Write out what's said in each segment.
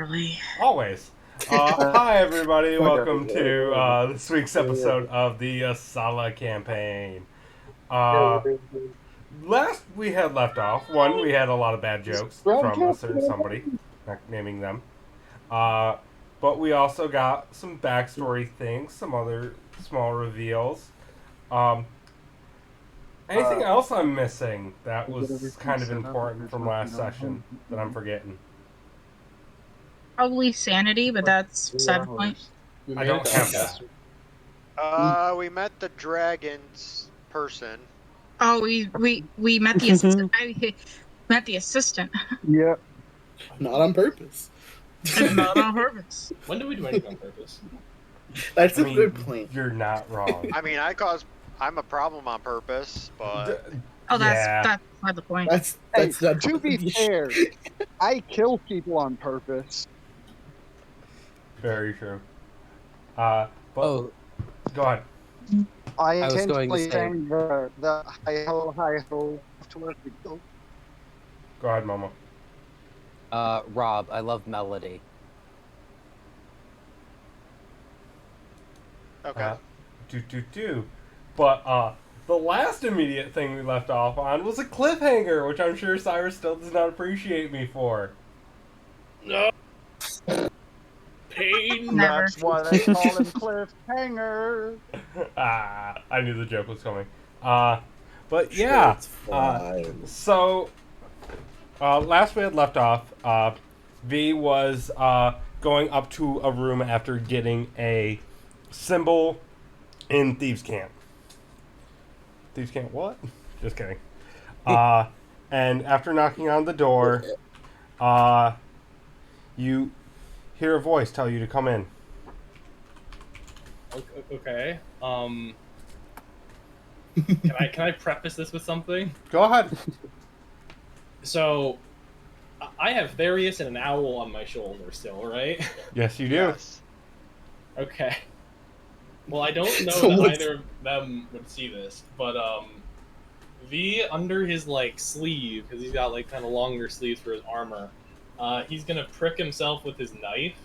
early. Always. Hi, everybody. Welcome to this week's episode of the Aesala campaign. Last we had left off, we had a lot of bad jokes from a certain somebody, not naming them. Uh, but we also got some backstory things, some other small reveals. Um, anything else I'm missing that was kind of important from last session that I'm forgetting? Probably sanity, but that's beside the point. I don't have that. We met the dragon's person. Oh, we met the assistant. I met the assistant. Yep. Not on purpose. Not on purpose. When do we do anything on purpose? That's a good point. You're not wrong. I mean, I'm a problem on purpose, but Oh, that's beside the point. That's to be fair, I kill people on purpose. Very true. But go ahead. I was going to intentionally say- sang the hi ho to where we go. Go ahead, Momo. Rob, I love melody. okay. But the last immediate thing we left off on was a cliffhanger, which I'm sure Cyrus still does not appreciate me for. No. Pain. Never. That's why they call him cliffhanger. I knew the joke was coming. But yeah. It's fine. So, last we had left off, V was going up to a room after getting a symbol in Thieves' Camp. Thieves' Camp what? Just kidding. And after knocking on the door, you hear a voice tell you to come in. Okay. Can I preface this with something? Go ahead. So, I have Therius and an owl on my shoulder still, right? Yes, you do. Yes. Okay. Well, I don't know So that what's- either of them would see this, but V under his sleeve, because he's got kind of longer sleeves for his armor. He's gonna prick himself with his knife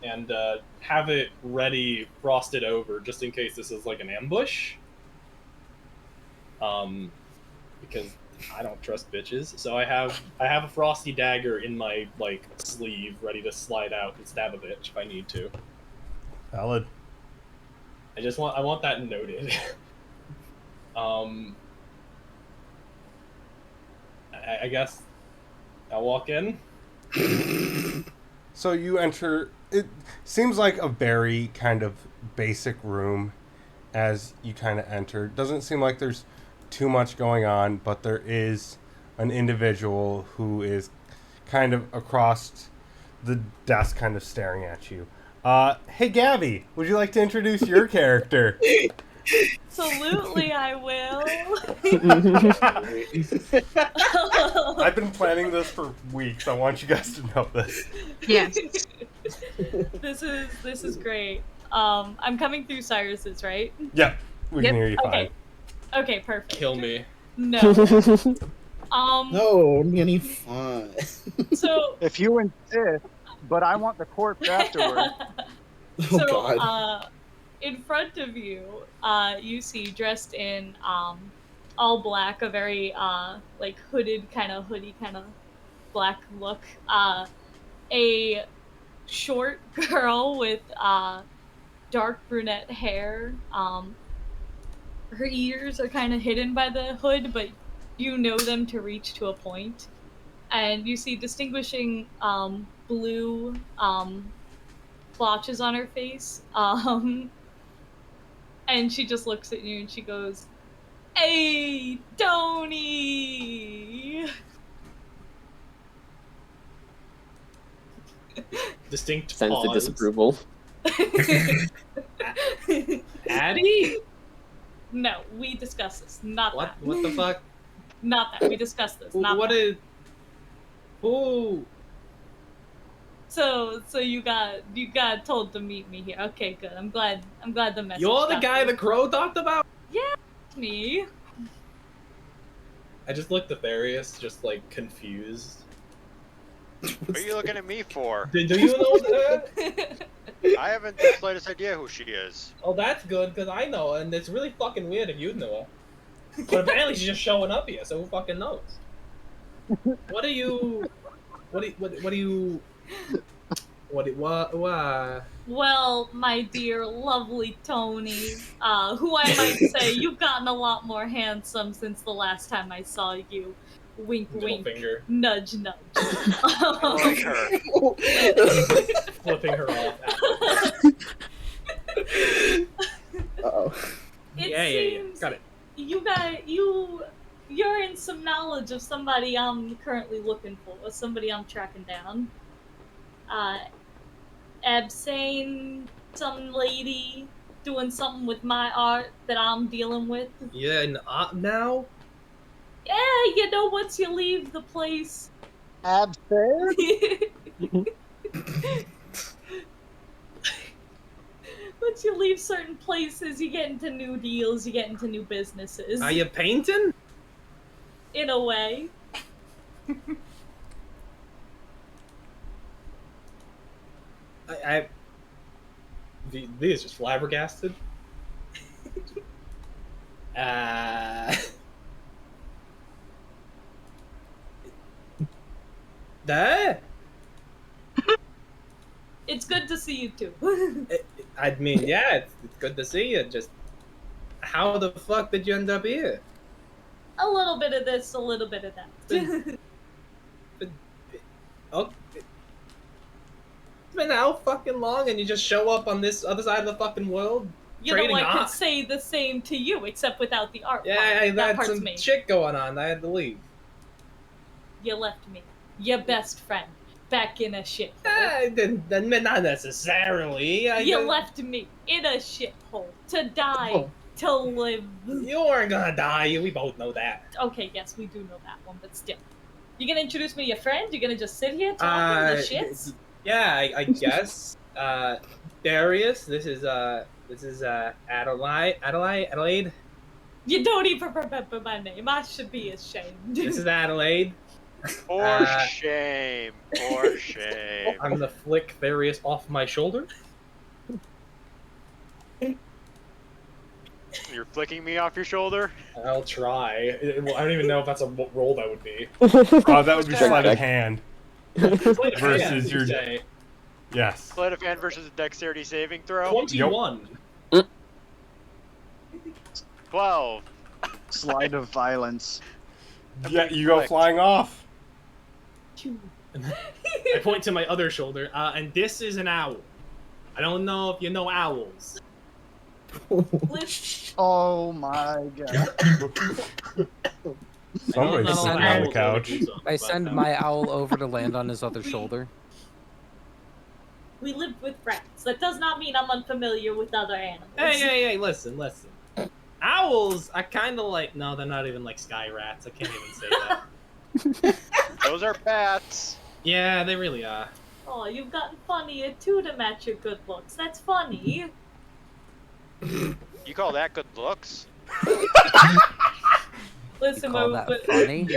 and have it ready, frosted over, just in case this is an ambush. Because I don't trust bitches, so I have a frosty dagger in my sleeve, ready to slide out and stab a bitch if I need to. Valid. I want that noted. I guess I'll walk in. So you enter. It seems like a very kind of basic room as you kind of enter. Doesn't seem like there's too much going on, but there is an individual who is kind of across the desk, kind of staring at you. Hey, Gabby, would you like to introduce your character? Absolutely, I will. I've been planning this for weeks. I want you guys to know this. Yes. This is great. I'm coming through Cyrus's, right? Yeah, we can Yep. hear you fine. Okay. Okay, perfect. Kill me. No. No, any fun. So If you insist, but I want the corpse afterwards. Oh God. In front of you, you see dressed in all black, a very hoodie kind of black look. A short girl with dark brunette hair. Her ears are kind of hidden by the hood, but you know them to reach to a point. And you see distinguishing blue blotches on her face. And she just looks at you and she goes, "Hey, Tony!" Distinct Sense the pause. disapproval. Addie? No, we discussed this. Not What? that. What the fuck? Not that. We discussed this. Not What that. is? Ooh. So you got told to meet me here. Okay, good. I'm glad the message. You're the got guy through. the crow talked about? Yeah, it's me. I just looked at Therius, just confused. What are you looking at me for? Do you know her? I haven't the slightest idea who she is. Oh, that's good, because I know her, and it's really fucking weird if you know her. But apparently she's just showing up here, so who fucking knows? What are you... What Well, my dear, lovely Tony, who I might say you've gotten a lot more handsome since the last time I saw you. Wink, Middle wink. finger. Nudge, nudge. I like her. Flipping her off. Uh-oh. It Yeah. seems Got it. you're in some knowledge of somebody I'm currently looking for, somebody I'm tracking down. Absane, some lady doing something with my art that I'm dealing with. Yeah, and now? Yeah, you know, once you leave the place. Absurd? Once you leave certain places, you get into new deals, you get into new businesses. Are you painting? In a way. V is just flabbergasted. That? It's good to see you too. I mean, yeah, it's good to see you. Just how the fuck did you end up here? A little bit of this, a little bit of that. Oh, it's been how fucking long, and you just show up on this other side of the fucking world? You know, I Trading could say the same to you, except without the art Yeah, part. I That had part's some me. shit going on. I had to leave. You left me. Your best friend. Back in a shithole. Not necessarily. You left me in a shithole. To die. Oh. To live. You weren't gonna die. We both know that. Okay, yes, we do know that one, but still. You gonna introduce me to your friend? You gonna just sit here talking the shits? Yeah, I guess. Darius, this is Adelaide. You don't even remember my name. I should be ashamed. This is Adelaide. For shame. For shame. I'm gonna flick Darius off my shoulder. You're flicking me off your shoulder? I'll try. I don't even know if that's a roll that would be. Oh, that would be sleight of hand. Sleight of hand, Versus your- you say. Yes. Sleight of hand versus a dexterity saving throw? 21. 12. Slide of violence. Yeah, you go flying off. I point to my other shoulder, and this is an owl. I don't know if you know owls. Oh my god. Somebody's know sitting on owls the couch. I send my owl over to land on his other shoulder. We lived with rats. That does not mean I'm unfamiliar with other animals. Hey, listen. Owls are kind of like... No, they're not even like sky rats. I can't even say that. Those are bats. Yeah, they really are. Oh, you've gotten funnier too to match your good looks. That's funny. You call that good looks? Listen, You call but that funny?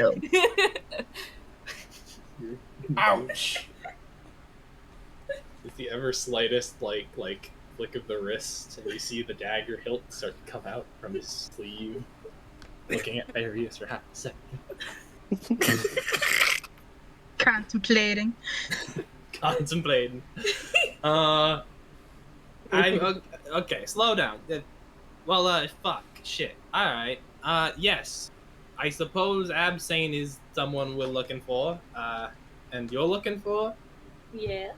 Ouch! With the ever slightest like flick of the wrist, and you see the dagger hilt start to come out from his sleeve. Looking at Darius for half a second. Contemplating. Contemplating. Okay, slow down. Fuck, shit. Alright. Yes. I suppose Absane is someone we're looking for. And you're looking for? Yeah.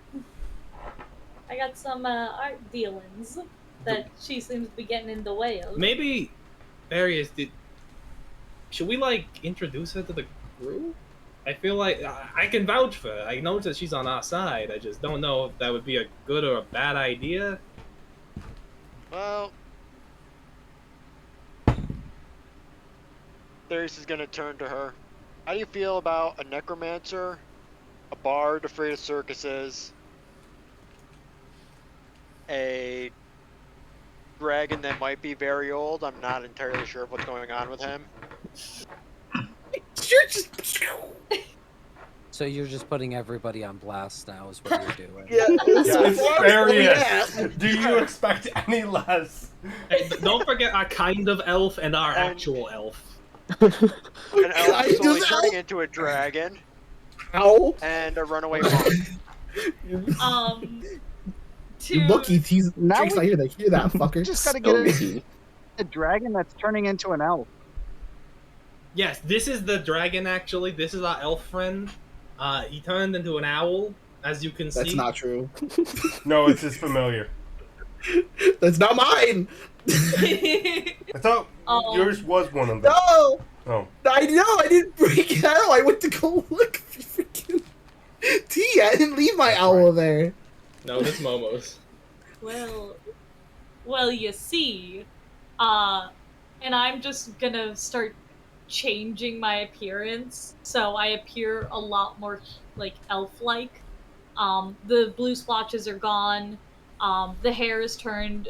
I got some art dealings that she seems to be getting in the way of. Maybe, Darius, should we, introduce her to the group? I feel like I can vouch for her. I know that she's on our side. I just don't know if that would be a good or a bad idea. Well... Darius is gonna turn to her. How do you feel about a necromancer? A bard afraid of circuses? A dragon that might be very old? I'm not entirely sure of what's going on with him. So you're just putting everybody on blast now, is what you're doing. Yeah, Yes, so Various. yeah. Do you expect any less? Hey, don't forget our kind of elf and our actual elf. An elf I slowly just- turning into a dragon Ow. and a runaway monk. You To bookie tease. Now Drake's we- not here to hear that, fucker. Just gotta get a dragon that's turning into an elf. Yes, this is the dragon. Actually, this is our elf friend. He turned into an owl, as you can see. That's not true. No, it's just familiar. That's not mine. I thought Oh. yours was one of them. No. Oh. I know. I didn't break it out. I went to go look for freaking T. I didn't leave my owl there. No, this Momo's. well, you see, and I'm just gonna start changing my appearance, so I appear a lot more like elf-like. The blue splotches are gone. The hair is turned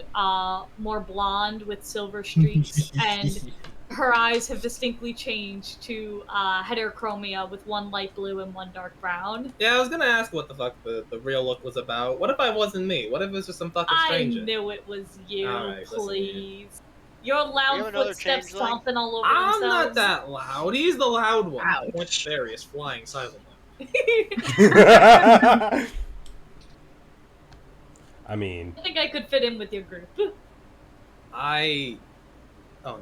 more blonde with silver streaks, and her eyes have distinctly changed to heterochromia with one light blue and one dark brown. Yeah, I was gonna ask what the fuck the real look was about. What if I wasn't me? What if it was just some fucking I stranger? knew it was you, Alright, listen here. please. Your You have loud another footsteps changeling? stomping all over I'm themselves. not that loud. He's the loud one. Ouch. Which Various flying silently. I mean, I think I could fit in with your group. Oh no.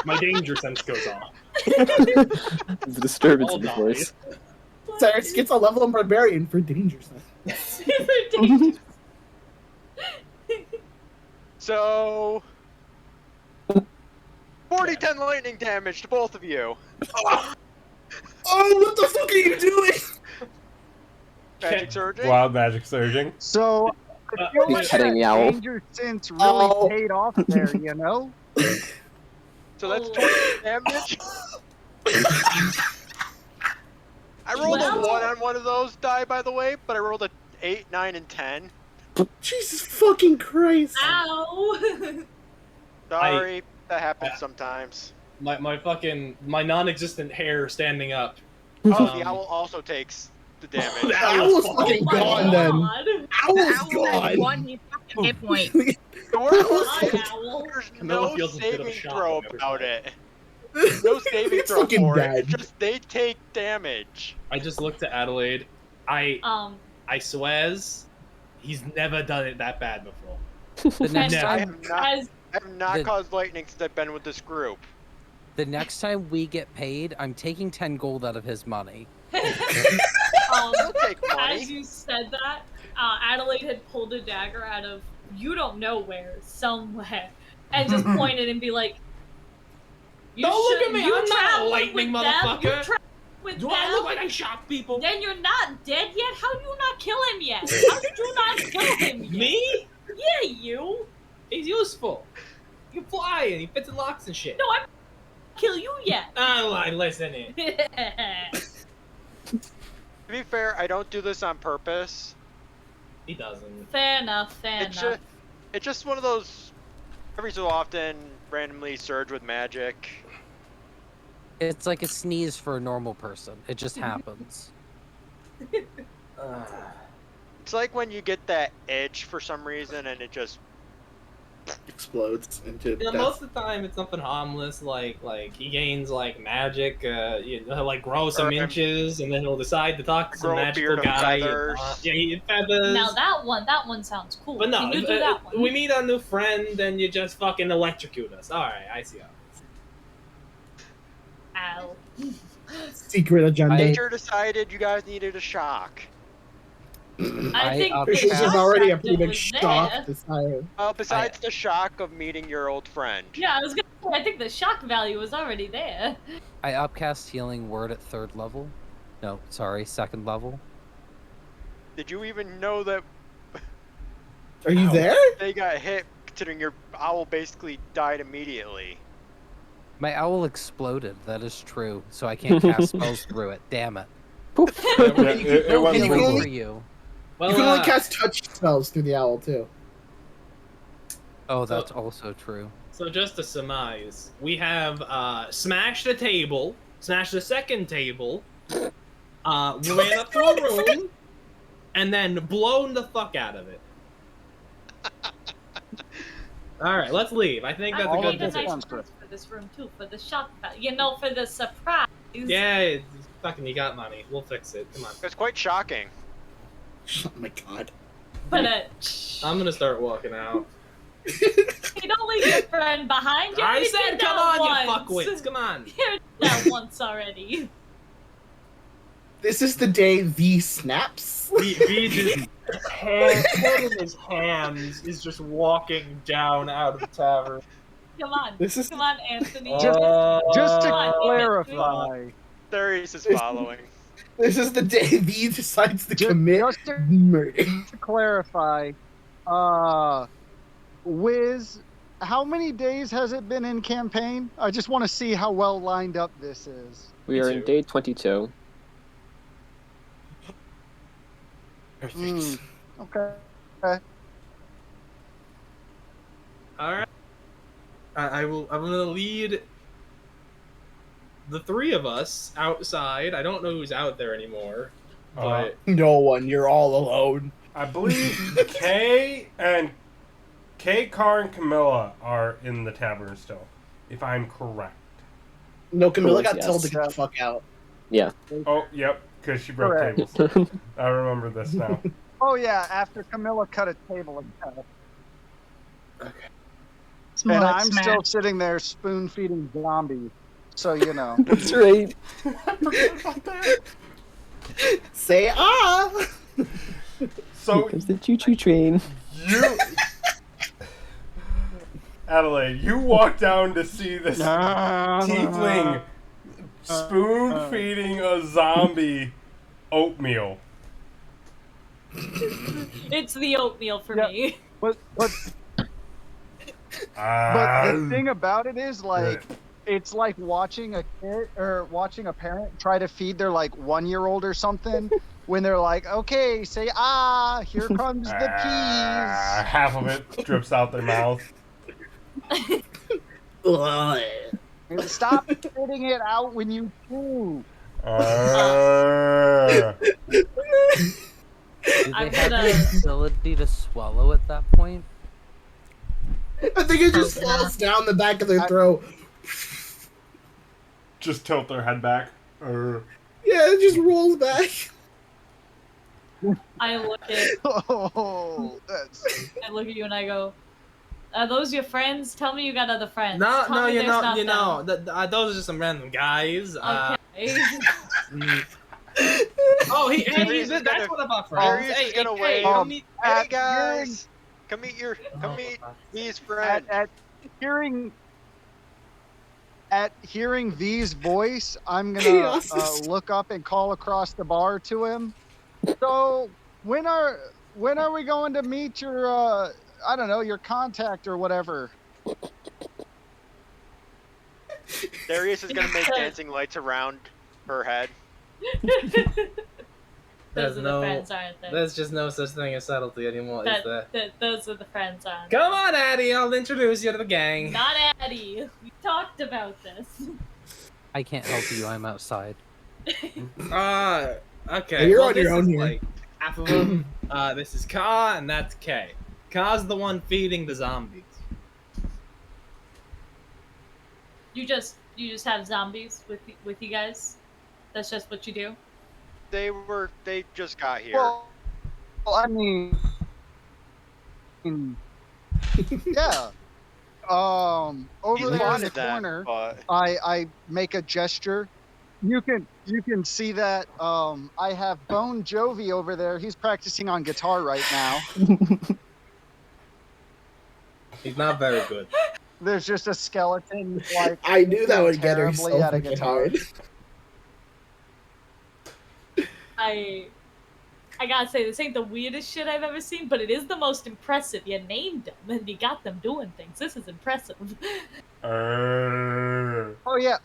My danger sense goes off. There's a disturbance All in the died. voice. Cyrus gets a level of barbarian for dangers. Super dangerous. So 40-10 lightning damage to both of you. Oh, what the fuck are you doing? Magic surging. wild magic surging. So I feel He's like petting the that owl. danger sense really Oh. paid off there, you know? So that's Oh. 20 damage. I rolled Well- a 1 on one of those die, by the way, but I rolled a 8, 9, and 10. Jesus fucking Christ. Ow! Sorry, that happens sometimes. My non-existent hair standing up. Oh, the owl also takes the damage. The owl's Oh fucking my gone then. God. Owl's Owl has gone. one fucking hit point. The worst Hi, part is owl. there's Camilla no feels a bit of a saving shock throw on every about side. it. No saving It's throw fucking for it. dead. It's just they take damage. I just looked at Adelaide. I swears, he's never done it that bad before. The next Never. I time, have not The- caused lightning since I've been with this group. the next time we get paid, I'm taking 10 gold out of his money. I'll take money. As you said that, Adelaide had pulled a dagger out of you don't know where, somewhere, and just pointed and be like, you Don't look should- at me, you I'm not a traveled lightning with them, motherfucker. You traveled with Do them, I look like I shot people? Then you're not dead yet? How do you not kill him yet? How did you not kill him yet? Me? Yeah, you! He's useful. You fly and he fits in locks and shit. No, I'm not kill you yet. I listen in. To be fair, I don't do this on purpose. He doesn't. Fair enough, fair It's enough. just, it's just one of those every so often randomly surge with magic. It's like a sneeze for a normal person. It just happens. It's like when you get that edge for some reason and it just Explodes into Yeah, death. most of the time it's something harmless, like he gains like magic, he'll like grow some Or, inches, and then he'll decide to talk to some grow a magical beard of guy. feathers. Yeah, he feathers. Now that one sounds cool. But no, Can you do that one? we meet a new friend, and you just fucking electrocute us. All right, I see how. Ow. Secret agenda. nature decided you guys needed a shock. I think the This is shock already a factor pretty big was shock there. this time. Besides the shock of meeting your old friend. Yeah, I was gonna say, I think the shock value was already there. I upcast healing word at 3rd level. No, sorry, 2nd level. Did you even know that Are you there? they got hit, considering your owl basically died immediately? My owl exploded, that is true, so I can't cast spells through it. Damn it. Yeah, it No wasn't you healing only- for you. Well, You can only cast touch spells through the owl too. Oh, that's also true. So just to surmise, we have smashed a table, smashed the second table, ran up to a room, and then blown the fuck out of it. All right, let's leave. I think that's I a good need a nice decision. price for this room too, for the shock value. For the surprise. Yeah, it's fucking, you got money. We'll fix it. Come on. It's quite shocking. Oh my god. But I'm gonna start walking out. you don't leave your friend behind. You I already said, did come that on, once. you fuckwits. Come on. You did that once already. This is the day V snaps. V just head in his hands is just walking down out of the tavern. Come on. This is- Come on, Anthony. Just to Come on, clarify, Darius is following. This is the day V decides to commit just to murder. clarify, Wiz, how many days has it been in campaign? I just want to see how well lined up this is. We are in day 22. Okay. All right. I will. I'm gonna lead the three of us outside. I don't know who's out there anymore, but No one, you're all alone. I believe Kay, Carr, and Camilla are in the tavern still, if I'm correct. No, Camilla got Yes. told to get the fuck out. Yeah. Oh, yep, because she broke Correct. tables. I remember this now. Oh yeah, after Camilla cut a table in half. It's more And like I'm smash. still sitting there spoon feeding zombies. So you know. That's right. Say ah! So There's the choo-choo train. you, Adelaide, you walk down to see this tiefling spoon feeding a zombie oatmeal. It's the oatmeal for Yeah. me. But the thing about it is, like, it's like watching a kid or watching a parent try to feed their like 1-year-old or something when they're like, okay, say ah, here comes the peas. Half of it drips out their mouth. Ugh. And stop spitting it out when you chew. Do they I'm have gonna- the ability to swallow at that point? I think it just falls down the back of their throat. Just tilt their head back. Yeah, it just rolls back. I look at Oh, I look at you and I go, "Are those your friends? Tell me you got other friends." no, Tell no, me you there's know, not you know, them." those are just some random guys. Okay. Oh, hey, Darius is that's gonna- one of our friends. Darius Hey, is gonna hey, wave. come meet- Hey guys, come meet V's friend. at hearing V's voice, I'm gonna Chaos. look up and call across the bar to him. So when are we going to meet your I don't know, your contact or whatever? Darius is gonna make dancing lights around her head. Those are the friends, aren't they? There's just no such thing as subtlety anymore, is there? Those are the friends, aren't Come on, Addie, I'll introduce you to the gang. they? Not Addie. We talked about this. I can't help you. I'm outside. Okay. You're well, on your this own is here. like half of them. This is Ka, and that's Kay. Ka's the one feeding the zombies. You just have zombies with you guys. That's just what you do. They just got here. Well, I mean, yeah. Over He there in the wanted that, corner, but I make a gesture. You can see that I have Bone Jovi over there. He's practicing on guitar right now. He's not very good. There's just a skeleton like I knew that would get her terribly so at a fucking guitar. hard. I gotta say, this ain't the weirdest shit I've ever seen, but it is the most impressive. You named them and you got them doing things. This is impressive. Oh yeah.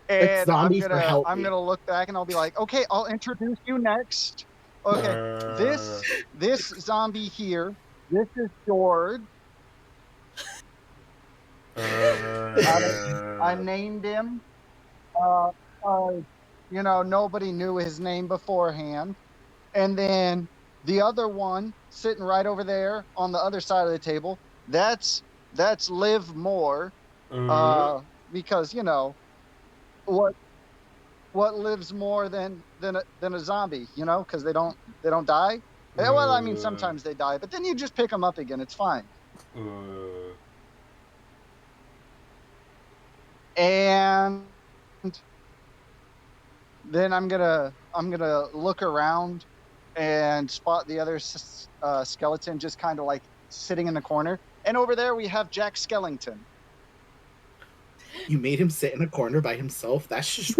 It's And zombies for help I'm me. gonna look back and I'll be like, okay, I'll introduce you next. Okay, this zombie here. This is George. I named him. Uh, uh, nobody knew his name beforehand. And then the other one sitting right over there on the other side of the table, that's Live More. Because what lives more than a zombie, because they don't die. Well, I mean, sometimes they die, but then you just pick them up again. It's fine. And then I'm gonna look around and spot the other skeleton just kind of like sitting in the corner. And over there we have Jack Skellington. You made him sit in a corner by himself? That's just...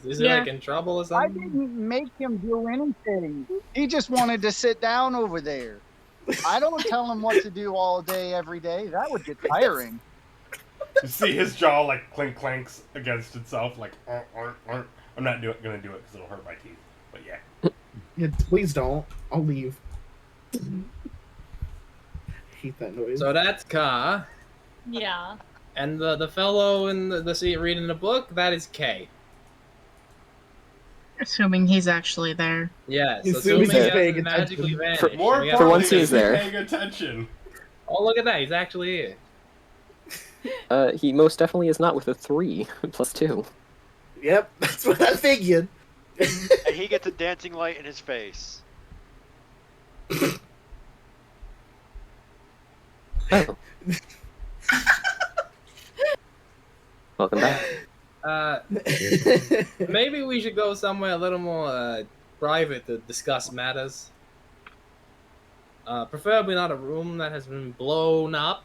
Is he like in trouble or I something? didn't make him do anything. He just wanted to sit down over there. I don't tell him what to do all day, every day. That would get tiring. You see his jaw like clanks against itself, like. I'm not gonna do it because it'll hurt my teeth. But yeah. Yeah, please don't. I'll leave. I hate that noise. So that's Ka. Yeah. And the fellow in the seat reading the book, that is K. Assuming he's actually there. Yes, Assuming assuming he's he paying hasn't magically attention. vanished. More We importantly, have- For once, he's is he there. paying attention? Oh, look at that, he's actually here. He most definitely is not with a 3 plus 2. Yep, that's what I figured. And he gets a dancing light in his face. Oh. Welcome back. Maybe we should go somewhere a little more private to discuss matters. Preferably not a room that has been blown up.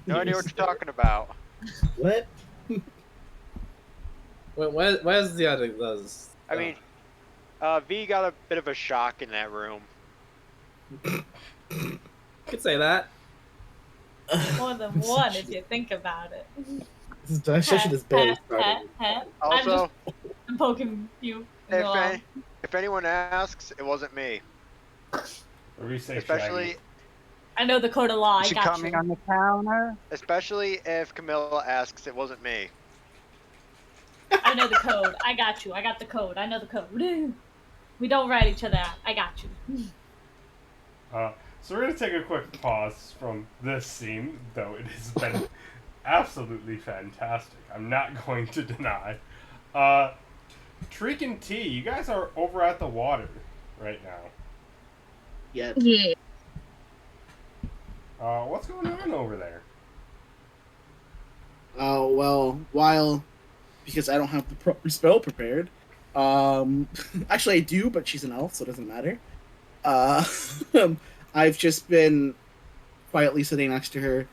No idea what you're talking about. What? Where's the other? Those? I mean, V got a bit of a shock in that room. You could say that. More than one if you think about it. That session is barely started. Also, I'm poking you. Go on. if anyone asks, it wasn't me. Or we say Especially, I know the code of law. I She got coming you. on the counter. especially if Camilla asks, it wasn't me. I know the code. I got you. I got the code. I know the code. We don't write each other out. I got you. So we're gonna take a quick pause from this scene, though it has been absolutely fantastic. I'm not going to deny. Treek and T, you guys are over at the water right now. Yeah. Yeah. What's going on over there? Oh, well, because I don't have the proper spell prepared. Actually I do, but she's an elf, so it doesn't matter. I've just been quietly sitting next to her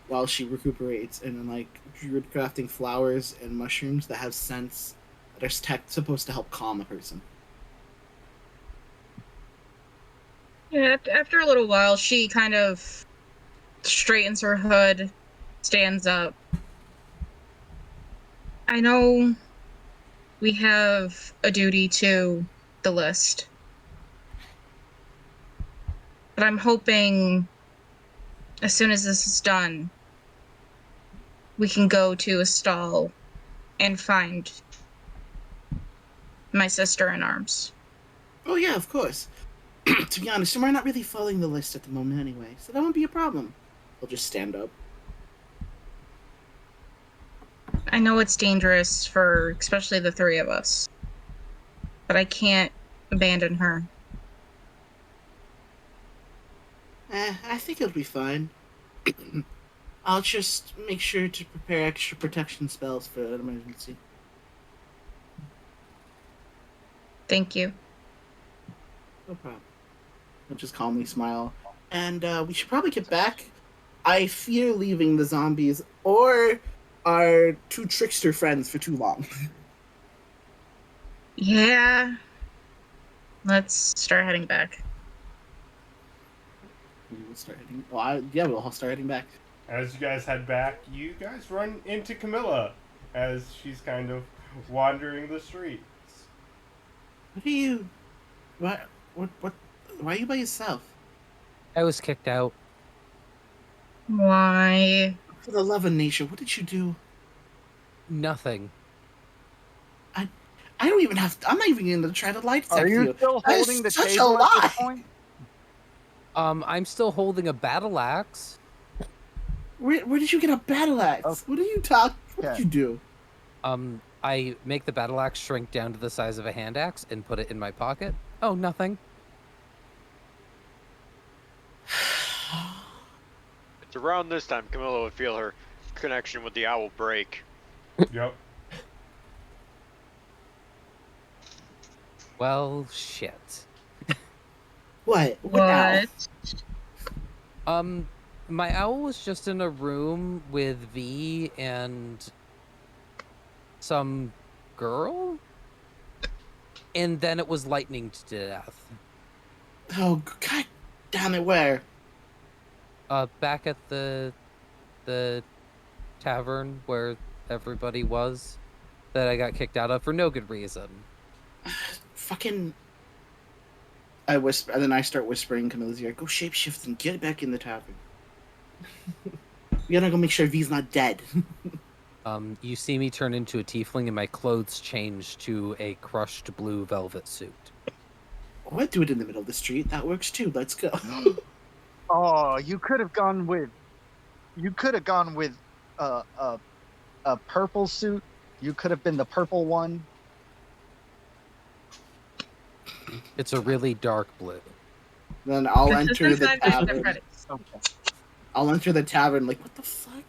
while she recuperates, and then like druid crafting flowers and mushrooms that have scents that are supposed to help calm a person. Yeah, after a little while, she kind of straightens her hood, stands up. I know we have a duty to the list. But I'm hoping as soon as this is done, we can go to a stall and find my sister in arms. Oh yeah, of course. To be honest, we're not really following the list at the moment anyway, so that won't be a problem. I'll just stand up. I know it's dangerous for especially the three of us, but I can't abandon her. I think it'll be fine. I'll just make sure to prepare extra protection spells for an emergency. Thank you. No problem. I'll just calmly smile. And we should probably get back. I fear leaving the zombies or our two trickster friends for too long. Yeah. Let's start heading back. We'll start heading. We'll all start heading back. As you guys head back, you guys run into Camilla as she's kind of wandering the streets. What are you? What? Why are you by yourself? I was kicked out. Why? For the love of nature, what did you do? Nothing. I don't even have. I'm not even going to try to lie Are detect you you. still That is holding the such a table at this lie. point? I'm still holding a battle axe. Where did you get a battle axe? What are you talking? What did Okay. you do? I make the battle axe shrink down to the size of a hand axe and put it in my pocket. Oh, nothing. It's around this time Camilla would feel her connection with the owl break. Yep. Well, shit. What? What now? My owl was just in a room with V and some girl, and then it was lightninged to death. Oh, god damn it! Where? Back at the tavern where everybody was that I got kicked out of for no good reason. Fucking. I whisper, and then I start whispering in Camilla's ear. Go shapeshift and get back in the tavern. We gotta go make sure V's not dead. You see me turn into a tiefling and my clothes change to a crushed blue velvet suit. Oh, I do it in the middle of the street. That works too. Let's go. Oh, you could have gone with. A purple suit. You could have been the purple one. It's a really dark blue. Then I'll enter the tavern. credits. Okay. I'll enter the tavern. Like, what the fuck?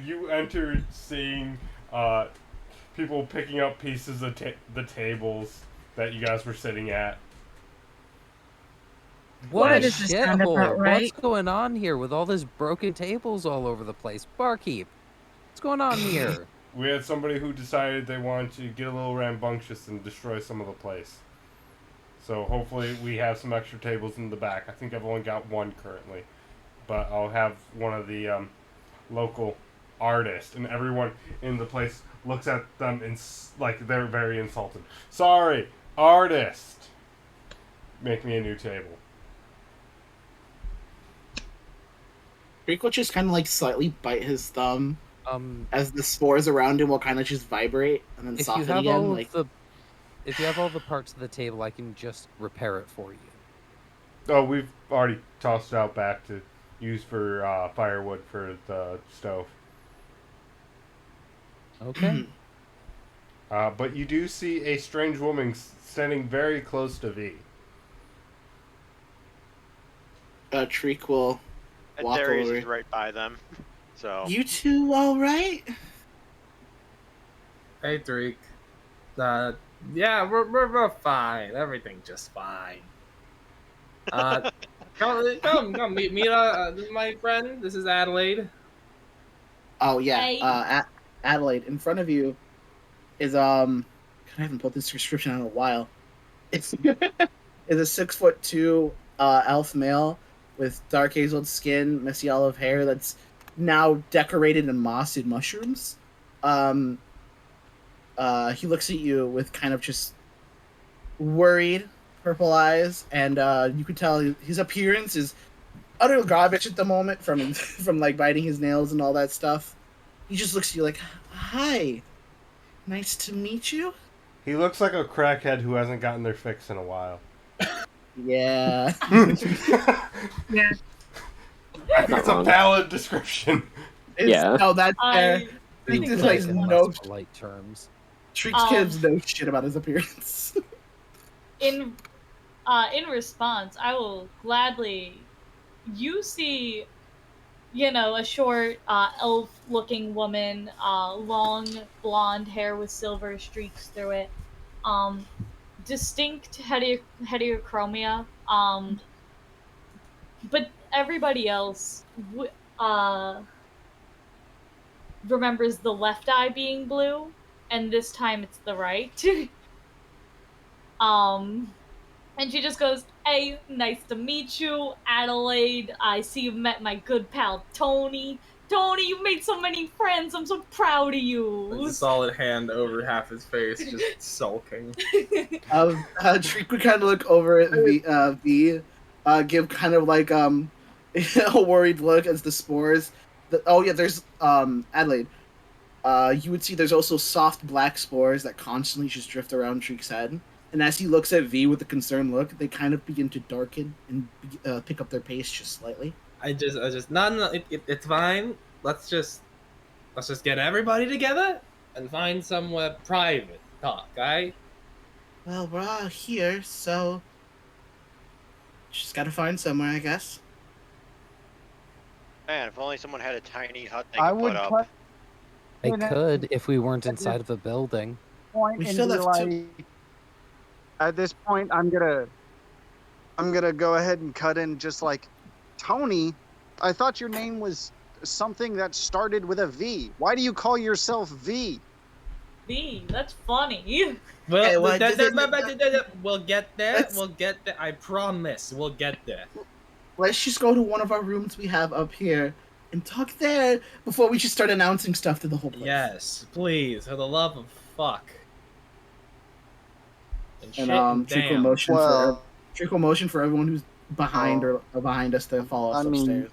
You entered seeing people picking up pieces of the tables that you guys were sitting at. What a does this sound about shithole! right? What's going on here with all these broken tables all over the place? Barkeep, what's going on here? We had somebody who decided they wanted to get a little rambunctious and destroy some of the place. So hopefully we have some extra tables in the back. I think I've only got one currently. But I'll have one of the local artists, and everyone in the place looks at them and like they're very insulted. Sorry, artist! Make me a new table. Rick will just kind of like slightly bite his thumb as the spores around him will kind of just vibrate and then If you soften have again. all Like, of the, if you have all the parts of the table, I can just repair it for you. Oh, we've already tossed it out back to use for firewood for the stove. Okay. But you do see a strange woman standing very close to V. Treek will And walk Darius over. is right by them. So You two all right? Hey, Drake. Yeah, we're fine. Everything's just fine. Come, meet my friend. This is Adelaide. Oh yeah. Hey. Adelaide, in front of you is God, I haven't put this description out in a while. It's is a 6'2" elf male with dark hazel skin, messy olive hair that's now decorated in moss and mushrooms. He looks at you with kind of just worried purple eyes, and you can tell his appearance is utter garbage at the moment from from like biting his nails and all that stuff. He just looks at you like, "Hi, nice to meet you." He looks like a crackhead who hasn't gotten their fix in a while. Yeah. Yeah. I think it's a valid description. Yeah. No, that's fair. I Think think this that's like in no less polite terms. Treek's kids know shit about his appearance. in response, I will gladly. You see, a short elf-looking woman, long blonde hair with silver streaks through it, distinct heterochromia. But everybody else remembers the left eye being blue, and this time it's the right. And she just goes, "Hey, nice to meet you, Adelaide. I see you met my good pal Tony. Tony, you made so many friends. I'm so proud of you." There's a solid hand over half his face, just sulking. Treek would kind of look over at V, give kind of like a worried look as the spores. Oh yeah, there's Adelaide. You would see there's also soft black spores that constantly just drift around Shriek's head. And as he looks at V with a concerned look, they kind of begin to darken and pick up their pace just slightly. I just, no, it's fine. Let's just get everybody together and find somewhere private to talk, alright? Well, we're all here, so just gotta find somewhere, I guess. Man, if only someone had a tiny hut they I could would put up. put They in a could if we weren't inside of a building. point We and still be have like, at this point, I'm gonna go ahead and cut in just like, Tony, I thought your name was something that started with a V. Why do you call yourself V? V, that's funny. Well, Hey, well, we'll get there. let's- We'll get there. I promise. We'll get there. Let's just go to one of our rooms we have up here and talk there before we just start announcing stuff to the whole place. Yes, please, for the love of fuck. And shit And trickle damn. motion Well- trickle motion for everyone who's behind Oh. or behind us to follow us I mean- upstairs.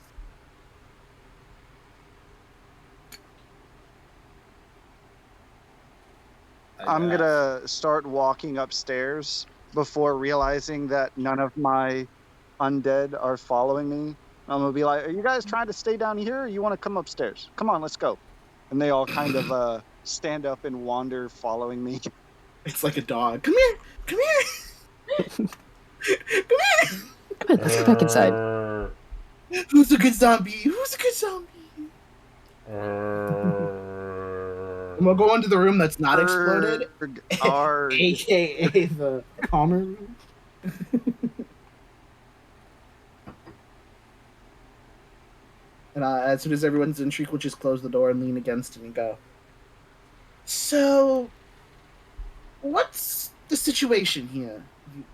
I'm gonna start walking upstairs before realizing that none of my undead are following me. I'm gonna be like, "Are you guys trying to stay down here, or you want to come upstairs? Come on, let's go." And they all kind of stand up and wander, following me. It's like a dog. Come here! Come here! Come here! Let's get back inside. Who's a good zombie? Who's a good zombie? And we'll go into the room that's not exploded, Arg. aka the calmer room. And as soon as everyone's in, Shriek will just close the door and lean against it and go, "So, what's the situation here,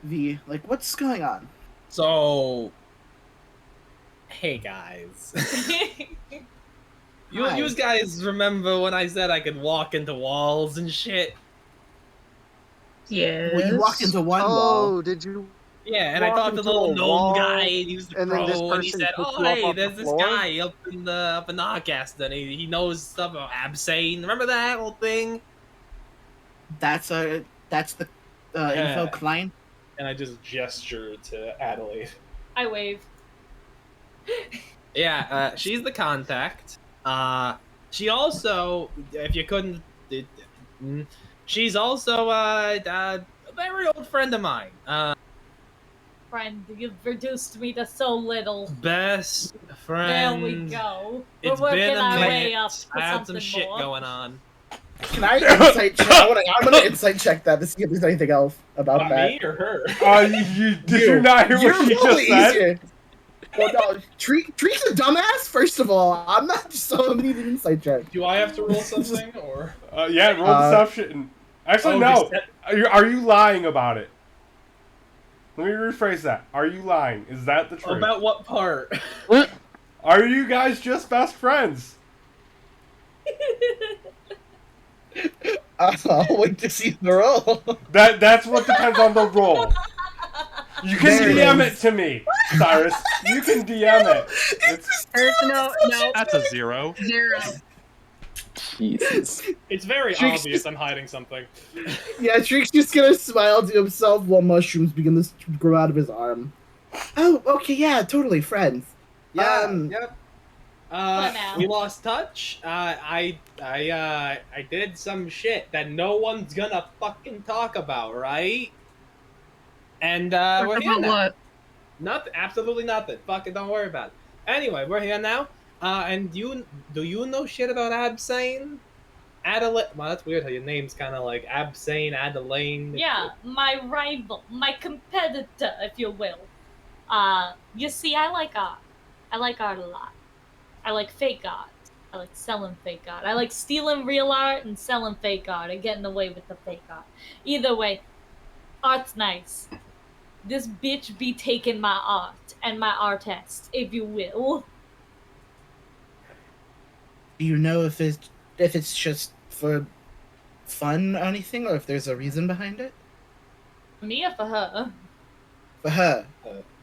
V? Like, what's going on?" So, hey guys. You Hi. guys remember when I said I could walk into walls and shit? Yes. Well, you walked into one wall. Oh, did you? Yeah, and I Walk talked to the into little a gnome wall, guy, and he was the and then this pro, and he person said, picked "Oh, you up hey, off the there's this floor?" guy up in Narcast, and he knows stuff about Absane. Remember that whole thing?" That's the info Yeah. client. And I just gesture to Adelaide. I wave. Yeah, she's the contact. She also, if you couldn't, she's also a very old friend of mine. Friend, you've reduced me to so little. Best There friend. we go. It's We're working been a our minute. way up to I have some something shit more. going on. Can I insight check? I'm gonna insight check that to see if there's anything else about About that. me or her? Did you not hear You're what she probably just said? easier. Well, no, Treek's a dumbass. First of all, I'm not just so I'm gonna need an insight check. Do I have to roll something or? Yeah, roll deception. Actually, Oh, no. just- Are you lying about it? Let me rephrase that. Are you lying? Is that the truth? About what part? Are you guys just best friends? I'll wait to see the roll. That's what depends on the roll. You can There it DM is. it to me, Cyrus. You can DM it. It's, No, that's a 0. 0. Jesus. It's very Treek's obvious I'm hiding something. Yeah, Treek's just gonna smile to himself while mushrooms begin to grow out of his arm. Oh, okay, yeah, totally, friends. Yeah, Um, yep. now. We lost touch. I did some shit that no one's gonna fucking talk about, right? And we're here About now. what? Nothing, absolutely nothing. Fuck it, don't worry about it. Anyway, we're here now. And do you know shit about Absane? Adelaide. Well, that's weird how your name's kind of like Absane, Adelaine. Yeah, my rival, my competitor, if you will. You see, I like art a lot. I like fake art. I like selling fake art. I like stealing real art and selling fake art and getting away with the fake art. Either way, art's nice. This bitch be taking my art and my artist, if you will. do you know if it's just for fun or anything, or if there's a reason behind it? For me or for her? For her.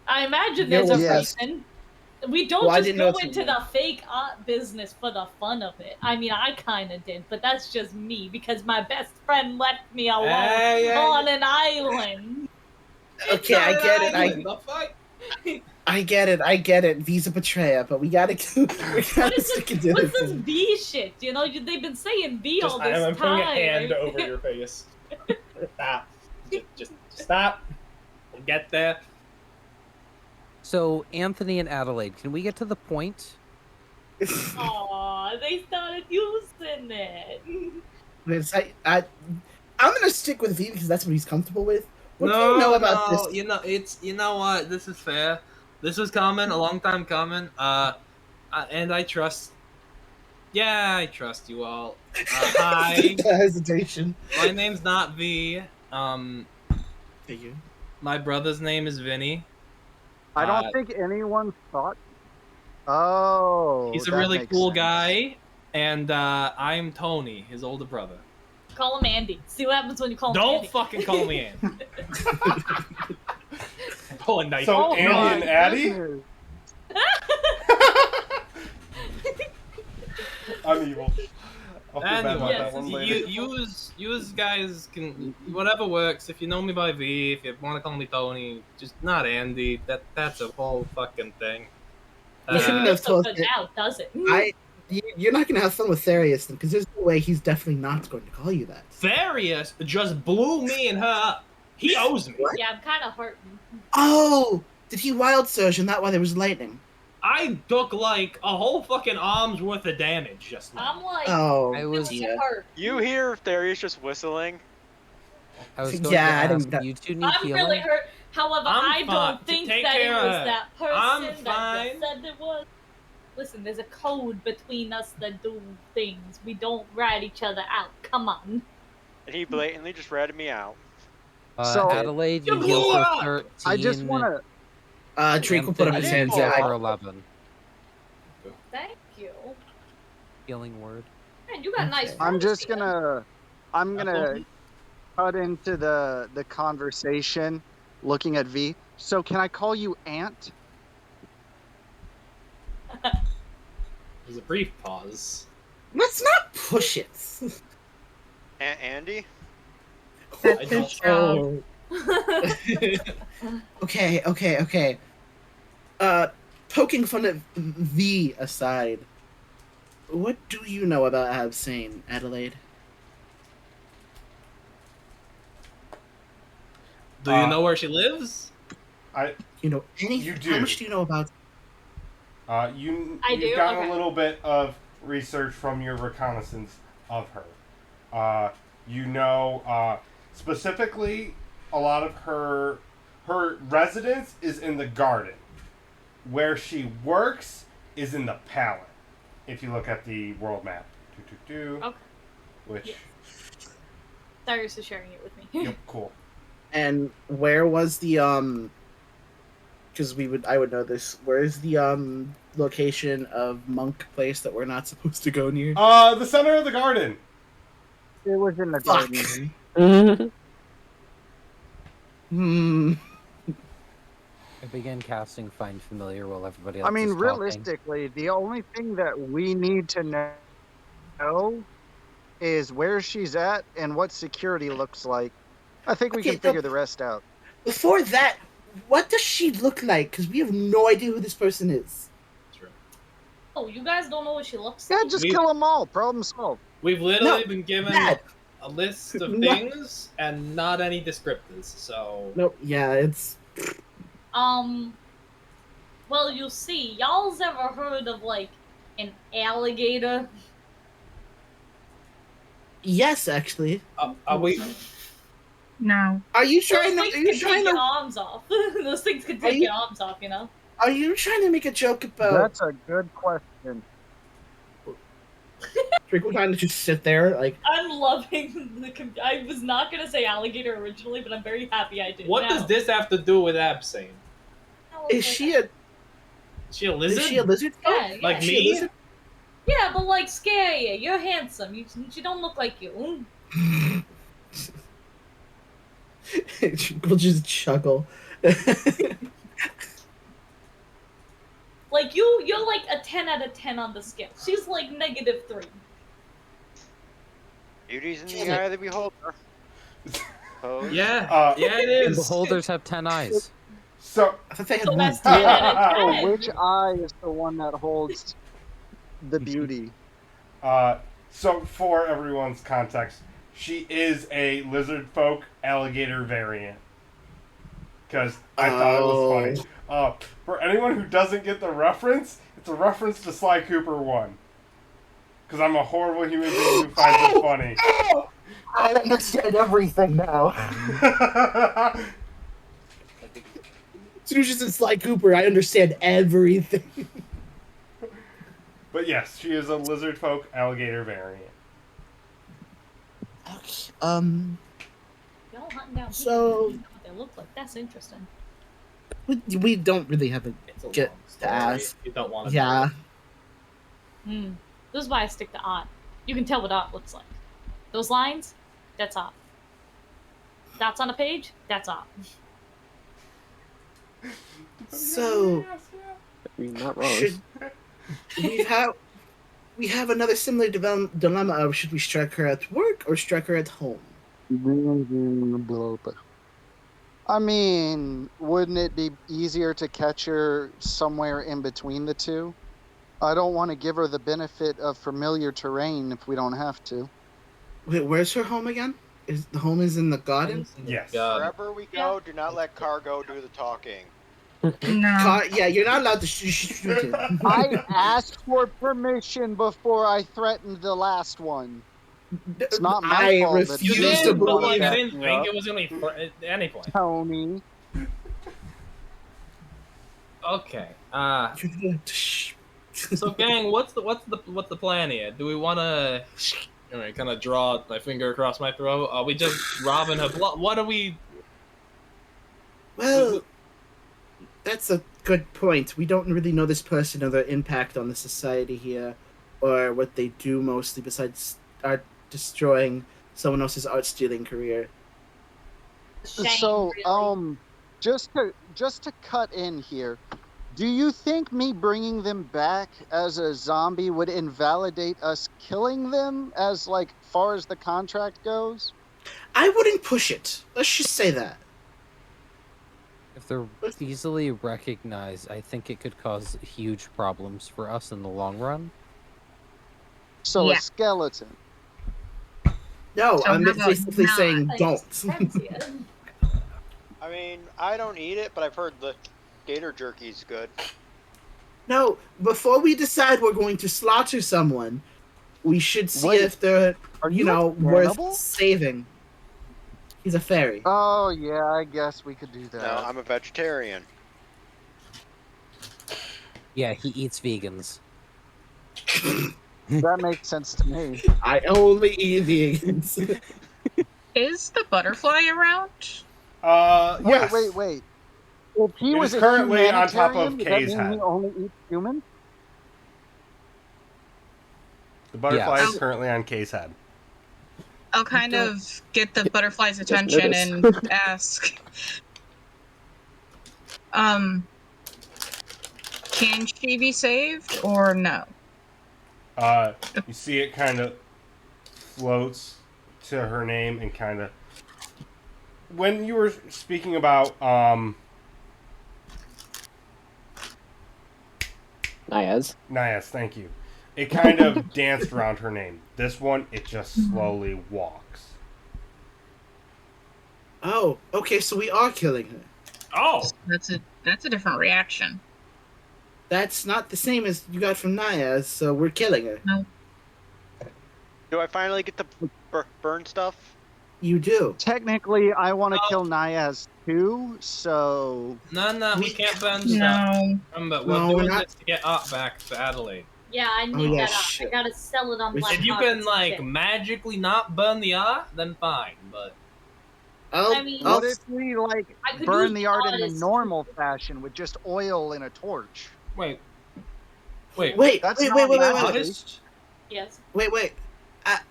I imagine Yeah, there's a well, yes. reason. We don't Well, I just didn't know go it's into a- the fake art business for the fun of it. I mean, I kind of did, but that's just me because my best friend left me alone on an island. Okay, I get it. I get it. I get it. Visa betrayer, but we gotta stick it to What's this this. V shit? You know, they've been saying V all this I'm time. putting a hand over your face. Stop. Just stop. We'll get there. So, Anthony and Adelaide, can we get to the point? Aw, they started using it. It's, I'm gonna stick with V because that's what he's comfortable with. What do no, you know about no, this? you know what? This is fair. This was coming a long time coming. And I trust. Yeah, I trust you all. Hi. The hesitation. My name's not V. Thank you. My brother's name is Vinny. I don't think anyone thought. Oh, He's a that really makes cool sense. guy, and I'm Tony, his older brother. Call him Andy. See what happens when you call him Don't Andy. fucking call me Andy. Pull a knife. So out. Andy and Addy? I'm evil. I'll feel bad about that one later. You guys can whatever works. If you know me by V, if you want to call me Tony, just not Andy. That's a whole fucking thing. You shouldn't have told But me. now, does it? You're not gonna have fun with Therius then, because there's no way he's definitely not going to call you that. Therius just blew me and her up. He owes me. Yeah, I'm kind of hurting. Oh, did he wild surge and that why there was lightning? I took like a whole fucking arm's worth of damage just now. I'm like, Oh, I was- feeling hurt. You hear Therius just whistling? I was going Yeah, I to didn't- ask, you two need I'm healing? really hurt. However, I'm I fine. don't think Take that it care of was her. that I'm person fine. that said it was. Listen, there's a code between us that do things. We don't rat each other out. Come on. And he blatantly just ratted me out. So- Adelaide, you You heal blew for up! 13. I just want to. Drake will put up his Anthony, hands. you heal Yeah, for 11. Thank you. Healing word. Man, you got nice. I'm friends just here. gonna cut into the conversation, looking at V. So can I call you Aunt? There's a brief pause. let's not push it. Andy? I don't- Oh. Okay. Poking fun at V aside, what do you know about Absane, Adelaide? Do you know where she lives? You know anything? You do. How much do you know about? You've do? gotten Okay. a little bit of research from your reconnaissance of her. You know specifically a lot of her residence is in the garden. Where she works is in the palette. If you look at the world map, Okay. which Yeah. Cyrus is sharing it with me. yep, cool. And where was the because I would know this. Where's the location of monk place that we're not supposed to go near? The center of the garden. It was in the Fuck. garden. Hmm. I begin casting Find Familiar while everybody else I mean, is talking. realistically, the only thing that we need to know is where she's at and what security looks like. I think we Okay, can figure the rest out. Before that, what does she look like? Because we have no idea who this person is. True. Oh, you guys don't know what she looks Yeah, like? just kill them all. Problem solved. We've literally No, been given Dad. a list of No. things and not any descriptors, so... Nope. Yeah, it's Well, you see, y'all's ever heard of, like, an alligator? yes, actually. Are we... No. Are you Those trying to? things Are can you take trying your to? arms off. Those things can Are take you- your arms off, you know? Are you trying to make a joke about? That's a good question. We're trying to just sit there like. I'm loving the... I was not gonna say alligator originally, but I'm very happy I did. What now. does this have to do with Absane? Is she a? Is she a lizard? Is she a lizard? Yeah, yeah. Like Is she a me? lizard? Yeah, but, like, scary. You're handsome. You don't look like you. We'll just chuckle. Like you're like a 10 out of 10 on the scale. She's like -3. Beauty's in the eye of the beholder. Pose. Yeah, yeah, it And is. beholders have 10 eyes. So I thought they had So one. that's 10 out of So 10. which eye is the one that holds the beauty? so for everyone's context, she is a lizard folk alligator variant. Because I thought it was funny. For anyone who doesn't get the reference, it's a reference to Sly Cooper 1. Because I'm a horrible human being who finds it funny. I understand everything now. As soon as you said Sly Cooper, I understand everything. But yes, she is a lizard folk alligator variant. Okay. Y'all hunting down people. So- You know what they look like. That's interesting. We don't really have It's a Get long story. ass. You don't want to. Yeah. This is why I stick to art. You can tell what art looks like. Those lines, that's art. Dots on a page, that's art. So You're not wrong. should we have another similar dilemma of should we strike her at work or strike her at home? I mean, wouldn't it be easier to catch her somewhere in between the two? I don't want to give her the benefit of familiar terrain if we don't have to. Wait, where's her home again? Is the home is in the garden? Yes. Wherever we go, do not let Cargo do the talking. No. Yeah, you're not allowed to shoot him. I asked for permission before I threatened the last one. It's not my I fault that You refuse did, to but like believe I that. didn't think it was gonna be at any point. Tony. Okay. So gang, what's the plan here? Do we want to kind of draw my finger across my throat? Are we just robbing her blood? What are we? Well, that's a good point. We don't really know this person or their impact on the society here, or what they do mostly besides art destroying someone else's art stealing career. Shame, So, really. just to cut in here, do you think me bringing them back as a zombie would invalidate us killing them as like far as the contract goes? I wouldn't push it. Let's just say that. If they're easily recognized, I think it could cause huge problems for us in the long run. So Yeah. a skeleton. No, So I'm how about basically not? saying Like, don't. depends, yeah. I mean, I don't eat it, but I've heard the gator jerky's good. No, before we decide we're going to slaughter someone, we should see Wait, if they're, Are you you know, a worth cannibal? saving. He's a fairy. Oh yeah, I guess we could do that. No, I'm a vegetarian. Yeah, he eats vegans. That makes sense to me. I only eat vegans. Is the butterfly around? Yes. Wait. If he It was is a currently on top of humanitarian, would that Kay's mean head. he only eats humans? The butterfly Yes. is currently on Kay's head. I'll kind of get the butterfly's Just attention notice. and ask, can she be saved or no? You see it kind of floats to her name and kind of. When you were speaking about Niaz. Nias, thank you. It kind of danced around her name. This one, it just slowly walks. Oh, okay, so we are killing her. Oh, That's a different reaction. That's not the same as you got from Niaz, so we're killing her. Do I finally get the burn stuff? You do. Technically, I want to kill Niaz too, so... no, we can't burn stuff. No. Remember, No, we're we're doing not- this to get art back to Adelaide. Yeah, I need yeah, that up. shit. I gotta sell it on If black If you market can, like, shit. magically not burn the art, then fine, but... I mean- What if we, like, I could burn use the art in the artists. normal fashion with just oil and a torch? Wait. Wait, That's wait, not wait, wait, my wait, wait, Artist? Yes. wait.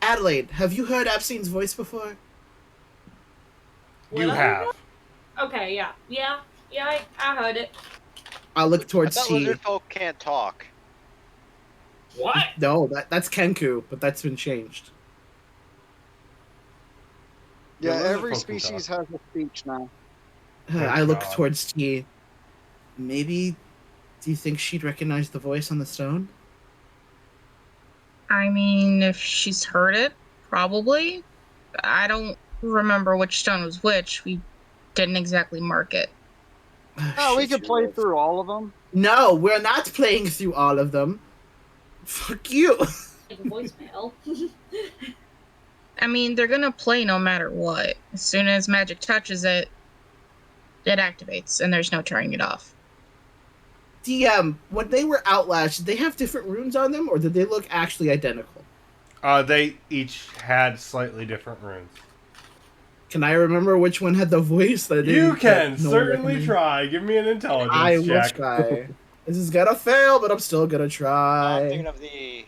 Adelaide, have you heard Epstein's voice before? You What? have. Okay, yeah. I heard it. I look I towards thought T. lizard folk can't talk. What? No, that's Kenku, but that's been changed. Yeah, lizard every folk can species talk. has a speech now. Oh, I look God. towards T. Maybe. Do you think she'd recognize the voice on the stone? I mean, if she's heard it, probably. I don't remember which stone was which. We didn't exactly mark it. Oh, we Shit, could you're play right. through all of them. No, we're not playing through all of them. Fuck you. Like a voicemail. I mean, they're gonna play no matter what. As soon as magic touches it, it activates, and there's no turning it off. DM, when they were Outlast, did they have different runes on them, or did they look actually identical? They each had slightly different runes. Can I remember which one had the voice? That You didn't- can that no one certainly recognized? try. Give me an intelligence I will check. try. This is gonna fail, but I'm still gonna I'm try. thinking of the.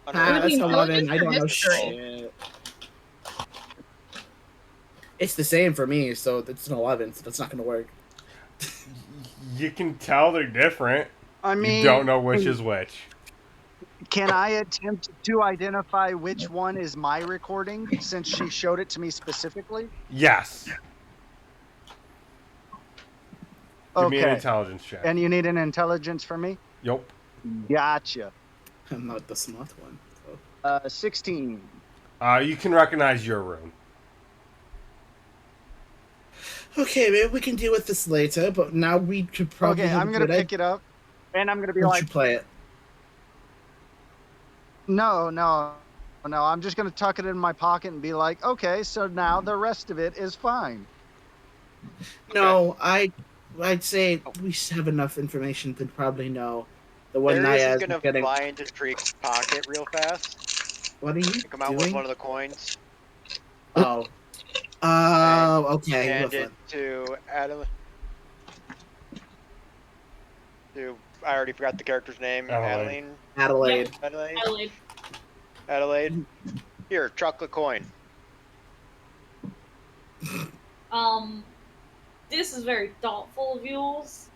Ah, Gonna that's be 11. intelligence I or don't know history? shit. It's the same for me, so it's an 11, so that's not gonna work. You can tell they're different. I mean, You don't know which is which. Can I attempt to identify which one is my recording since she showed it to me specifically? Yes. Give me an Okay. intelligence check. And you need an intelligence for me? Yup. Gotcha. I'm not the smart one. So. 16. You can recognize your rune. Okay, maybe we can deal with this later, but now we could probably. Okay, have I'm a gonna good pick it up, and I'm gonna be Once like, you play it. no, no, no. I'm just gonna tuck it in my pocket and be like, okay, so now the rest of it is fine. No, I'd say we have enough information to probably know the one Darius Naya is is gonna getting. fly into Treek's pocket real fast What are you and come out with doing? one of the coins. Oh. Okay. Hand Well, it to Adam. I already forgot the character's name. Adelaide. Adeline. Adelaide. Adelaide. Adelaide. Here, chocolate coin. This is very thoughtful of yours.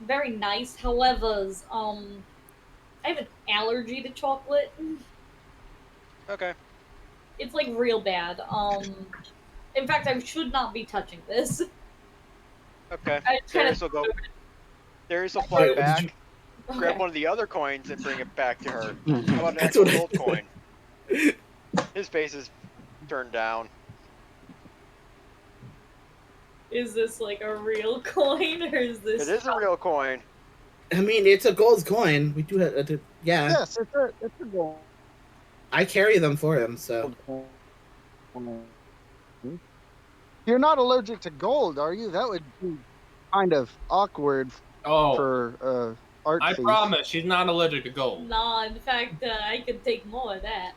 Very nice. However, I have an allergy to chocolate. Okay. It's like real bad. In fact, I should not be touching this. Okay. I just kind Darius of will go. Darius will fly Wait, what did back, you- grab one of the other coins, and bring it back to her. How about an That's actual what I- gold coin? His face is turned down. Is this like a real coin, or is this? It is a real coin. I mean, it's a gold coin. We do have. Yeah, Yes, it's a goal. I carry them for him. So You're not allergic to gold, are you? That would be kind of awkward Oh, for art I thief. promise she's not allergic to gold. No, in fact, I could take more of that.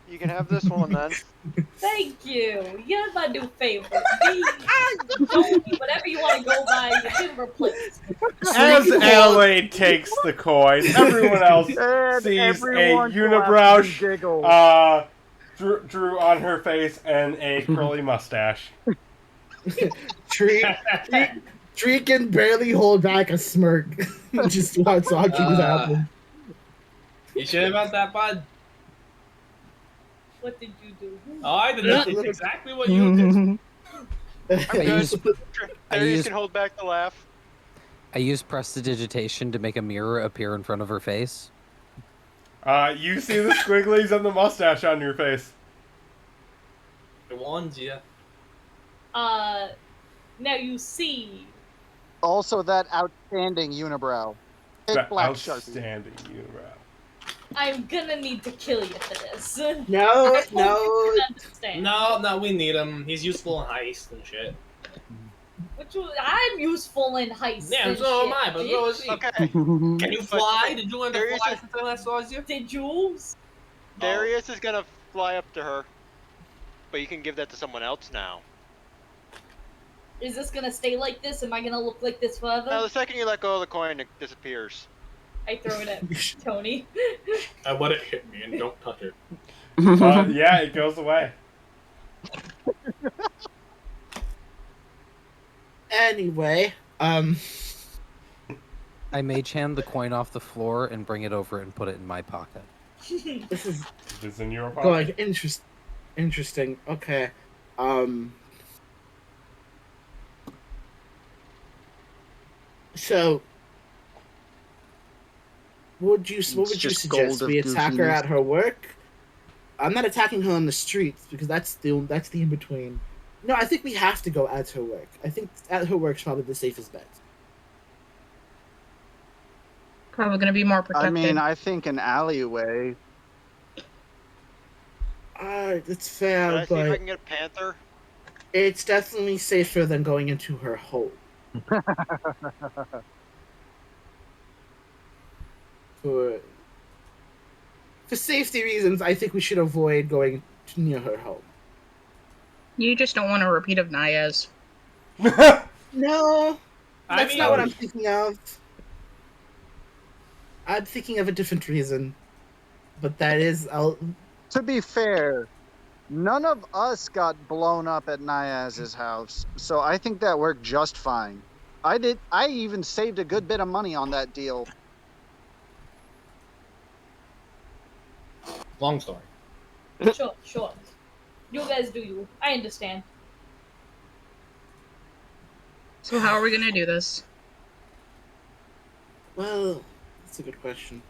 You can have this one then. Thank you. You're my new favorite. Whatever you want to go by, you can replace. As Adelaide takes the coin, everyone else And sees a everyone unibrow laughs and giggles. drew on her face and a curly mustache. Tree can barely hold back a smirk just watching this happen. You sure about that, bud? What did you do? Oh, I did not. It's exactly what you did. I'm good. use- Darius use- can hold back the laugh. I use prestidigitation to make a mirror appear in front of her face. You see the squigglies and the mustache on your face. I warned you. Now you see. Also, that outstanding unibrow. Big That black sharpie. outstanding unibrow. I'm gonna need to kill you for this. No, I hope you no. can understand. No, we need him. He's useful in heist and shit. I'm useful in heist. Yeah, and so am shit, I, but so is he. Okay. Can you fly? Did you learn to Darius fly is- since I last saw you? Did you? Darius is gonna fly up to her, but you can give that to someone else now. Is this gonna stay like this? Am I gonna look like this forever? Now, the second you let go of the coin, it disappears. I throw it at Tony. I let it hit me and don't touch it. Yeah, it goes away. Anyway, I mage hand the coin off the floor and bring it over and put it in my pocket. this is It's in your going pocket. interesting. Okay. So, what would you just suggest? gold of We attack her goofiness. at her work? I'm not attacking her on the streets because that's the in between. No, I think we have to go at her work. I think at her work's probably the safest bet. Probably going to be more I protected. mean, I think an alleyway. That's Can fair, I see if I but can get a panther? it's definitely safer than going into her home. For safety reasons, I think we should avoid going near her home. You just don't want a repeat of Naya's. No, I that's mean, not what I'm thinking of. I'm thinking of a different reason. But that is, To be fair, none of us got blown up at Niaz's house, so I think that worked just fine. I even saved a good bit of money on that deal. long story. Sure. You guys do you. I understand. So how are we going to do this? well, that's a good question.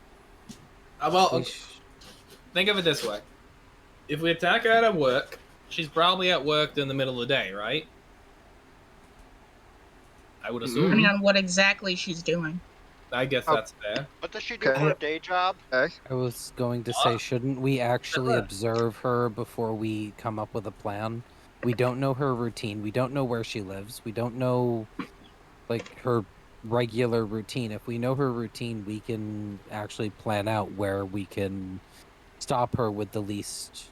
Well, think of it this way: if we attack her at work, she's probably at work in the middle of the day, right? I would assume. Depending on what exactly she's doing. I guess that's fair. What does she do Okay. for a day job? Okay. I was going to say, shouldn't we actually Sure. observe her before we come up with a plan? We don't know her routine. We don't know where she lives. We don't know, like, her regular routine. If we know her routine, we can actually plan out where we can stop her with the least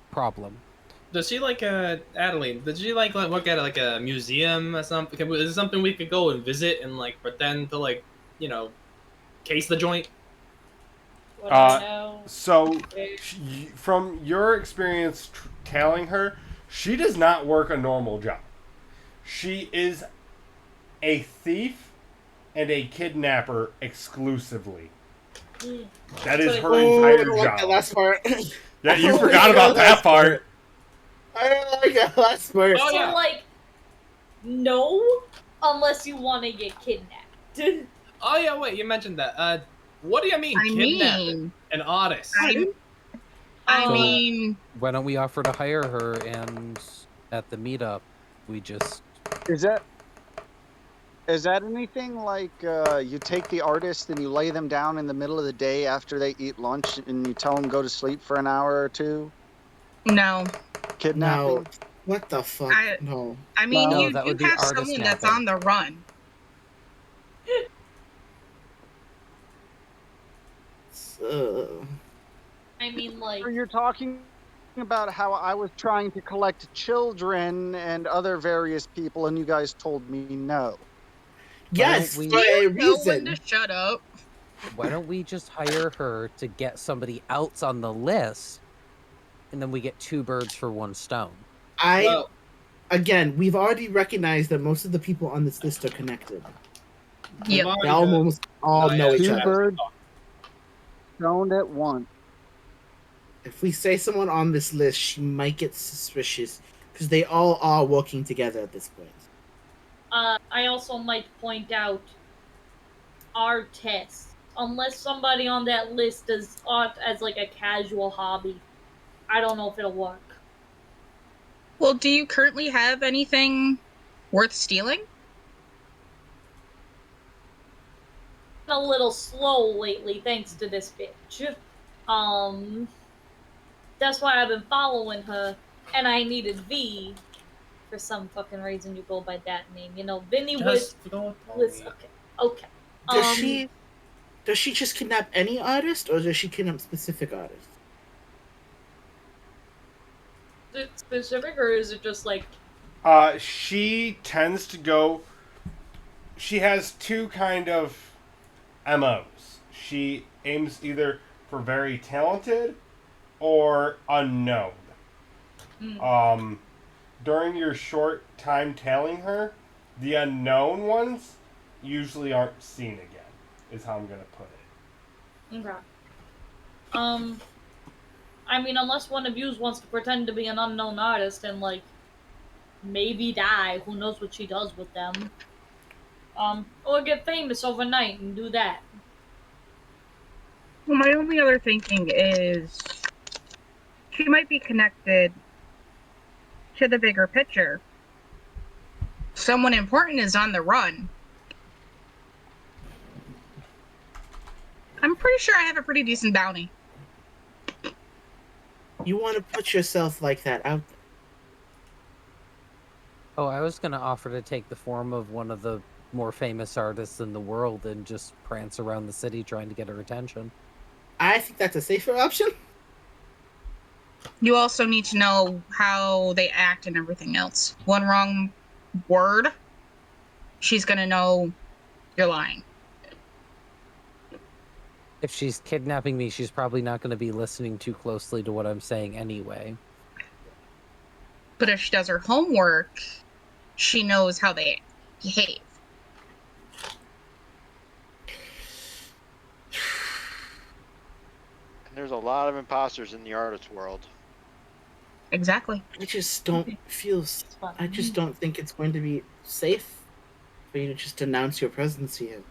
problem. Does she like Adeline? Did she like work at like a museum or something? Is it something we could go and visit and like pretend to like case the joint? What do I know? So, from your experience telling her, she does not work a normal job. She is a thief and a kidnapper exclusively. That is her entire I don't like that job. last part. Yeah, you I don't forgot like about that part. I don't like that last part. Oh, So, yeah. like, no, unless you want to get kidnapped. Oh yeah, wait, you mentioned that. What do you mean I kidnapping mean, an artist? I So- mean, Why don't we offer to hire her, and at the meetup, we just... Is that anything like you take the artist and you lay them down in the middle of the day after they eat lunch and you tell them go to sleep for an hour or two? no. Kidnapping? No. What the fuck? No. I mean, No, you that would be have artist someone that's napping. on the run. I mean, like, Or you're talking about how I was trying to collect children and other various people and you guys told me no. Yes, we- for a Know when reason. to shut up. Why don't we just hire her to get somebody else on the list, and then we get 2 birds for 1 stone? Well, Again, we've already recognized that most of the people on this list are connected. Yep. I've They already almost all know each Two other. birds stoned at once. If we say someone on this list, she might get suspicious because they all are working together at this point. I also might point out our test. Unless somebody on that list does art as like a casual hobby, I don't know if it'll work. Well, do you currently have anything worth stealing? Been a little slow lately, thanks to this bitch. That's why I've been following her, and I needed V. For some fucking reason, you go by that name. You know, Vinny was. Okay. Does she just kidnap any artist, or does she kidnap specific artists? Is it specific, or is it just like? She tends to go. She has 2 kind of MOs. She aims either for very talented or unknown. During your short time tailing her, The unknown ones usually aren't seen again, is how I'm going to put it. Okay. I mean, unless one of you wants to pretend to be an unknown artist and, like, maybe die, who knows what she does with them. Or get famous overnight and do that. Well, my only other thinking is she might be connected to the bigger picture. Someone important is on the run. I'm pretty sure I have a pretty decent bounty. You want to put yourself like that out there? Oh, I was going to offer to take the form of one of the more famous artists in the world and just prance around the city trying to get her attention. I think that's a safer option. You also need to know how they act and everything else. One wrong word, she's gonna know you're lying. If she's kidnapping me, she's probably not going to be listening too closely to what I'm saying anyway. But if she does her homework, she knows how they behave. And there's a lot of imposters in the artist world. Exactly. I just don't feel. I just don't think it's going to be safe for you to just announce your presence here.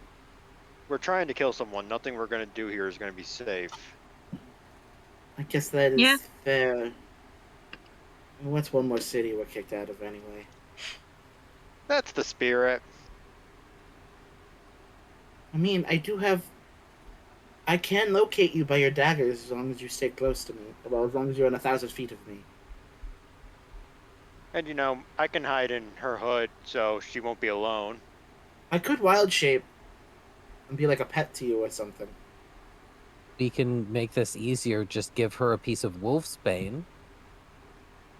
We're trying to kill someone. Nothing we're going to do here is going to be safe. I guess that is Yeah. fair. What's one more city we're kicked out of anyway? That's the spirit. I mean, I can locate you by your daggers as long as you stay close to me. Well, as long as you're in 1,000 feet of me. And you know, I can hide in her hood so she won't be alone. I could wild shape and be like a pet to you or something. We can make this easier. Just give her a piece of wolfsbane,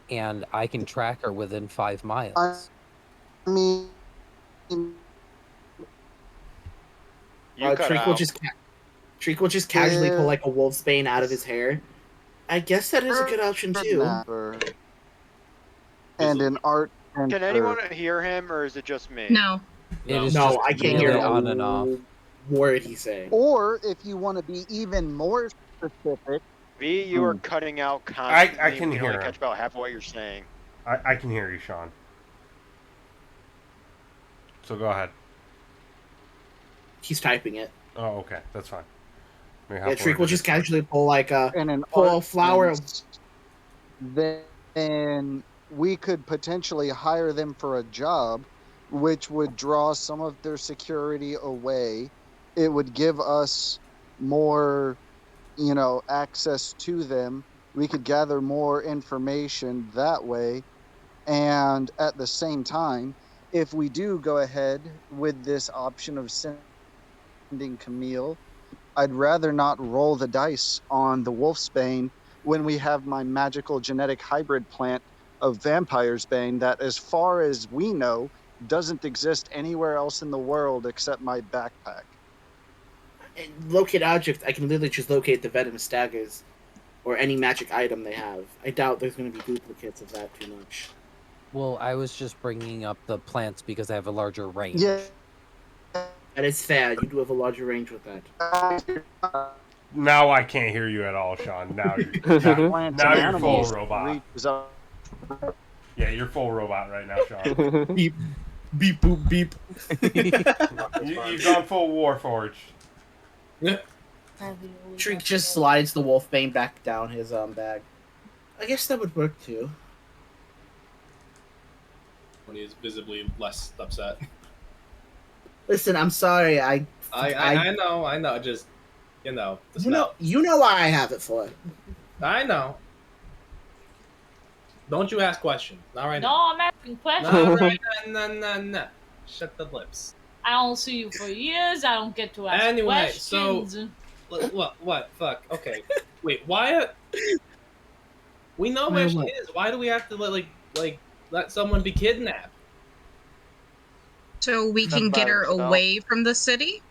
and I can track her within 5 miles. I mean, You cut Treek will out. just casually pull like a wolf's bane out of his hair. I guess that is a good option too. kidnapper and an art. Can anyone hear him, or is it just me? No. It is No, just I can't really hear on and off. word he's saying. Or if you want to be even more specific, V, you are cutting out constantly. I can we hear only him. catch about half of what you're saying. I can hear you, Sean. So go ahead. He's typing it. Oh, okay. That's fine. Yeah, Treek will just casually pull like a and an pull a art flower. piece, then we could potentially hire them for a job, which would draw some of their security away. It would give us more, access to them. We could gather more information that way. And at the same time, if we do go ahead with this option of sending Camille, I'd rather not roll the dice on the Wolfsbane when we have my magical genetic hybrid plant of Vampire's Bane that, as far as we know, doesn't exist anywhere else in the world except my backpack. And locate object, I can literally just locate the venomous daggers or any magic item they have. I doubt there's going to be duplicates of that too much. Well, I was just bringing up the plants because I have a larger range. Yeah. That is fair. You do have a larger range with that. Now I can't hear you at all, Sean. Now Plants now and you're full animals robot. reaches up. Yeah, you're full robot right now, Sean. Beep, beep, boop, beep. You've gone full Warforged. Treek just slides the Wolfbane back down his bag. I guess that would work too. When he's visibly less upset. Listen, I'm sorry. I know. Just the you smell. know why I have it for. I know. Don't you ask questions. Not right No, now. I'm asking questions. Not right now. No. Shut the lips. I don't see you for years. I don't get to ask Anyway, questions. What? Fuck. Okay. Wait. Why? We know where she is. Why do we have to let someone be kidnapped? So we can get her away from the city?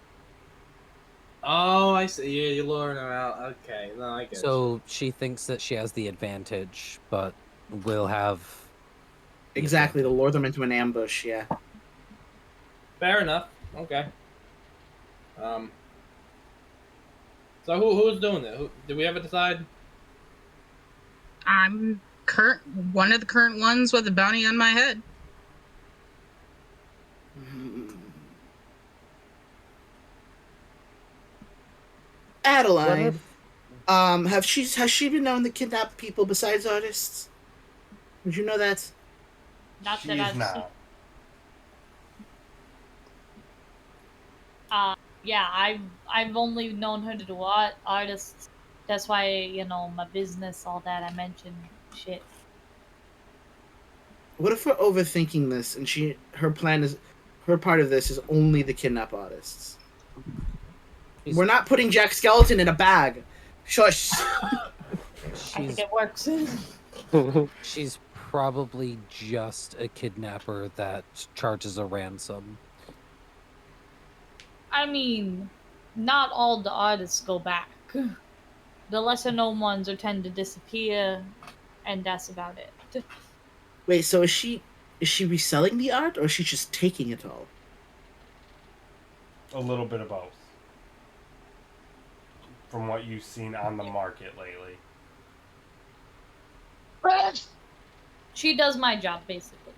Oh, I see. Yeah, you're luring her out. Okay, no, I get So she thinks that she has the advantage, but we'll have... Exactly, to lure them into an ambush, yeah. Fair enough. Okay. So who's doing it? Did we ever decide? I'm one of the current ones with a bounty on my head. Adeline, has she been known to kidnap people besides artists? Did you know that? Not She that is I've seen. not. Yeah, I've only known her to do artists. That's why, you know, my business, all that I mentioned shit. What if we're overthinking this and her part of this is only the kidnap artists? We're not putting Jack Skeleton in a bag. Shush. I think it works. She's probably just a kidnapper that charges a ransom. I mean, not all the artists go back. The lesser known ones are tend to disappear, and that's about it. Wait, so is she reselling the art or is she just taking it all? A little bit of both. From what you've seen on the market lately. She does my job, basically.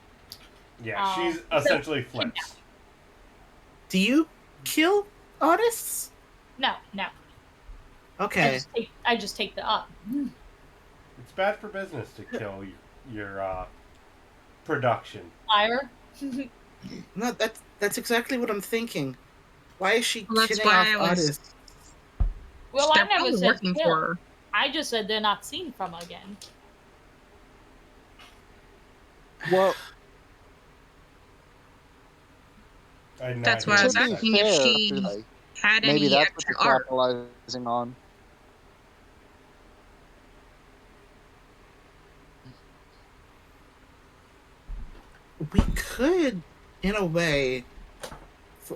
Yeah, she's essentially flips. Do you kill artists? No. Okay. I just take the art. It's bad for business to kill your production. Fire. No, that's exactly what I'm thinking. Why is she Well, that's killing why off I was- artists? Well, They're I never probably said working kill. for her. I just said they're not seen from again. Well, That's why I was to be asking if fair, she like, had maybe any that's what extra you're art. capitalizing on. We could, in a way,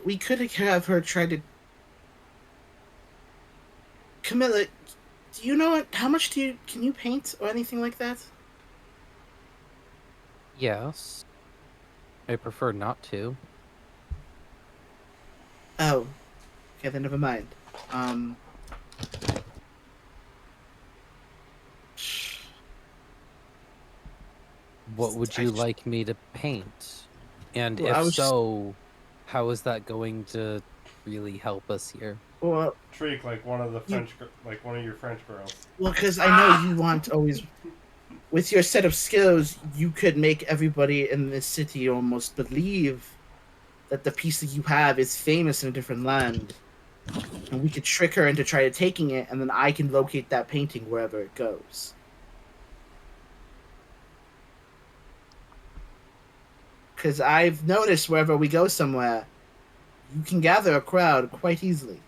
we could have her try to. Camilla, do you know how much can you paint or anything like that? Yes. I prefer not to. Oh, okay, then never mind. What would you like me to paint? And Well, if so, how is that going to really help us here? Well, Treek, like one of your French girls. Well, because I know you want always, with your set of skills, you could make everybody in this city almost believe that the piece that you have is famous in a different land, and we could trick her into try to taking it, and then I can locate that painting wherever it goes. Because I've noticed wherever we go somewhere, you can gather a crowd quite easily.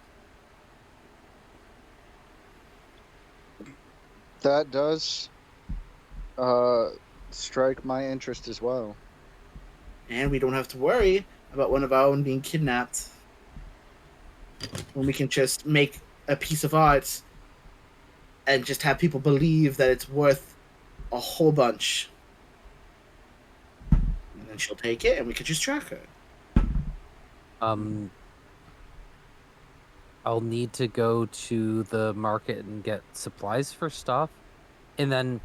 That does strike my interest as well. And we don't have to worry about one of our own being kidnapped. When we can just make a piece of art and just have people believe that it's worth a whole bunch. And then she'll take it and we could just track her. I'll need to go to the market and get supplies for stuff. And then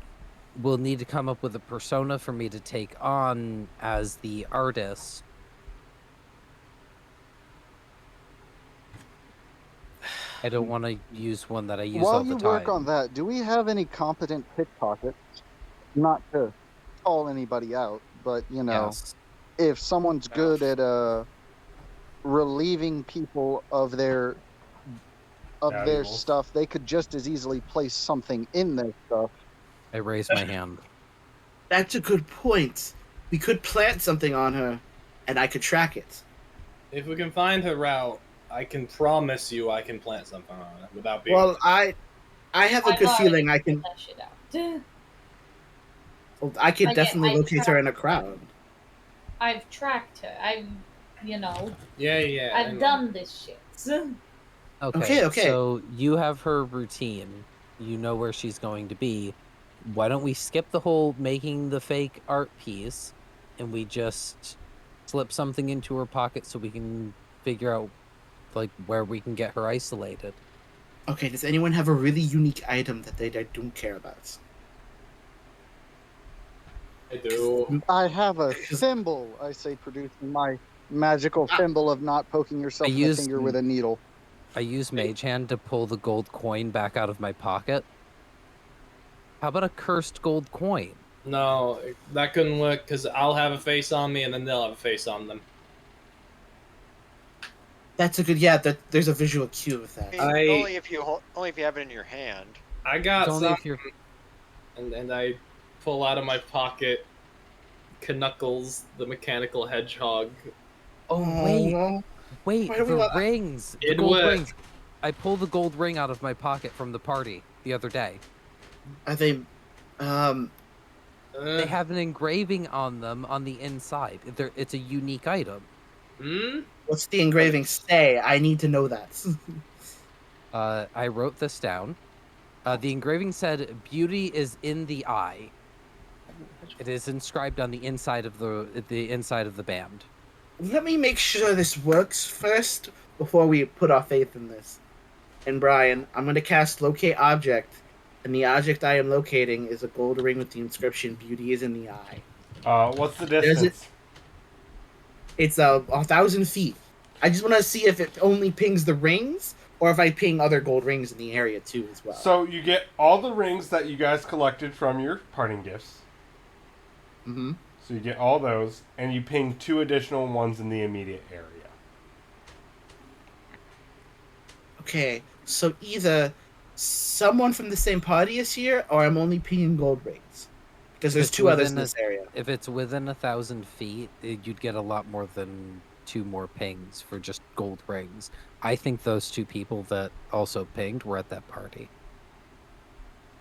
we'll need to come up with a persona for me to take on as the artist. I don't want to use one that I use all While the you time. work on that, do we have any competent pickpockets? Not to call anybody out, but you know, Yes. if someone's good at relieving people of their Valuables. stuff, they could just as easily place something in their stuff. I raise my hand. That's a good point. We could plant something on her and I could track it. If we can find her route, I can promise you I can plant something on it without being. Well, I have a good feeling I can. That shit out. I could Like, definitely I locate her in a crowd. I've tracked her. Yeah. I've done this shit. Okay, Okay. so you have her routine. You know where she's going to be. Why don't we skip the whole making the fake art piece and we just slip something into her pocket so we can figure out like where we can get her isolated. Okay, does anyone have a really unique item that they don't care about? I do. I have a thimble, I say, producing my magical thimble of not poking yourself in the finger with a needle. I use Mage Hand to pull the gold coin back out of my pocket. How about a cursed gold coin? No, that couldn't work because I'll have a face on me and then they'll have a face on them. That's a good. Yeah, there's a visual cue of that. Only if you have it in your hand. I got It's only some, if you're... and I pull out of my pocket Knuckles, the mechanical hedgehog. Oh, wait. Wait, Why do we the want- rings. The It gold worked. rings. I pulled the gold ring out of my pocket from the party the other day. Are they? They have an engraving on them on the inside. It's a unique item. What's the engraving say? I need to know that. I wrote this down. The engraving said, "Beauty is in the eye." It is inscribed on the inside of the inside of the band. Let me make sure this works first before we put our faith in this. And Brian, I'm going to cast Locate Object, and the object I am locating is a gold ring with the inscription "Beauty is in the eye." What's the distance? It's 1,000 feet. I just want to see if it only pings the rings, or if I ping other gold rings in the area too as well. So you get all the rings that you guys collected from your parting gifts. Mm-hmm. So you get all those, and you ping 2 additional ones in the immediate area. Okay, so either someone from the same party is here, or I'm only pinging gold rings. Because there's 2 others in this area. If it's within 1,000 feet, you'd get a lot more than 2 more pings for just gold rings. I think those 2 people that also pinged were at that party.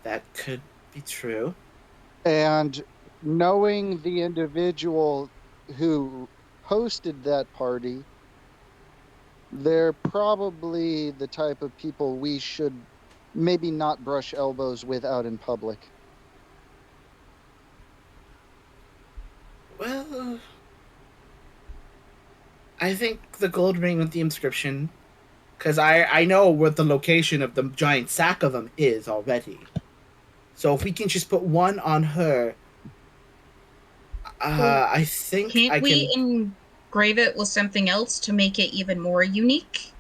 That could be true. And knowing the individual who hosted that party, they're probably the type of people we should maybe not brush elbows with out in public. Well, I think the gold ring with the inscription, because I know what the location of the giant sack of them is already. So if we can just put one on her, I think Can't I we can. engrave it with something else to make it even more unique?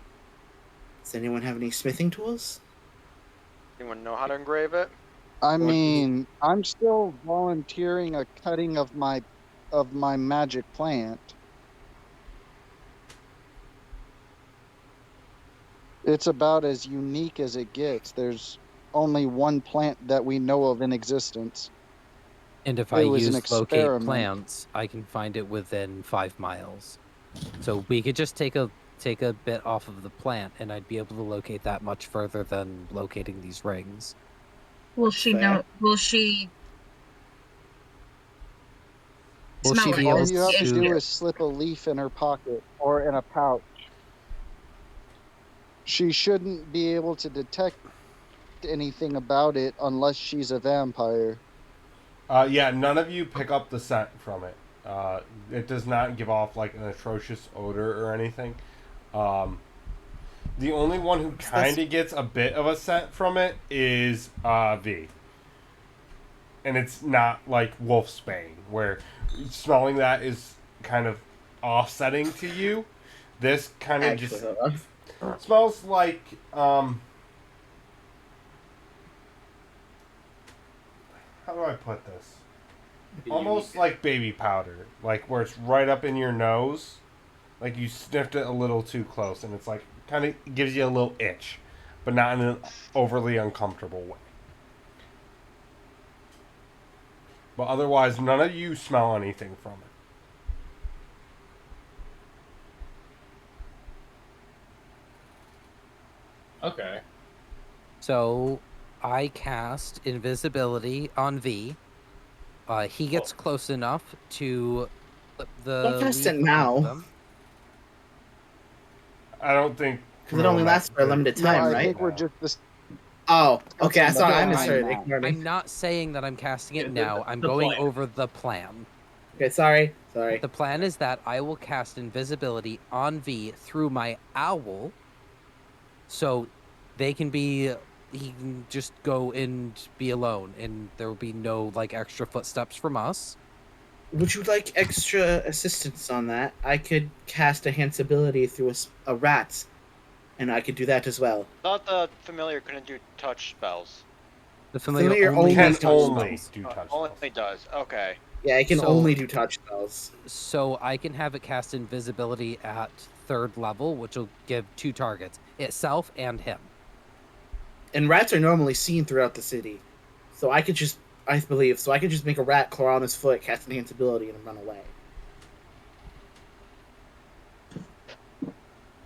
Does anyone have any smithing tools? Anyone know how to engrave it? I mean, I'm still volunteering a cutting of my magic plant. It's about as unique as it gets. There's only one plant that we know of in existence. And if It I was an use locate experiment. plants, I can find it within 5 miles. So we could just take a bit off of the plant, and I'd be able to locate that much further than locating these rings. Will she know? Will she? Will smell she it? be All able you have to to? do is slip a leaf in her pocket or in a pouch. She shouldn't be able to detect anything about it unless she's a vampire. Yeah, none of you pick up the scent from it. It does not give off like an atrocious odor or anything. The only one who kind of gets a bit of a scent from it is V. And it's not like Wolfsbane, where smelling that is kind of offsetting to you. This kind of just smells like how do I put this? Almost like baby powder, like where it's right up in your nose, like you sniffed it a little too close, and it's like kind of gives you a little itch, but not in an overly uncomfortable way. But otherwise, none of you smell anything from it. Okay. So I cast invisibility on V. He gets close enough to flip the. Don't cast it leaf now. above them. I don't think Because it only lasts for a limited time, No, I right? think we're just this. Oh, okay. I thought I No, misheard. I'm Ignore me. I'm not saying that I'm casting it Yeah, now. I'm the going plan. over the plan. Okay, sorry. The plan is that I will cast invisibility on V through my owl, so he can just go and be alone, and there will be no like extra footsteps from us. Would you like extra assistance on that? I could cast enhance ability through a rat, and I could do that as well. Thought the familiar couldn't do touch spells. The familiar Familiar only Can does touch only spells. do touch Only spells. does. Okay. Yeah, I can So- only do touch spells. So I can have it cast invisibility at 3rd level, which will give 2 targets, itself and him. And rats are normally seen throughout the city, so I could just make a rat claw on his foot, cast enhance ability, and run away.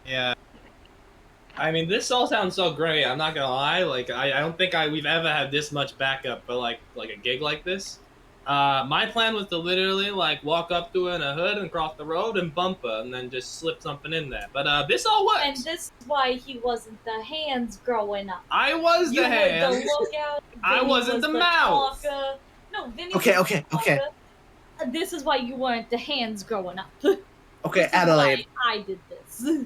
Yeah. I mean, this all sounds so great. I'm not gonna lie. Like, I don't think we've ever had this much backup for like a gig like this. My plan was to literally like walk up to her in a hood and cross the road and bump her, and then just slip something in there. But this all works. And this is why he wasn't the hands growing up. I was You the were hands. the lookout. I Vinny wasn't was the mouse. talker. No, Vinny Okay, was the okay. talker. This is why you weren't the hands growing up. Okay, This is Adelaide. why I did this.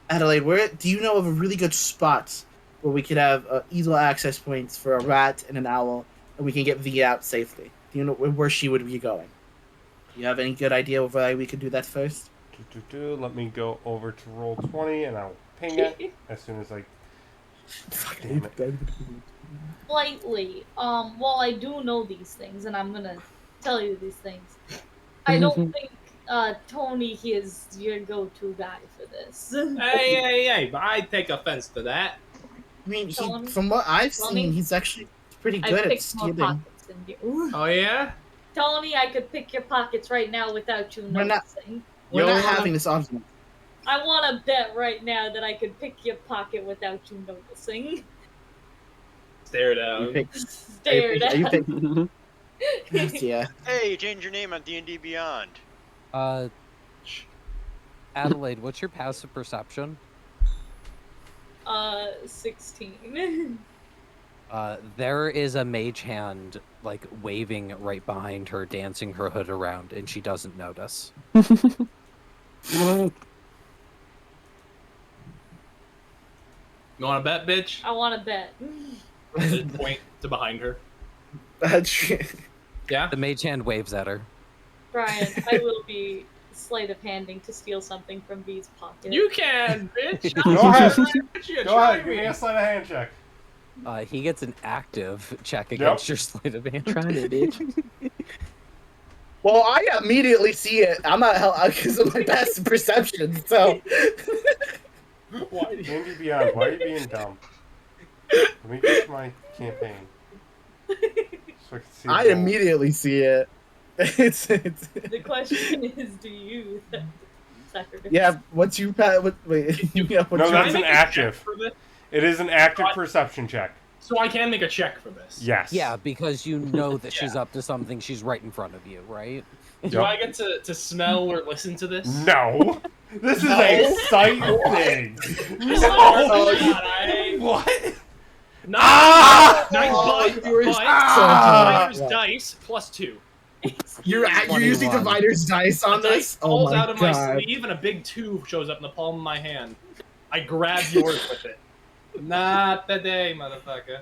Adelaide, do you know of a really good spot where we could have easel access points for a rat and an owl, and we can get V out safely? Do you know where she would be going? Do you have any good idea of why we could do that first? Let me go over to roll 20, and I'll ping it as soon as I. Damn it. Slightly. While I do know these things, and I'm gonna tell you these things, I don't think Tony is your go-to guy for this. Hey! But I take offense to that. I mean, Tony? from what I've Tony? seen, he's actually pretty I good at picked more stealing. pockets than you. Oh yeah. Tony, I could pick your pockets right now without you We're not- noticing. We're Yo, not having this argument. I want to bet right now that I could pick your pocket without you noticing. Stare You down. pick, Stared are you at. pick, yeah. Hey, you changed your name on D&D Beyond. Adelaide, what's your passive perception? 16. There is a mage hand like waving right behind her, dancing her hood around, and she doesn't notice. You want to bet, bitch? I want to bet. Just point to behind her. Yeah. The mage hand waves at her. Brian, I will be sleight of handing to steal something from V's pocket. You can, bitch. Go ahead. You Go try ahead. Give me. me a sleight of hand check. He gets an active check against your sleight of hand. Trying it, bitch. Well, I immediately see it. I'm not because of my passive perception. So Why do you... D&D Beyond, why are you being dumb? Let me get my campaign. So I can see I the- immediately see it. It's The question is, do you sacrifice? yeah. What's you wait? Yeah, what's No, your- that's Can I an make a check active. for this? It is an active perception check. So I can make a check for this. Yes. Yeah, because you know that she's up to something. She's right in front of you, right? Do I get to smell or listen to this? No. This is a sight thing. Oh, God, What? No. Ah! Nice, Oh, but, you were but Ah! Divider's dice +2. You're using 21. divider's dice on A dice this? Oh falls my out of my god! sleeve and a big 2 shows up in the palm of my hand. I grab yours with it. Not today, motherfucker.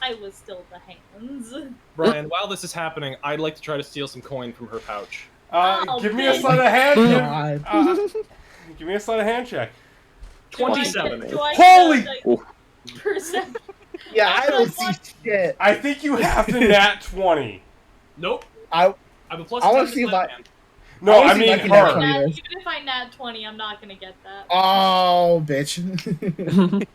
I was still the hands. Brian, while this is happening, I'd like to try to steal some coin from her pouch. Oh, Give me a bitch. sleight of hand. God. Give me a sleight of hand check. 27. Do I Holy- know, like, percent? Yeah, I don't see shit. I think you have to nat 20. Nope. I I have a plus I wanna 10 see if left I- hand. No, I wanna I see if mean I can nat her. 20. Even this. if I nat 20, I'm not gonna get that. Oh, bitch!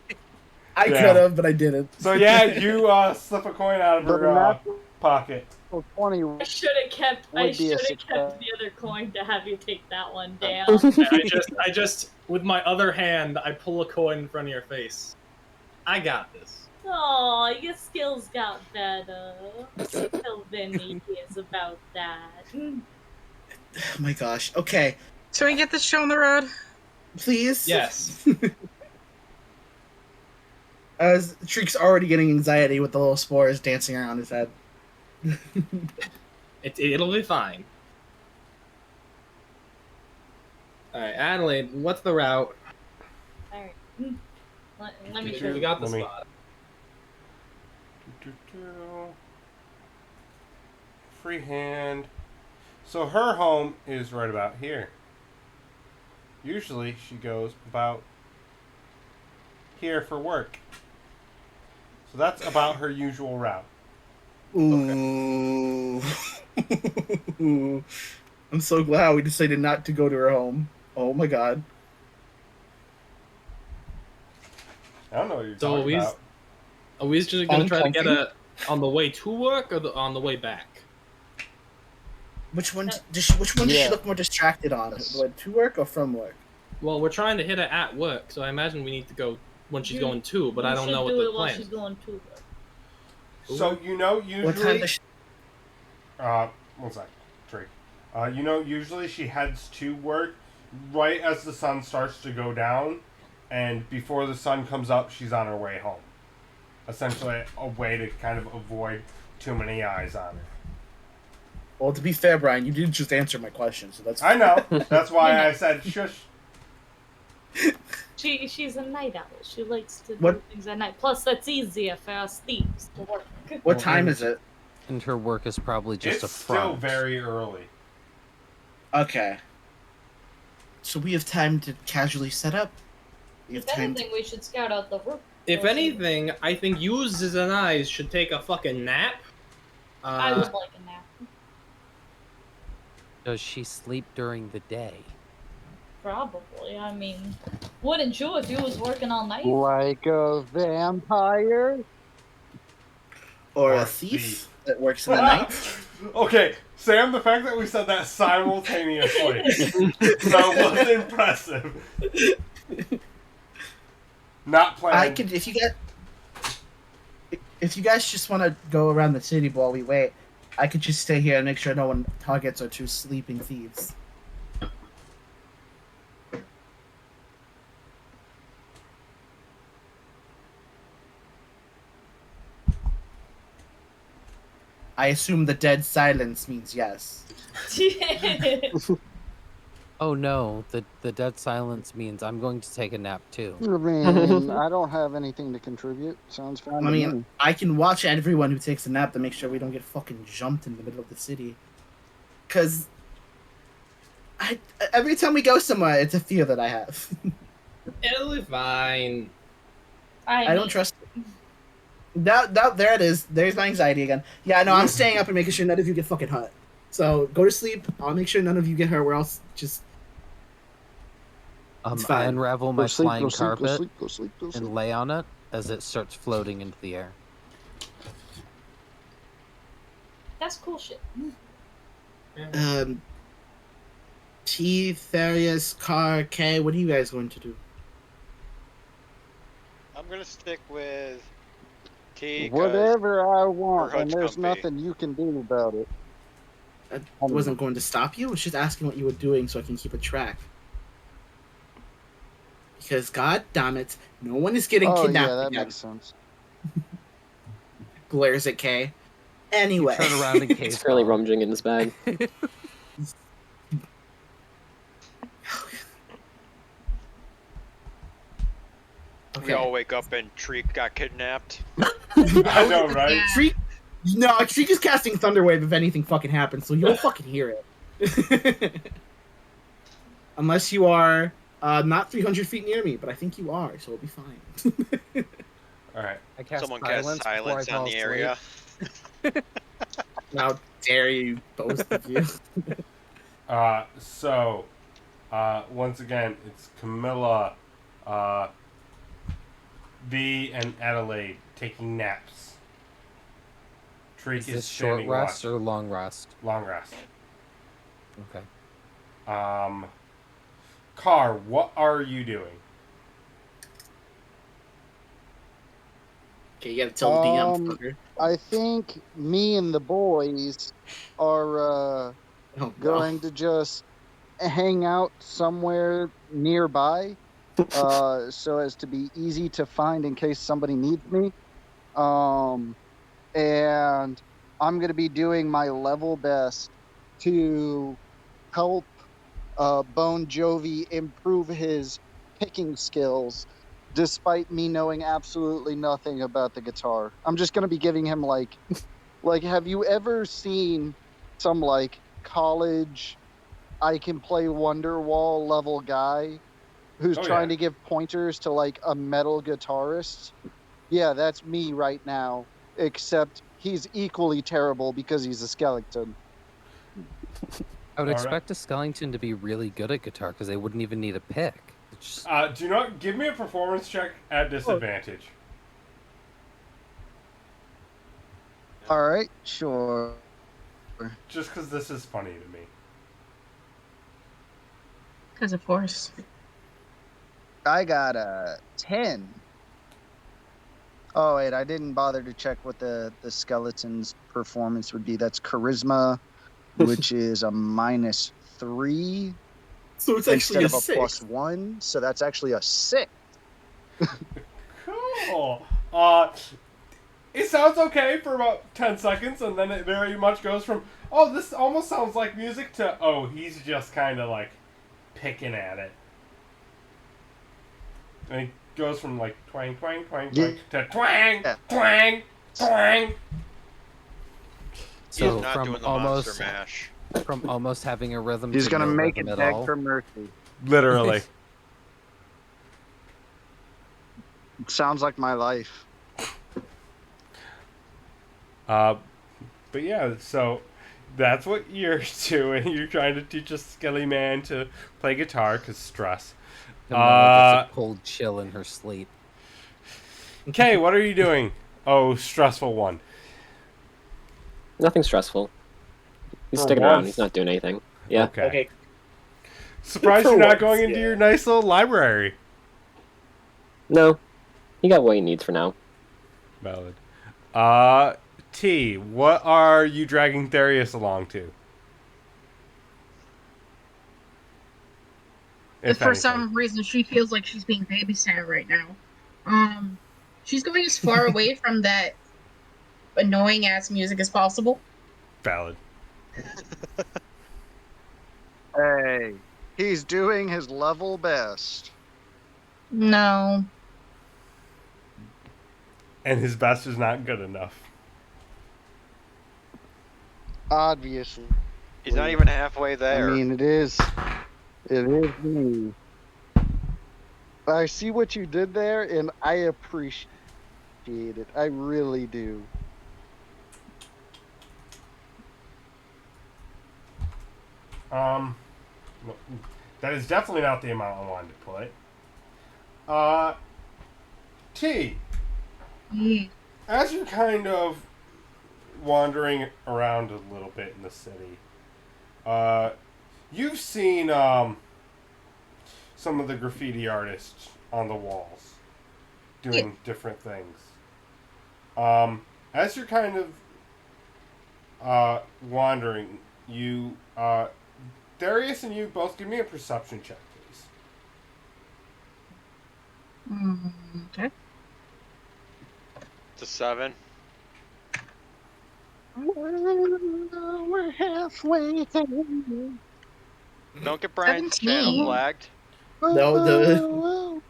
I Yeah. could have, but I didn't. So yeah, you slip a coin out of her pocket. So 20 I should have kept. I Would be a should have kept success. the other coin to have you take that one down. I just, with my other hand, I pull a coin in front of your face. I got this. Oh, your skills got better. Tell Vinny is about that. Oh my gosh. Okay, So we get this show on the road. please. Yes. As Treek's already getting anxiety with the little spores dancing around his head. It'll be fine. All right, Adelaide, what's the route? All right. Let me We show you. got the Let me- spot. Freehand. So her home is right about here. Usually she goes about here for work. So that's about her usual route. Ooh. I'm so glad we decided not to go to her home. Oh my god. I don't know what you're So talking about. are we just gonna try to get Uncomfy? on the way to work or on the way back? Which one does she Yeah. look more distracted on? To work or from work? Well, we're trying to hit her at work, so I imagine we need to go when she's You- going to, but I don't know what do the it while plan she's is. going to work. So What time usually does she... one sec, Drake. Usually she heads to work right as the sun starts to go down, and before the sun comes up, she's on her way home. Essentially, a way to kind of avoid too many eyes on her. Well, to be fair, Brian, you did just answer my question, so that's... I know. That's why I said shush. She's a night owl. She likes to do What- things at night. Plus, that's easier for us thieves to work. What time is it? And her work is probably just It's a still front. very early. Okay. So we have time to casually set up. We have If time to... anything, we should scout out the roof. If anything, I think you and I should take a fucking nap. I would like a nap. Does she sleep during the day? Probably. I mean, wouldn't you if you was working all night? Like a vampire? Or Or a a thief that works in the night? Okay, Sam, the fact that we said that simultaneously that was impressive. Not planned. I could, if you guys just want to go around the city while we wait, I could just stay here and make sure no one targets our two sleeping thieves. I assume the dead silence means yes. Oh no, the dead silence means I'm going to take a nap too. I mean, I don't have anything to contribute. Sounds fine I to mean, me. I can watch everyone who takes a nap to make sure we don't get fucking jumped in the middle of the city. Because every time we go somewhere, it's a fear that I have. It'll be fine. I don't trust it. There it is. There's my anxiety again. Yeah, no, I'm staying up and making sure none of you get fucking hurt. So go to sleep. I'll make sure none of you get hurt. Or else, just it's I fine. unravel Go my sleep, flying go sleep, go carpet sleep, go sleep, go sleep. and lay on it as it starts floating into the air. That's cool shit. T, Therius, Car, K. What are you guys going to do? I'm gonna stick with T. 'cause Whatever I want, her and hut's there's comfy. nothing you can do about it. I wasn't going to stop you. I was just asking what you were doing so I can keep a track. Because, god damn it, no one is getting Oh kidnapped yeah, that again. makes sense. Glares at K. Anyway. Turn around in He's case. currently rummaging in his bag. We all wake up and Treek got kidnapped. I know, right? Yeah. Treek, no, Treek is casting Thunderwave if anything fucking happens, so you'll fucking hear it. Unless you are not 300 feet near me, but I think you are, so it'll be fine. Alright. I cast Someone cast before I silence fall on the asleep. area. How dare you, both of you. Once again, it's Camilla, V, and Adelaide taking naps. Treek Is is this short standing rest watch. or long rest? Long rest. Okay. Car, what are you doing? Okay, you gotta tell the DM, fucker. I think me and the boys are Oh, no. going to just hang out somewhere nearby, so as to be easy to find in case somebody needs me. And I'm going to be doing my level best to help Bon Jovi improve his picking skills, despite me knowing absolutely nothing about the guitar. I'm just going to be giving him like, have you ever seen some like college I can play Wonderwall level guy who's Oh, trying yeah. to give pointers to like a metal guitarist? Yeah, that's me right now, except he's equally terrible because he's a skeleton. I would All right. expect a skeleton to be really good at guitar because they wouldn't even need a pick. It's Do not give me a performance check at disadvantage. All right, sure. Just because this is funny to me. Because of course. I got a 10. Oh wait, I didn't bother to check what the skeleton's performance would be. That's charisma, which is a -3 So it's instead actually a of a 6. +1. So that's actually a 6. Cool. It sounds okay for about 10 seconds, and then it very much goes from, oh, this almost sounds like music, to, oh, he's just kind of like picking at it. And it goes from like twang, twang, twang, twang, to twang, twang, twang. so He's not from doing the almost Monster Mash. from almost having a rhythm. He's to gonna no make rhythm it at beg all. for mercy. Literally. Sounds like my life. But yeah, so that's what you're doing. You're trying to teach a skelly man to play guitar because stress. Camilla gets a cold chill in her sleep. Okay, what are you doing? Oh, stressful one. Nothing stressful. He's For sticking around. once. He's not doing anything. Yeah. Okay. Surprised For you're not once, going into yeah. your nice little library. No. He got what he needs for now. Valid. T, what are you dragging Therius along to? If for some reason she feels like she's being babysat right now, she's going as far away from that annoying ass music as possible. Valid. Hey, he's doing his level best. No. And his best is not good enough. Obviously. He's not even halfway there. I mean, it is. It is me. I see what you did there, and I appreciate it. I really do. That is definitely not the amount I wanted to put. T, as you're kind of wandering around a little bit in the city, you've seen some of the graffiti artists on the walls doing different things. As you're kind of wandering, you Darius and you both give me a perception check, please. Okay. It's a 7. We're halfway there. Don't get Brian's 17. channel flagged. No,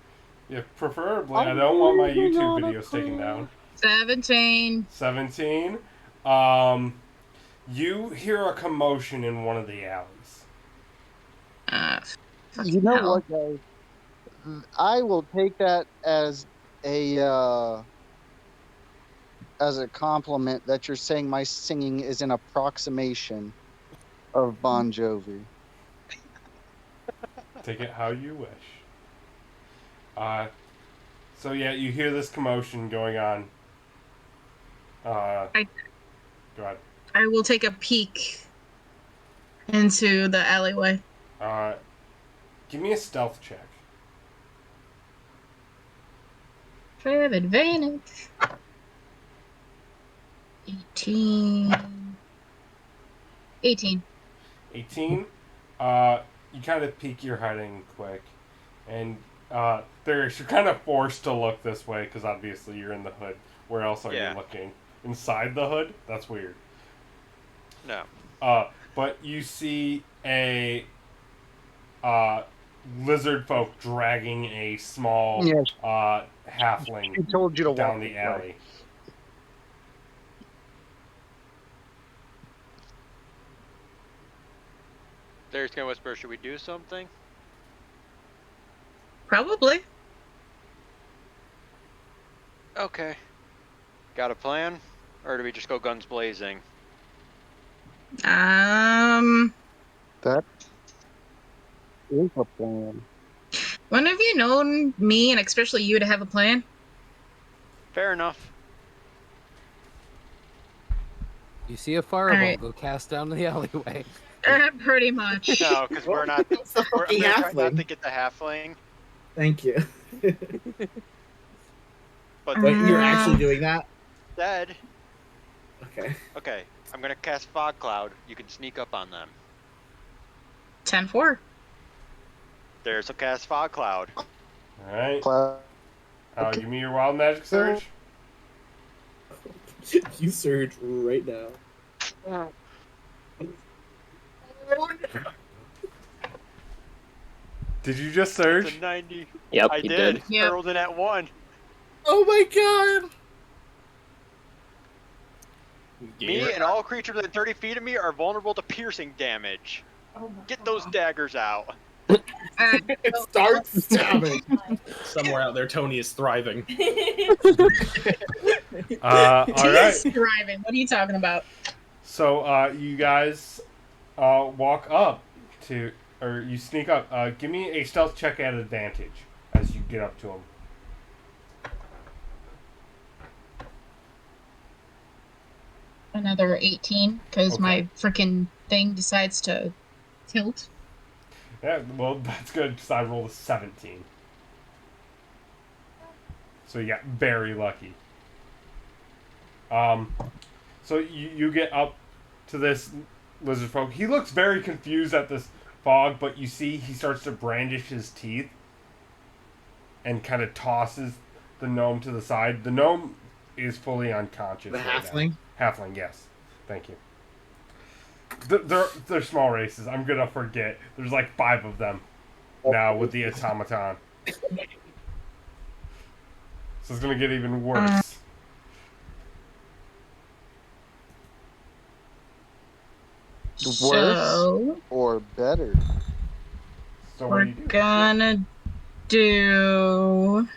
Yeah, preferably. I don't want my YouTube videos taken down. 17. 17. You hear a commotion in one of the alleys. You know what, guys? I will take that as a compliment that you're saying my singing is an approximation of Bon Jovi. Take it how you wish. So yeah, you hear this commotion going on. Go ahead. I will take a peek into the alleyway. Give me a stealth check. I have advantage. 18. 18. 18. You kind of peek your head in quick, and you're kind of forced to look this way because obviously you're in the hood. Where else are you looking? Inside the hood? That's weird. No. But you see a lizard folk dragging a small Yes. halfling She told you to down walk the this way. alley. There's gonna whisper, should we do something? Probably. Okay. Got a plan? Or do we just go guns blazing? That is a plan. When have you known me, and especially you, to have a plan? Fair enough. You see a fireball, Alright. go cast down the alleyway. Pretty much. No, because we're not. It's a I'm fucking gonna try not halfling. to get the halfling. Thank you. But Wait, you're actually doing that? dead. Okay. Okay, I'm gonna cast fog cloud. You can sneak up on them. 10-4. There's a cast fog cloud. Alright. Cloud. Give me your wild magic surge. You surge right now. Did you just It's surge? a 90. Yep, I you did. did. Yep. I rolled in at 1. Oh my god! Me and all creatures within 30 feet of me are vulnerable to piercing damage. Get those daggers out. It starts stabbing. Somewhere out there, Tony is thriving. Alright. He's thriving. What are you talking about? So, you guys walk up to, or you sneak up. Give me a stealth check at advantage as you get up to him. Another 18, because Okay. my freaking thing decides to tilt. Yeah, well, that's good because I rolled a 17. So you got very lucky. So you get up to this lizard folk. He looks very confused at this fog, but you see he starts to brandish his teeth and kind of tosses the gnome to the side. The gnome is fully unconscious. The right halfling? now. Halfling, yes. Thank you. They're small races. I'm gonna forget. There's like 5 of them now with the automaton. So it's gonna get even worse. So Or better. So what we're do you do? gonna do.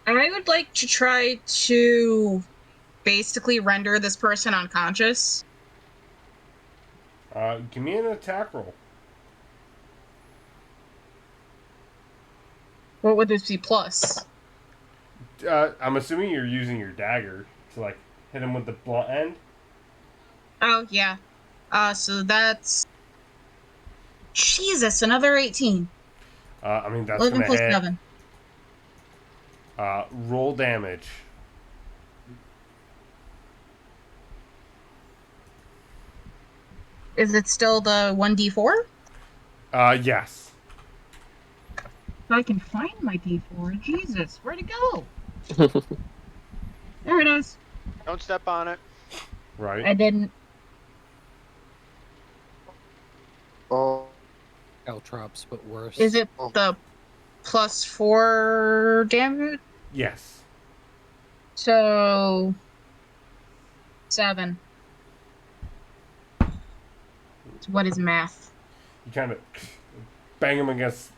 I would like to try to basically render this person unconscious. Give me an attack roll. What would this be plus? I'm assuming you're using your dagger to like hit him with the blunt end. Oh yeah. So that's Jesus, another 18. I mean that's 11 gonna plus hit. 7. Roll damage. Is it still the 1d4? Yes. So I can find my d4. Jesus, where'd it go? There it is. Don't step on it. Right. I didn't. Oh, Caltrops, but worse. Is it the plus 4 damage? Yes. So 7. So what is math? You kind of bang him against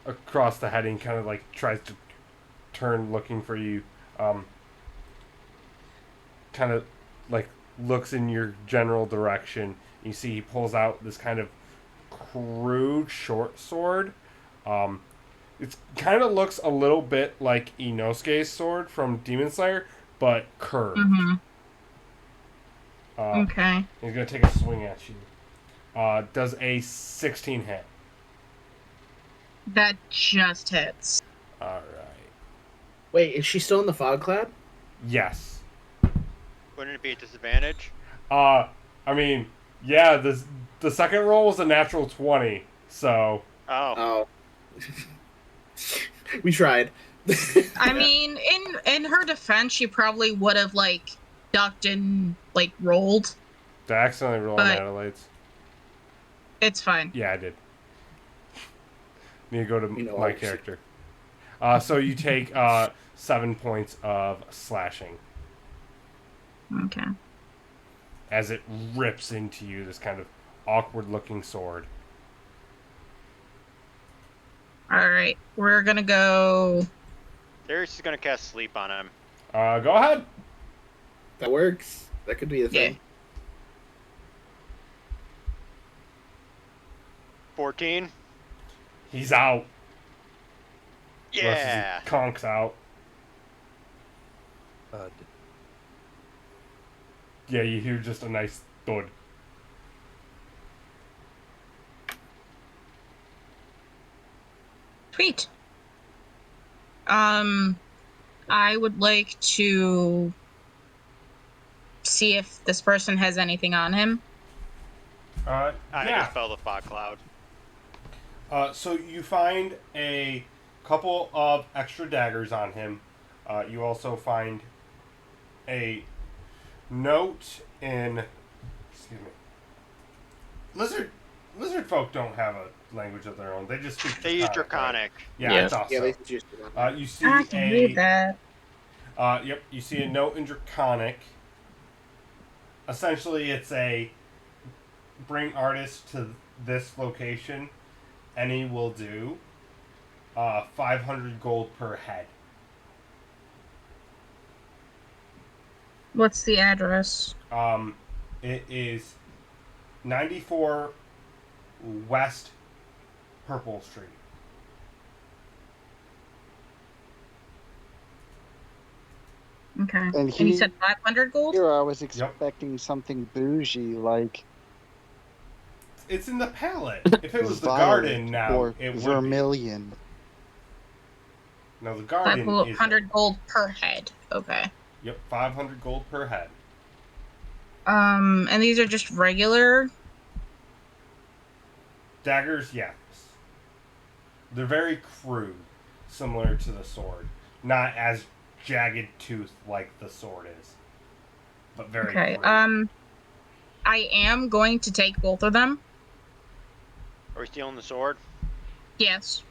across the head and kind of like tries to turn looking for you. Kind of like looks in your general direction. You see he pulls out this kind of crude short sword. It kind of looks a little bit like Inosuke's sword from Demon Slayer, but curved. Mm-hmm. Okay. He's gonna take a swing at you. Does a 16 hit? That just hits. All right. Wait, is she still in the fog cloud? Yes. Wouldn't it be a disadvantage? I mean, yeah. The second roll was a natural 20, so. Oh. Oh. We tried. I mean, in her defense, she probably would have like ducked and like rolled. Did I accidentally roll on But- Adelaide's? It's fine. Yeah, I did. Need to go to You know, my I'll- character. So you take 7 points of slashing Okay. as it rips into you, this kind of awkward-looking sword. All right, we're gonna go. Darius is gonna cast sleep on him. Go ahead. That works. That could be a thing. 14. He's out. Yeah. He conks out. Yeah, you hear just a nice thud. Sweet. I would like to see if this person has anything on him. I Yeah. dispel the fog cloud. So you find a couple of extra daggers on him. You also find a note in. Excuse me. Lizard folk don't have a language of their own. They just speak. They use Draconic, Draconic. right? Yeah, Yeah. I thought Yeah, so. they just You see I can read that. Yep, you see a note in Draconic. Essentially, it's a bring artists to this location. Any will do. 500 gold per head. What's the address? It is 94 West Purple Street. Okay. And And you he- said 500 gold? Here I was expecting something bougie, like It's in the palette. If it was the violet garden now, or it would be. vermilion. No, the garden is. 500 gold per head. Okay. Yep, 500 gold per head. And these are just regular. Daggers, yes. They're very crude, similar to the sword. Not as jagged tooth like the sword is, but very Okay. crude. I am going to take both of them. Are we stealing the sword? Yes.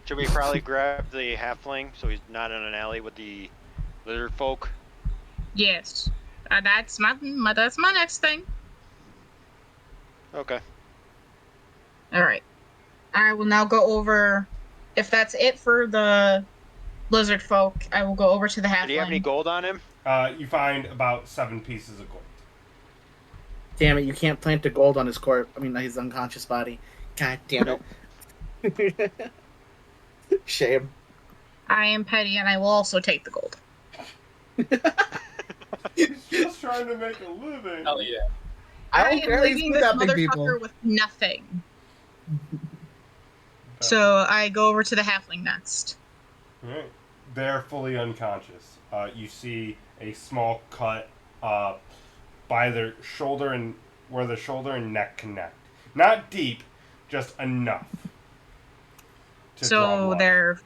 Should we probably grab the halfling so he's not in an alley with the lizard folk? Yes. That's my next thing. Okay. All right. I will now go over. If that's it for the lizard folk, I will go over to the halfling. Did he have any gold on him? You find about 7 pieces of gold. Damn it! You can't plant the gold on his corpse. I mean, his unconscious body. God damn it! Shame. I am petty, and I will also take the gold. He's just trying to make a living. Hell yeah. I don't am care, he's leaving with this that big people. motherfucker with nothing. So I go over to the halfling next. Alright. They're fully unconscious. You see a small cut by their shoulder and where the shoulder and neck connect. Not deep, just enough. To draw So blood. they're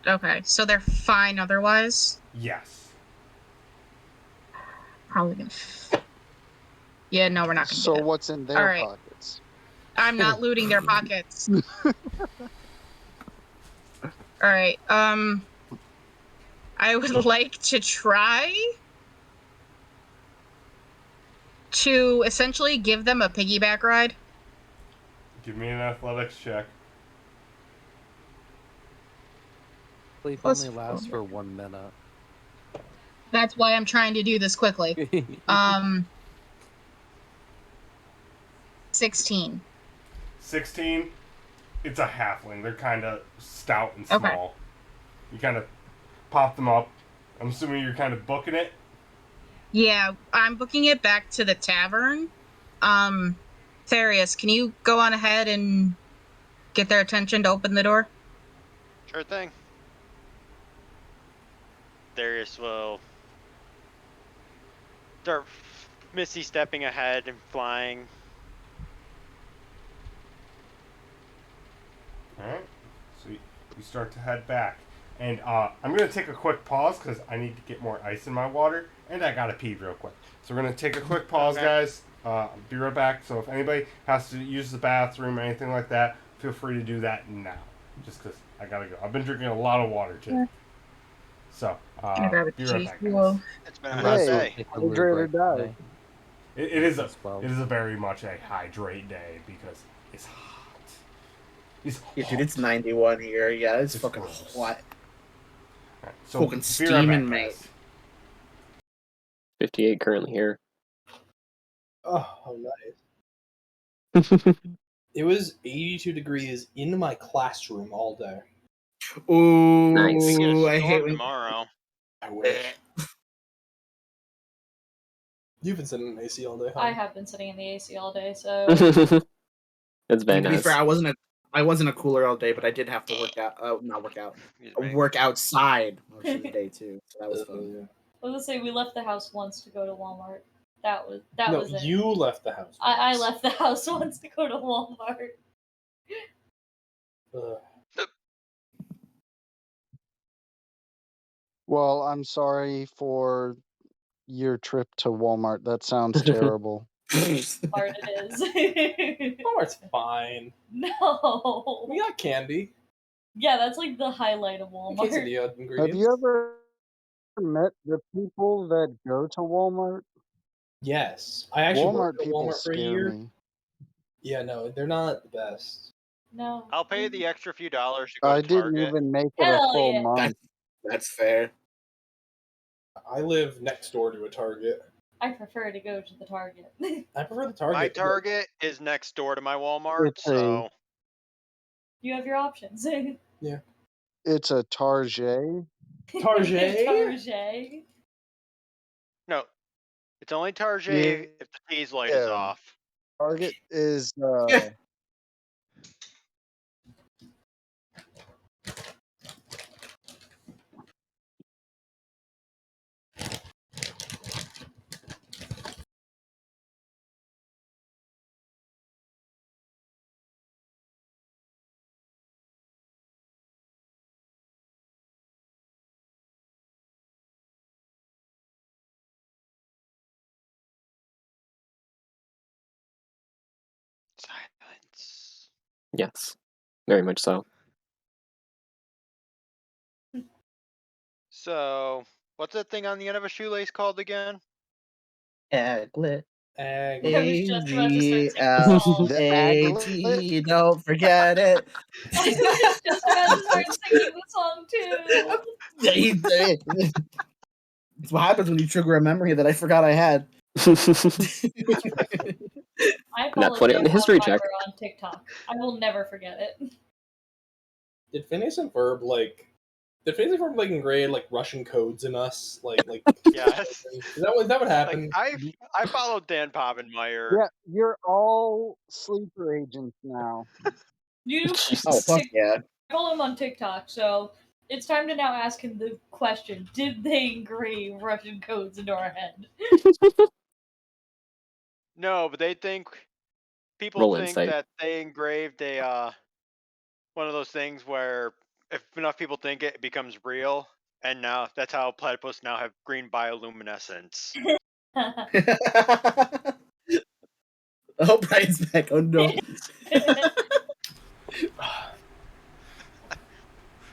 okay. So they're fine otherwise. Yes. Probably gonna. Yeah, no, we're not gonna. So do that. what's in their All right. pockets? I'm not looting their pockets. All right. I would like to try to essentially give them a piggyback ride. Give me an athletics check. Sleep Plus only lasts four. for 1 minute. That's why I'm trying to do this quickly. 16. 16. It's a halfling. They're kind of stout and Okay. small. You kind of pop them up. I'm assuming you're kind of booking it. Yeah, I'm booking it back to the tavern. Therius, can you go on ahead and get their attention to open the door? Sure thing. Darius will start misty stepping ahead and flying. Alright. So you start to head back. And I'm going to take a quick pause because I need to get more ice in my water, and I got to pee real quick. So we're going to take a quick pause, guys. Be right back. So if anybody has to use the bathroom or anything like that, feel free to do that now. Just because I got to go. I've been drinking a lot of water today. So, I grab a be right cheese back, guys. roll. It's been a I'm hot also day. take a Hydrate loo or break die. today It is as well. a very much a hydrate day because it's hot. It's Yeah, dude, hot. it's 91 here. Yeah, it's It's fucking gross. hot. Right, so Fucking be right steaming, back, mate. guys. 58 currently here. Oh, nice. It was 82 degrees in my classroom all day. Ooh, Nice. We get a I hate storm when. tomorrow. I wish. You've been sitting in AC all day, huh? I have been sitting in the AC all day, so That's I very mean, to be nice. fair, I wasn't a cooler all day, but I did have to work out. Not work out. Excuse me. Work outside most of the day too. So that was fun. Yeah. I was gonna say we left the house once to go to Walmart. That was No, it. you left the house. I once. left the house once to go to Walmart. Ugh. Well, I'm sorry for your trip to Walmart. That sounds terrible. Hard it is. Oh, it's fine. No. We got candy. Yeah, that's like the highlight of Walmart. Quesadilla ingredients. Have you ever met the people that go to Walmart? Yes. I actually Walmart worked at people Walmart for a scare year. me. Yeah, no, they're not the best. No. I'll pay the extra few dollars to go I to didn't Target. even make it a Hell full yeah. month. That's fair. I live next door to a Target. I prefer to go to the Target. I prefer the Target. My Target is next door to my Walmart, It's so You have your options. It's a Target. Target? Target. no. It's only Target Yeah. if the cheese light is Yeah. off. Target is Silence. Yes, very much so. So, what's that thing on the end of a shoelace called again? Aglet. Egg. I was just about to start singing the A-G-L-A-T. song. the aglet. Don't forget it. I was just about to start singing the song too. It's what happens when you trigger a memory that I forgot I had. I Not follow 20 on the Dan history Hofmeister check. on TikTok. I will never forget it. Did Phineas and Ferb engrave like Russian codes in us? Like Yes. is that what Like happened? I followed Dan Povenmire. Yeah, you're all sleeper agents now. You Oh, fuck yeah. follow him on TikTok, so it's time to now ask him the question: did they engrave Russian codes into our head? No, but people Roll think insight. that they engraved a one of those things where if enough people think it becomes real, and now that's how platypus now have green bioluminescence. Oh, Brian's back. Oh no.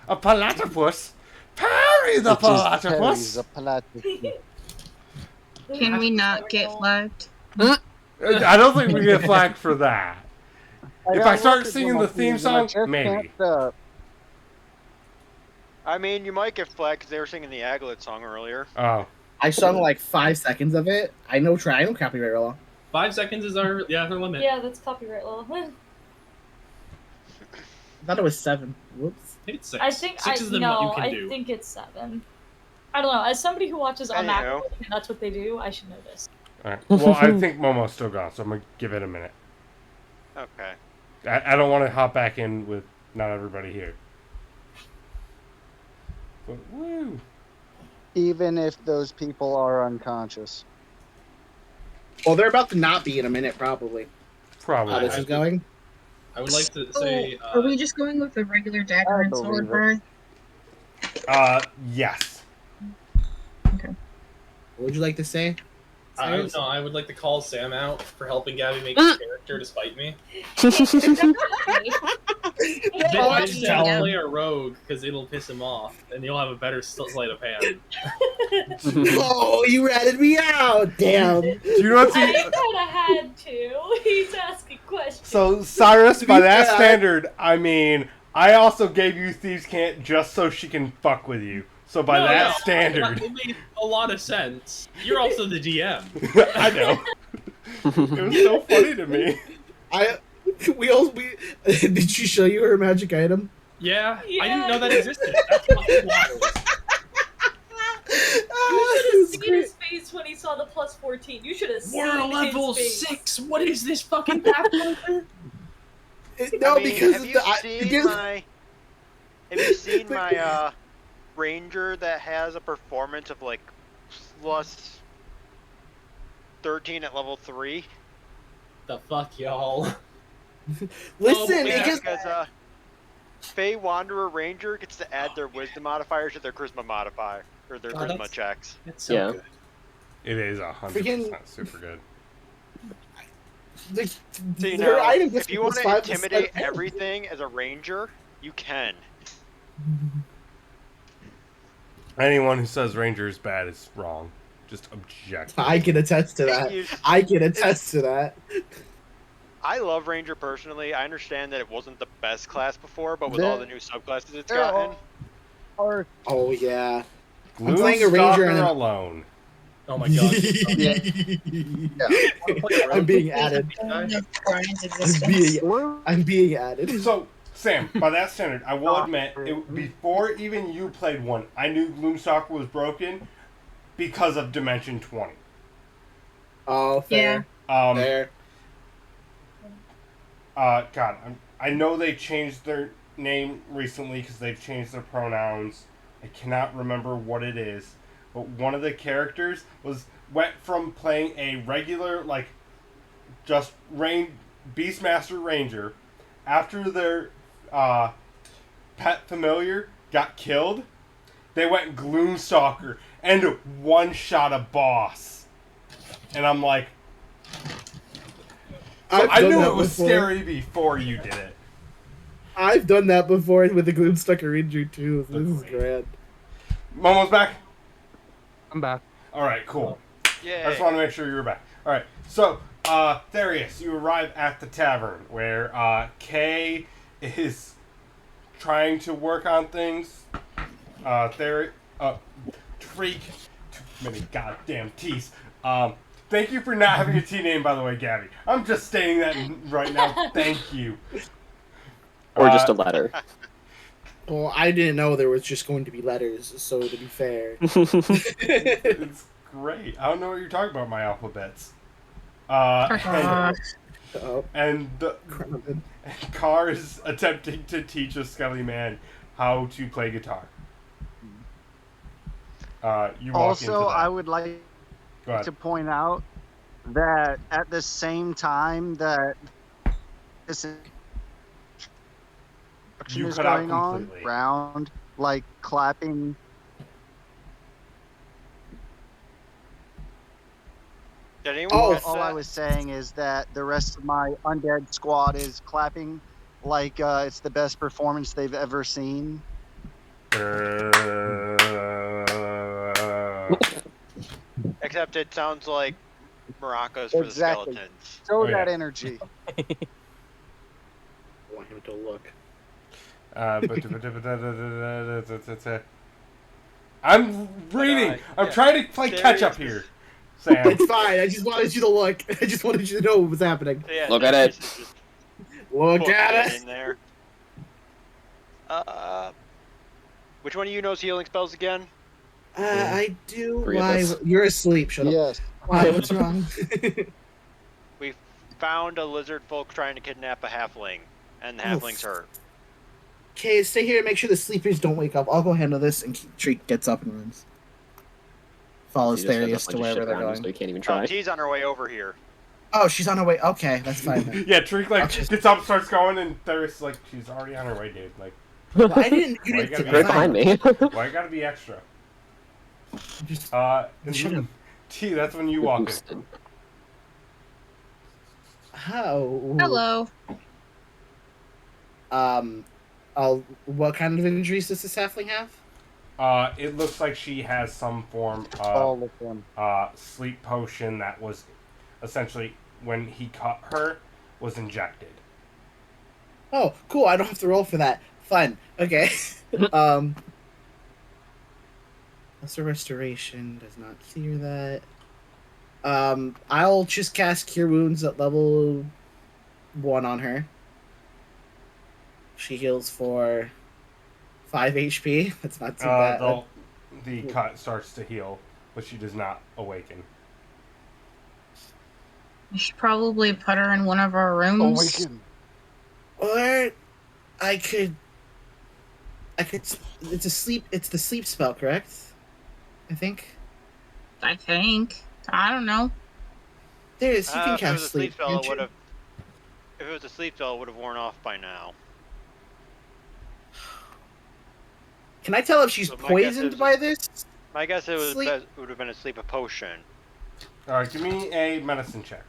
A platypus? Parry the It just carries platypus! a platypus. Can we not get flagged? I don't think we get flagged for that. If I got start records singing on my the theme fingers and I song, just maybe. can't, I mean, you might get flagged because they were singing the Aglet song earlier. Oh. I sung like 5 seconds of it. I know copyright law. 5 seconds is our limit. Yeah, that's copyright law. I thought it was 7. Whoops. I think it's 6. I think 6 is the what you can I do. think it's 7. I don't know. As somebody who watches on Mac, Anyhow. and that's what they do, I should know this. Alright. Well, I think Momo's still gone, so I'm going to give it a minute. Okay. I don't want to hop back in with not everybody here. But, woo! even if those people are unconscious. Well, they're about to not be in a minute, probably. Probably. How this is going? I would like to say. Are we just going with the regular dagger I and sword, believe Bry? Yes. Okay. What would you like to say? Cyrus? I would like to call Sam out for helping Gabby make his character despite me. Vince, play a rogue because it'll piss him off, and you'll have a better sleight of hand. Oh, you ratted me out! Damn. Do you know what's I kind of had to. He's asking questions. So, Cyrus, by that fair, standard, I mean, I also gave you Thieves' Cant just so she can fuck with you. So by that standard... It made a lot of sense. You're also the GM. I know. It was so funny to me. Did she show you her magic item? Yeah, I didn't know that existed. That's fucking wild. You should have seen his face when he saw the plus 14. You should have seen We're level his face. 6. What is this fucking Pathfinder? No, I mean, because have you seen my ranger that has a performance of like plus 13 at level 3? The fuck, y'all. Listen, because Fey Wanderer Ranger gets to add their wisdom modifier to their charisma modifier, or their charisma checks. That's so good. It is 100% super good. So, you know, if you want to intimidate everything as a ranger, you can. Anyone who says Ranger is bad is wrong. Just object. I can attest to that. I can attest to that. I love Ranger personally. I understand that it wasn't the best class before, but with all the new subclasses it's gotten. Oh yeah. I'm playing a Ranger and alone. Oh my god. I'm being added. I'm being added. So, Sam, by that standard, I will admit, before even you played one, I knew Gloomstalker was broken because of Dimension 20. Oh, fair. Yeah. Fair. God, I know they changed their name recently because they've changed their pronouns. I cannot remember what it is, but one of the characters went from playing a regular, like, just Beastmaster Ranger. After their pet familiar got killed, they went Gloomstalker and one-shot a boss. And I'm like... So I knew it was scary before you did it. I've done that before with the Gloomstalker Ranger too. So this is grand. Momo's back? I'm back. Alright, cool. Yeah. I just want to make sure you were back. Alright, so, Therius, you arrive at the tavern where Kay is trying to work on things. Freak. Too many goddamn T's. Thank you for not having a T name, by the way, Gabby. I'm just stating that right now. Thank you. Or just a letter. Well, I didn't know there was just going to be letters, so to be fair. It's great. I don't know what you're talking about, my alphabets. And Carr is attempting to teach a Skelly man how to play guitar. You walk Also, into that. I would like to point out that at the same time that this is going on, round like clapping. All I was saying is that the rest of my undead squad is clapping like it's the best performance they've ever seen. Except it sounds like maracas for the skeletons. Show that energy. I want him to look. I'm reading. I'm trying to play catch up here, Sam. It's fine. I just wanted you to look. I just wanted you to know what was happening. Yeah, look at it. Look at it. In there. Which one of you knows healing spells again? I do. Why? You're asleep. Shut up. Yes. Why? What's wrong? We found a lizard folk trying to kidnap a halfling, and the halfling's hurt. Okay, stay here and make sure the sleepers don't wake up. I'll go handle this, and Treat gets up and runs. Follows Therius to wherever they're going. So you can't even try. T's on her way over here. Oh, she's on her way. Okay, that's fine then. Yeah, Tariq like I'll just- gets up, starts going, and Theris like she's already on her way, dude. Like, Well, I didn't. You Why didn't you gotta say be Right behind me. why you gotta be extra? Just And should've- T, that's when you walk in. Boosted. how? Hello. What kind of injuries does this halfling have? It looks like she has some form All of of them. sleep potion that was essentially when he cut her was injected. Oh, cool. I don't have to roll for that. Fun. Okay. Lesser restoration does not clear that. I'll just cast Cure Wounds at level 1 on her. She heals for 5 HP. That's not too bad. The cut starts to heal, but she does not awaken. We should probably put her in one of our rooms. Awaken. Or I could. It's the sleep spell, correct? I think. I think. I don't know. There is. You can If it was cast a sleep spell, can't it would you? have. If it was a sleep spell, it would have worn off by now. Can I tell if she's So my guess poisoned is- by this? My guess it was Sleep- it would have been a sleep potion. Alright, give me a medicine check.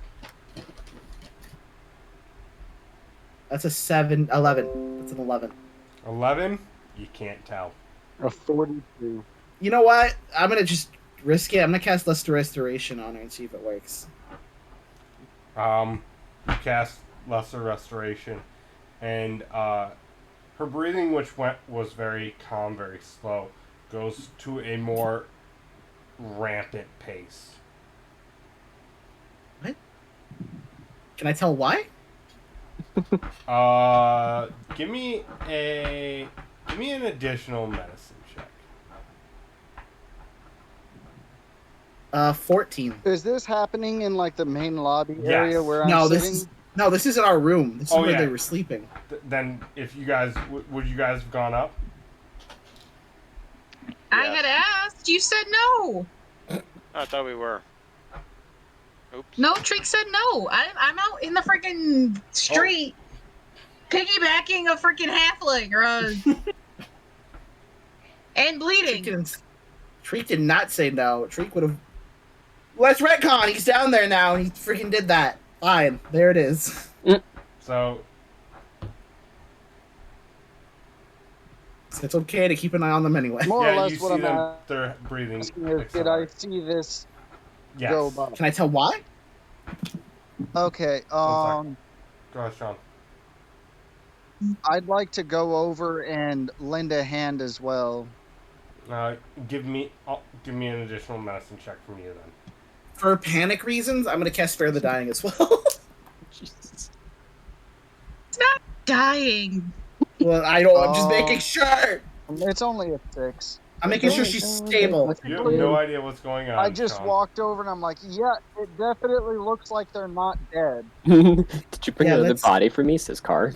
That's a 11. That's an 11. 11? You can't tell. A 42. You know what? I'm gonna just risk it. I'm gonna cast Lesser Restoration on her and see if it works. Cast Lesser Restoration, and her breathing, which was very calm, very slow, goes to a more rampant pace. Can I tell why? Give me an additional medicine check. 14. Is this happening in like the main lobby area Yes. where I'm No, sitting? this is in our room. This is Oh, where yeah. they were sleeping. Then, if you guys would you guys have gone up? I Yes. had asked. You said no. I thought we were. Oops. No, Treek said no. I'm out in the freaking street, piggybacking a freaking halfling, and bleeding. Treek did not say no. Treek would have. Let's retcon. He's down there now, and he freaking did that. Fine, there it is. So, It's okay to keep an eye on them anyway. More yeah, or you less see what I'm them. They're breathing. asking is, did I see this Yes. go by? Can I tell why? Okay, One Go ahead, Sean. I'd like to go over and lend a hand as well. Give me an additional medicine check from you then. For panic reasons, I'm gonna cast Spare the Dying as well. Jesus. Dying. Well, I don't. I'm just Oh. making sure. It's only a 6. I'm making sure she's stable. You have no idea what's going on. I just Sean. walked over and I'm like, yeah, it definitely looks like they're not dead. Did you bring Yeah, another let's- body for me, says Car?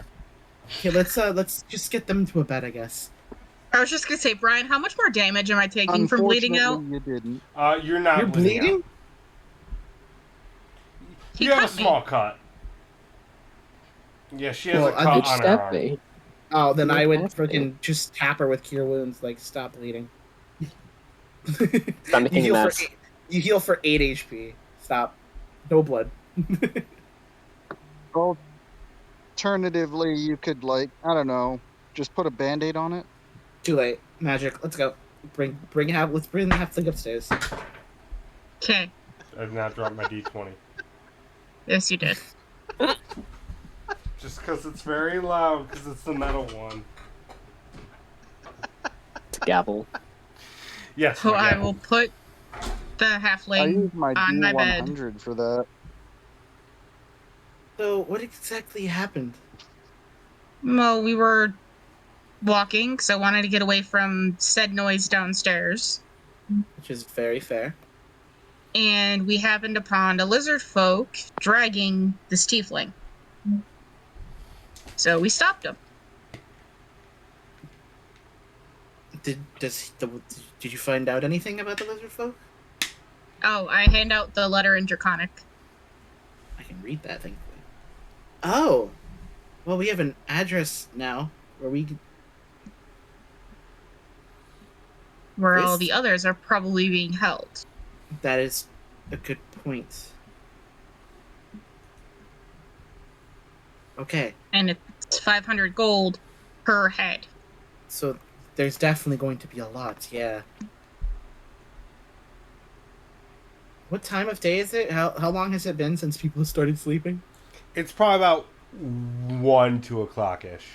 Okay, let's just get them to a bed, I guess. I was just gonna say, Brian, how much more damage am I taking from bleeding out? Unfortunately, you didn't. You're not You're bleeding. bleeding? out. He You have a cut me. small cut. Yeah, she has Well, a I cut Bitch on her stabbed arm. me. Oh, then You're I would nasty. freaking just tap her with Cure Wounds, like stop bleeding. Stop making a mess. You heal for 8 HP. Stop. No blood. Alternatively, you could, like, I don't know, just put a band-aid on it. Too late. Magic. Let's go. Let's bring the halfling upstairs. Okay. I've now dropped my d20. Yes, you did. Just because it's very loud, because it's the metal one. It's a gavel. Yes. So my I gavel. will put the I halfling used my on my bed. D100 for that. So, what exactly happened? Well, we were walking, so I wanted to get away from said noise downstairs. Which is very fair. And we happened upon a lizard folk dragging this tiefling. So we stopped him. Did you find out anything about the lizard folk? Oh, I hand out the letter in Draconic. I can read that, thankfully. Oh, well, we have an address now where Where all This- the others are probably being held. that is a good point. Okay, And it's 500 gold per head. so there's definitely going to be a lot, yeah. What time of day is it? How long has it been since people started sleeping? It's probably about 1, 2 o'clock ish.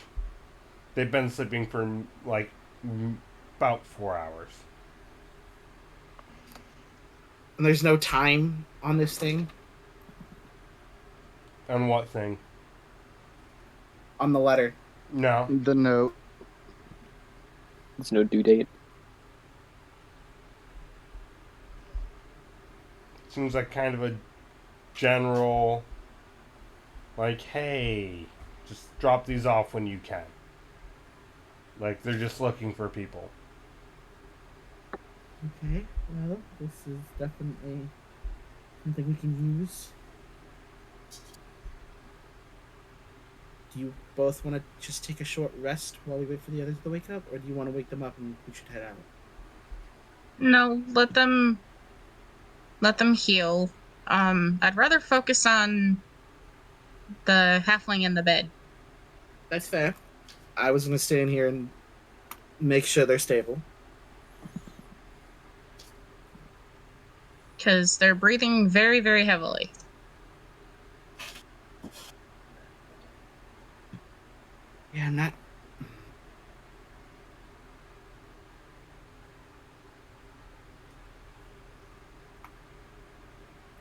They've been sleeping for like about 4 hours. And there's no time on this thing? On what thing? On the letter. No. The note. There's no due date. Seems like kind of a general, like, hey, just drop these off when you can. Like, they're just looking for people. Okay, well, this is definitely something we can use. Do you both want to just take a short rest while we wait for the others to wake up, or do you want to wake them up and we should head out? No, let them heal. I'd rather focus on the halfling in the bed. That's fair. I was gonna stay in here and make sure they're stable. Because they're breathing very, very heavily. Yeah, I'm not.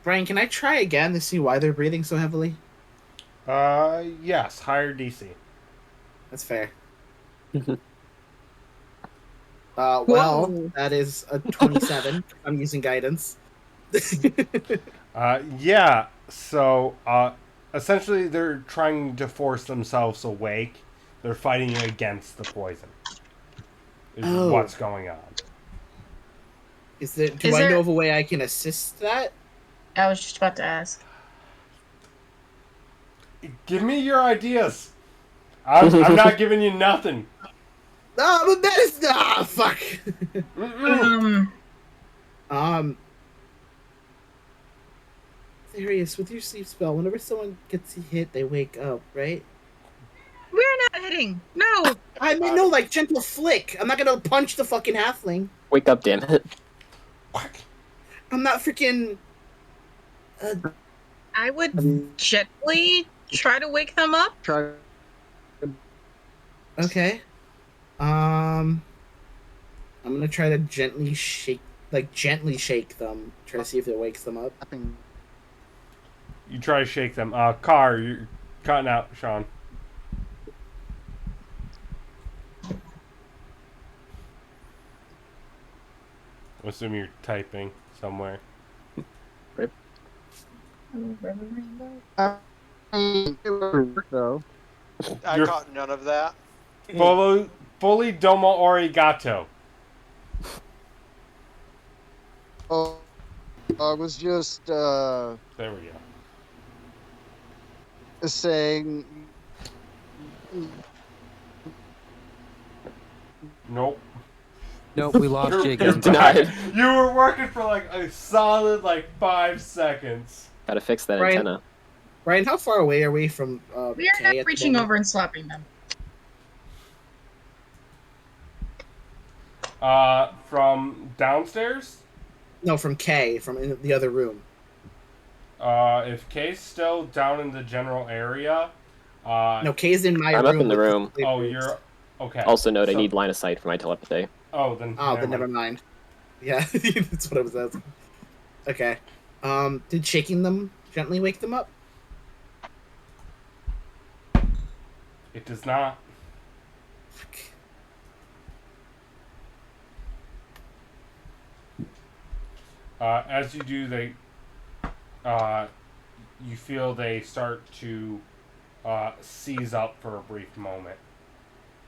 Brian, can I try again to see why they're breathing so heavily? Yes, higher DC. That's fair. Well, Whoa. that is a 27. I'm using guidance. Yeah, so, essentially they're trying to force themselves awake. They're fighting against the poison. Is Oh. what's going on. Do I know of a way I can assist that? I was just about to ask. Give me your ideas. I'm not giving you nothing. No, but that is fuck. Serious with your sleep spell. Whenever someone gets hit, they wake up, right? We're not hitting. No. I mean, no, like gentle flick. I'm not gonna punch the fucking halfling. Wake up, damn it. I'm not freaking. I would gently try to wake them up. Try. Okay. I'm gonna try to gently shake them. Try to see if it wakes them up. You try to shake them. Car, you're cutting out, Sean. I assume you're typing somewhere. Though. I caught none of that. Fully domo origato. Oh, I was just There we go. saying. Nope. Nope, we lost you again. Denied. You were working for like a solid 5 seconds. Gotta fix that Brian- antenna. Brian, how far away are we from? We are Kay at not the reaching moment? over and slapping them. From downstairs? No, from Kay, from in the other room. If Kay's still down in the general area, No, Kay's in my I'm room. up in the with room. Oh, you're okay. Also note, I So- need line of sight for my telepathy. Oh, then. Oh, then never mind. Yeah, that's what I was asking. Okay. Did shaking them gently wake them up? It does not. As you do, you feel they start to seize up for a brief moment.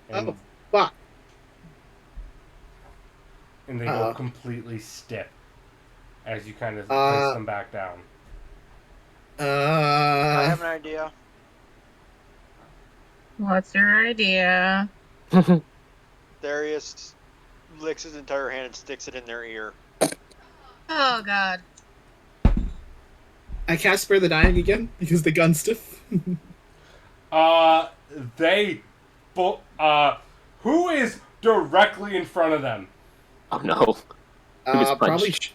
And, Oh, fuck. and they Uh-oh. go completely stiff as you kind of place them back down. I have an idea. What's your idea? Darius licks his entire hand and sticks it in their ear. Oh God. I cast Spare the Dying again because the gun's stiff. They, who is directly in front of them? Oh no. Who gets punched?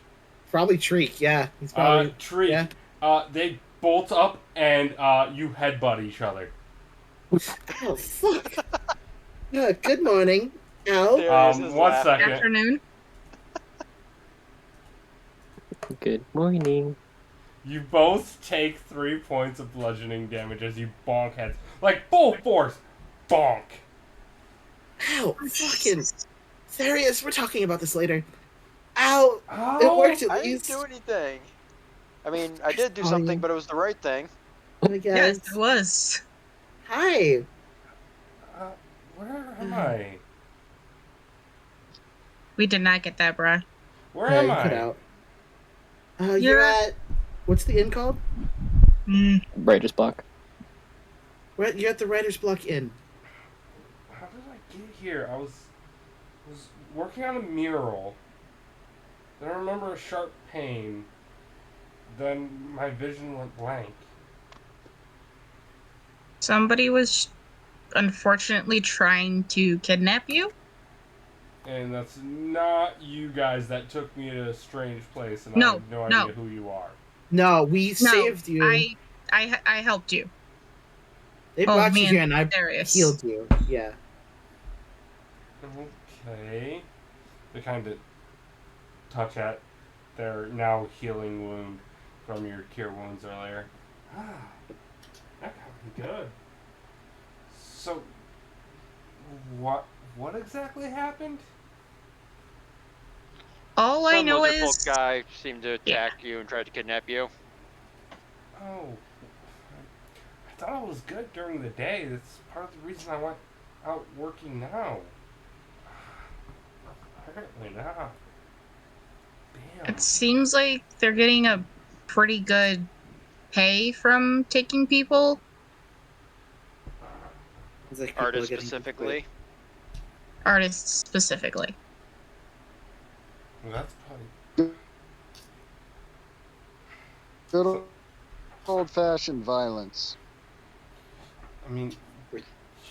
Probably Treek. Yeah, he's probably Treek. Yeah. They bolt up and you headbutt each other. Oh fuck. Yeah. Good morning. Ow. Darius is One laughing. second. Afternoon. Good morning. You both take 3 points of bludgeoning damage as you bonk heads. Like full force. Bonk. Ow. Fucking. Serious. We're talking about this later. Ow. Oh, It worked at I least. didn't do anything. I mean, I did do Oh, something, yeah. but it was the right thing. I guess. Yes, it was. Hi. Where am I? We did not get that, bruh. Where am you I? cut out. You're at. What's the inn called? Writer's block. You're at the Writer's Block Inn. How did I get here? I was working on a mural. Then I remember a sharp pain. Then my vision went blank. Somebody was unfortunately trying to kidnap you. And that's not you guys that took me to a strange place, and I No, have no no. idea who you are. No, we saved you. I helped you. They brought you man, here and I Darius. healed you. Yeah. Okay. They kind of touch at their now healing wound from your cure wounds earlier. That got me good. So, what exactly happened? All I Some know lizard folk is guy seemed to attack you and tried to kidnap you. Oh, I thought it was good during the day. That's part of the reason I went out working now. Apparently not. Damn. it seems like they're getting a pretty good pay from taking people. It's like people Artists are getting specifically. Artists specifically. Well, that's probably Good old-fashioned violence. I mean,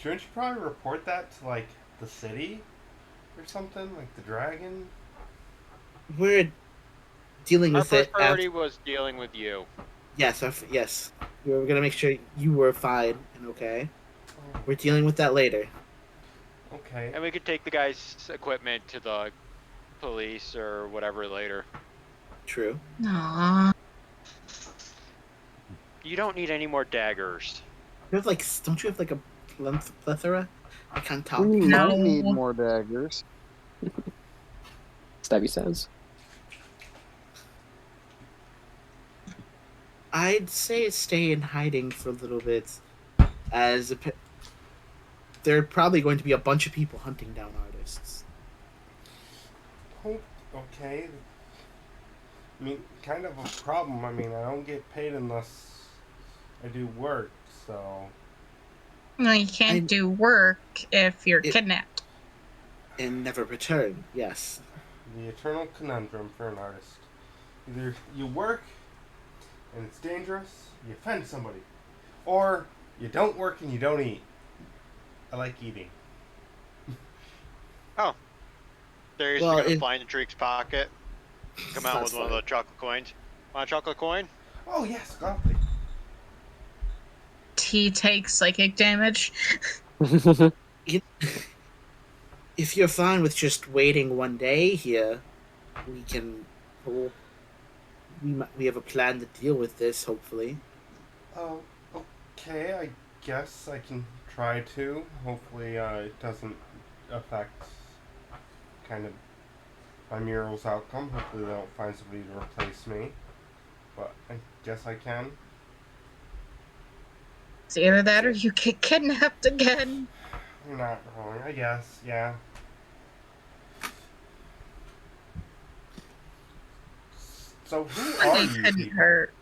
shouldn't you probably report that to, like, the city or something? Like the dragon? We're dealing Our with first it. priority was dealing with you. Yes, yes. We were gonna make sure you were fine and okay. We're dealing with that later. Okay. And we could take the guy's equipment to the police or whatever later. True. Aww. You don't need any more daggers. You have don't you have like a plethora? I can't talk. We No. might need more daggers. Stabby says. I'd say stay in hiding for a little bit, as there are probably going to be a bunch of people hunting down artists. Oh, okay. I mean, kind of a problem. I mean, I don't get paid unless I do work, so... No, you can't do work if you're kidnapped. And never return, yes. The eternal conundrum for an artist. Either you work, and it's dangerous, you offend somebody. Or, you don't work and you don't eat. I like eating. Oh. Darius is gonna find the Treek's pocket. Come out with one of the chocolate coins. Want a chocolate coin? Oh yes, gladly. He takes psychic damage. If you're fine with just waiting one day here, we can. We have a plan to deal with this. Hopefully. Oh, okay. I guess I can try to. Hopefully, it doesn't affect kind of my mural's outcome. Hopefully, they don't find somebody to replace me. But I guess I can. It's either that or you get kidnapped again. You're not wrong, I guess, yeah. So who are They you couldn't people? hurt.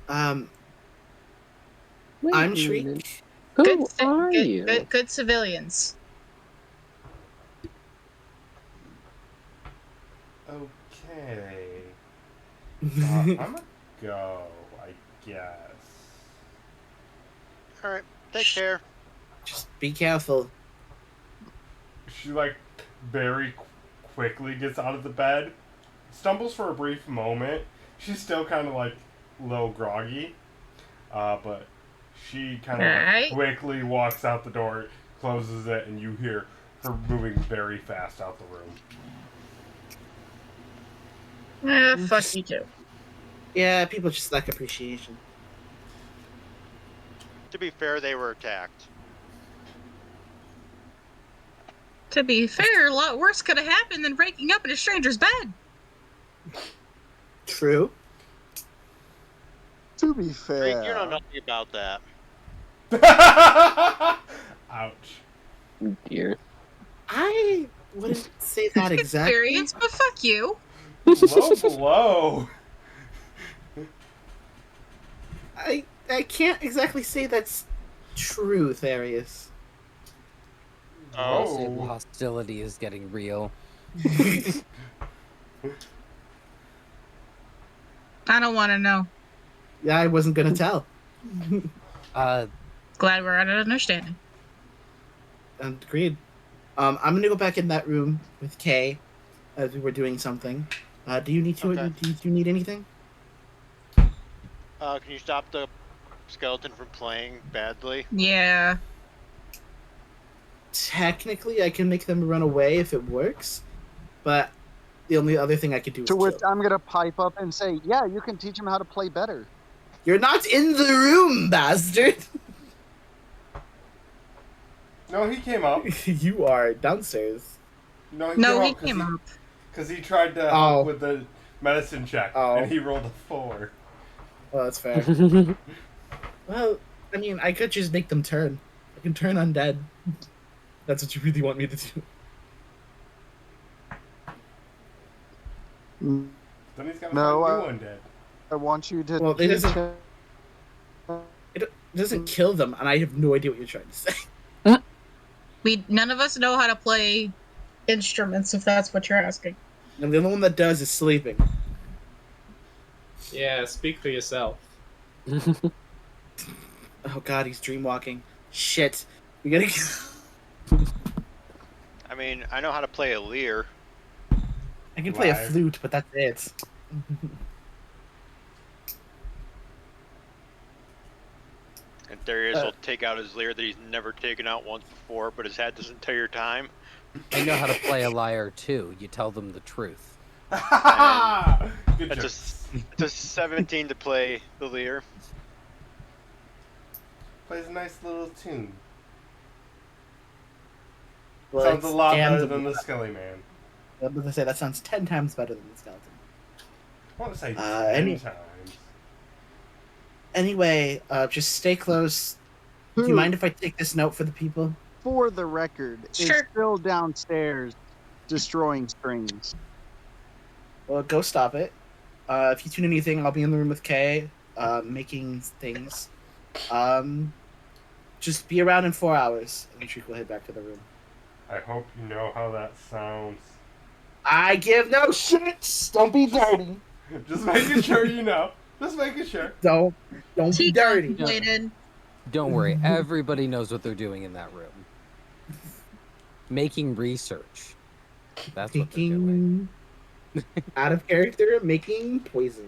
I'm Wait a Shriek. minute. Who are you? Good civilians. Okay. I'm gonna go, I guess. All right. Take care. Just be careful. She, like, very quickly gets out of the bed, stumbles for a brief moment. She's still kind of, like, a little groggy. But she kind of Alright. quickly walks out the door, closes it, and you hear her moving very fast out the room. Fuck you too. Yeah, people just lack appreciation. To be fair, they were attacked. To be fair, a lot worse could have happened than breaking up in a stranger's bed. True. To be Drake, fair, you know nothing about that. Ouch. Dear. I wouldn't say that exactly. Experience, but fuck you. Low blow. I can't exactly say that's true, Therius. I'll say the Oh. hostility is getting real. I don't want to know. Yeah, I wasn't gonna tell. Glad we're at an understanding. Agreed. I'm gonna go back in that room with Kay as we were doing something. Do you need to? Okay. Do you need anything? Can you stop the skeleton from playing badly? Yeah. Technically, I can make them run away if it works, but the only other thing I could do is to which kill. I'm gonna pipe up and say, "Yeah, you can teach him how to play better." You're not in the room, bastard. No, he came up. You are downstairs. No, He came up. Because he tried to Oh. help with the medicine check, Oh. and he rolled a 4. Well, that's fair. Well, I mean, I could just make them turn. I can turn undead. That's what you really want me to do. Then he's got to No, find new undead. I want you to. Well, it teach doesn't- him- It doesn't kill them, and I have no idea what you're trying to say. None of us know how to play instruments, if that's what you're asking. And the only one that does is sleeping. Yeah, speak for yourself. Oh god, he's dreamwalking. Shit. We gotta I mean, I know how to play a lyre. I can play a Live. flute, but that's it. And Darius will take out his lyre that he's never taken out once before, but has had this entire time. I know how to play a liar too. You tell them the truth. Good job. It's a 17 to play the lyre. Plays a nice little tune. Well, Sounds a it's lot better damnable. than the Skelly Man. I was going to say, that sounds 10 times better than the skeleton. I want to say 10 any- times. Anyway, just stay close. Do you mind if I take this note for the people? For the record, Sure. is still downstairs destroying strings. Well, go stop it. If you tune anything, I'll be in the room with Kay, making things. Just be around in 4 hours, and Shriek will head back to the room. I hope you know how that sounds. I give no shits! Don't be dirty! Just making sure you know. Just making sure. Don't be He dirty! contemplated. Don't worry, everybody knows what they're doing in that room. Making research. That's what they're doing. Making out of character, making poison.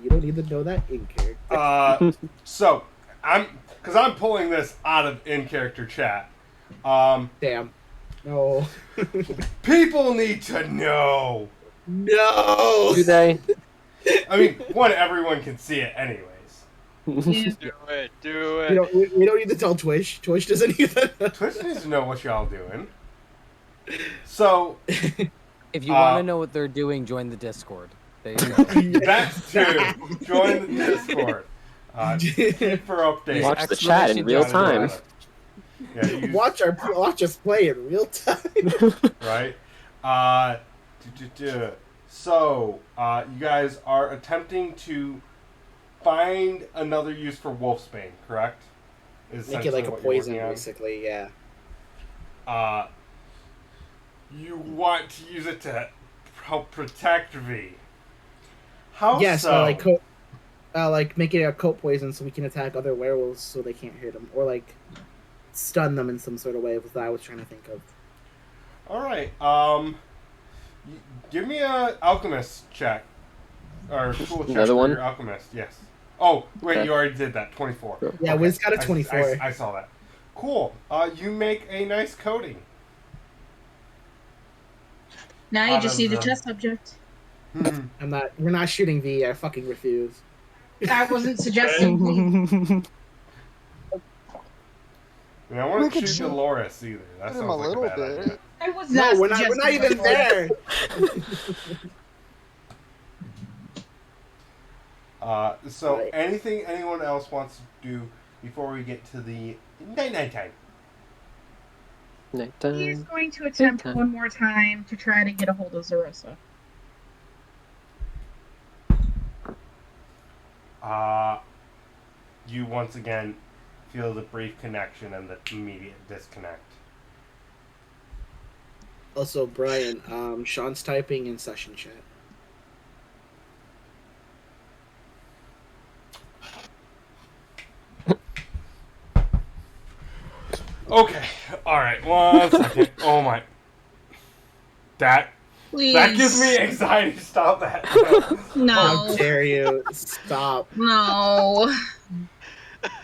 You don't need to know that in character. So, because I'm pulling this out of in-character chat. Damn. No. People need to know. No! Do they? I mean, one, everyone can see it anyways. Yeah. Do it, do it. We don't need to tell Twitch. Twitch doesn't need that. Twitch needs to know what y'all doing. So, If you want to know what they're doing, join the Discord. There you go. that's two. Join the Discord. Keep for updates. Watch the chat in real time. Yeah, use, Watch us play in real time. right? So, you guys are attempting to find another use for Wolfsbane, correct? Is Make it like a essentially what you're poison, working on. basically. Yeah. You want to use it to help protect V. How Yes, so? like make it a coat poison so we can attack other werewolves so they can't hit them, or like stun them in some sort of way. Was what I was trying to think of. All right. Give me a alchemist check or tool check Another for one? your alchemist. Yes. Oh wait, Okay. you already did that. 24. Yeah, Okay. Wiz got a 24. I saw that. Cool. You make a nice coating. Now you Out just of need a the- test subject. We're not shooting V. I fucking refuse. I wasn't suggesting. And I wouldn't We could shoot shoot Dolores either. That him sounds a like little a bad bit. idea. I was No, not we're not suggesting even that. there. So Right. anything anyone else wants to do before we get to the night time? Nighttime. He's going to attempt Nighttime. one more time to try to get a hold of Zarissa. You once again feel the brief connection and the immediate disconnect. Also, Brian, Sean's typing in session chat. Okay, alright, 1 second. Oh my. That Please. gives me anxiety. Stop that. How No. dare you? Stop. No.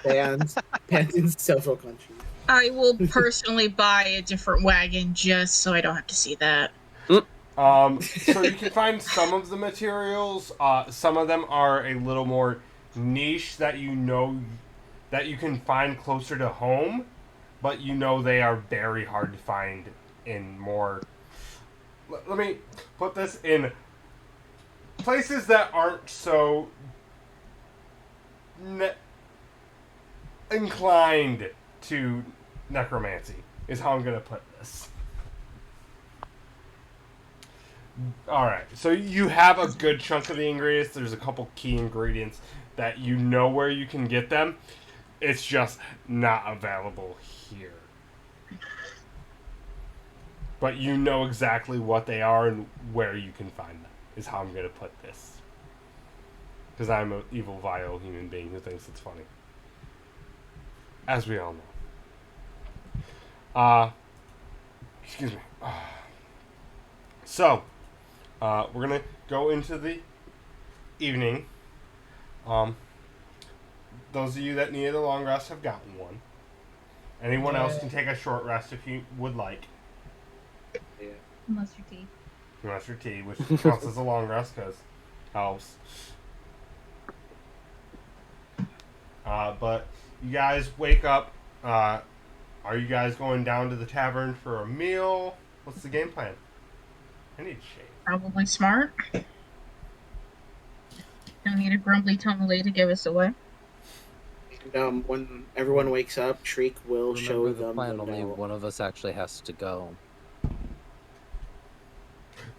Banned in several countries. I will personally buy a different wagon just so I don't have to see that. So you can find some of the materials. Some of them are a little more niche that you know that you can find closer to home, but you know they are very hard to find in more. Let me put this in places that aren't so inclined to necromancy, is how I'm going to put this. Alright, so you have a good chunk of the ingredients. There's a couple key ingredients that you know where you can get them. It's just not available here. But you know exactly what they are and where you can find them, is how I'm going to put this. Because I'm an evil, vile human being who thinks it's funny. As we all know. Excuse me. So, we're going to go into the evening. Those of you that needed a long rest have gotten one. Anyone else can take a short rest if you would like. Unless your tea. Unless your tea, which counts as a long rest because helps. But you guys wake up. Are you guys going down to the tavern for a meal? What's the game plan? I need shade. Probably smart. Don't need a grumbly tumbly to give us away. And when everyone wakes up, Shriek will Remember show the them plan. the Only note. one of us actually has to go.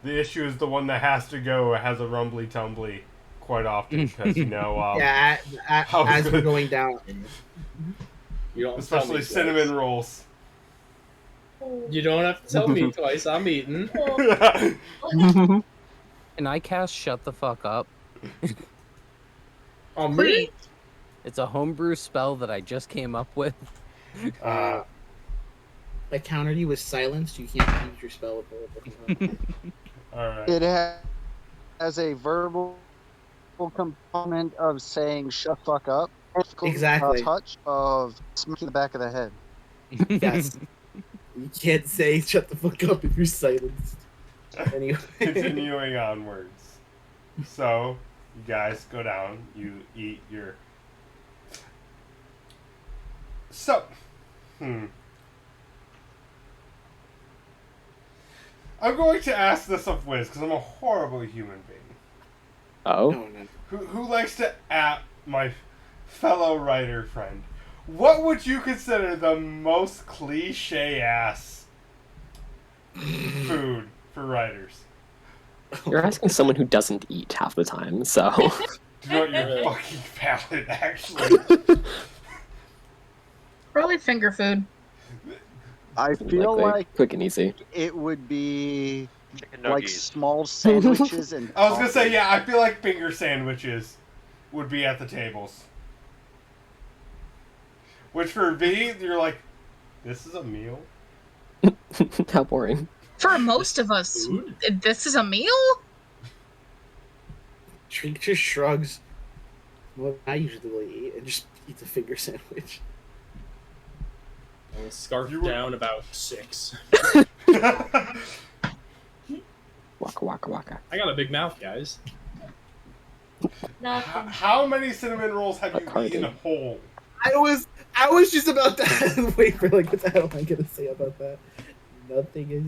The issue is the one that has to go has a rumbly tumbly quite often because Yeah, how as we're good- going down. You don't tell especially me cinnamon twice. rolls. You don't have to tell me twice. I'm eating. And I cast Shut the Fuck Up. Oh, me? Please. It's a homebrew spell that I just came up with. I countered you with silence. You can't use your spell with All right. It has a verbal component of saying "shut fuck up." Exactly. A touch of smacking the back of the head. Yes. You can't say "shut the fuck up" if you're silenced. Anyway. Continuing onwards. So, you guys go down. You eat your. So, I'm going to ask this of Wiz because I'm a horrible human being. Oh. No, no. Who likes to at my fellow writer friend. What would you consider the most cliche ass food for writers? You're asking someone who doesn't eat half the time, so. Do not your fucking palate, actually. Probably finger food. I feel like quick and easy. it would be Chicken like nuggies. small sandwiches and. I was gonna say, coffee. yeah, I feel like finger sandwiches would be at the tables. Which for V, you're like, this is a meal? How boring. For most of us, Food? this is a meal? Trink just shrugs. What I usually eat and just eats a finger sandwich. I'll scarf You were- down about 6. Waka waka waka. I got a big mouth, guys. Nothing. How many cinnamon rolls have you Bacardi. eaten whole? I was just about to wait for like what the hell am I gonna say about that? Nothing is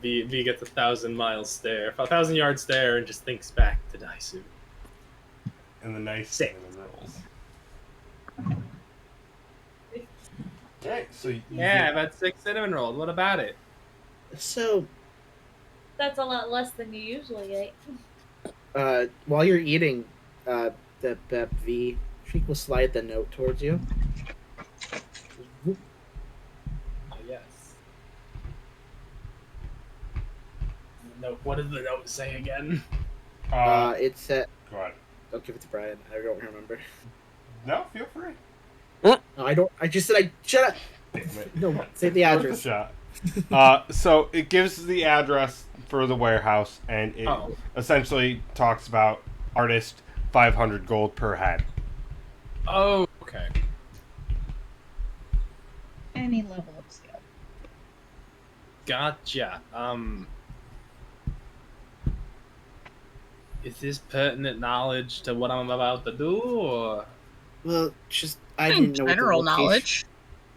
V gets 1,000-mile stare, 1,000-yard stare, and just thinks back to Daisu. And the nice Sick. cinnamon rolls. Okay, so you Yeah, I've had 6 cinnamon rolls. What about it? So That's a lot less than you usually eat. while you're eating the V, Shriek will slide the note towards you. Yes. No, what did the note say again? It's at go ahead. I'll give it to Brian. I don't remember. No, feel free. No, I don't. I just said shut up. Damn it. No, say the Worth a address. shot. So it gives the address for the warehouse, and it Oh. essentially talks about artist 500 gold per head. Oh, okay. Any level of skill. Gotcha. Is this pertinent knowledge to what I'm about to do, or? Well, just I didn't know what the General location- knowledge.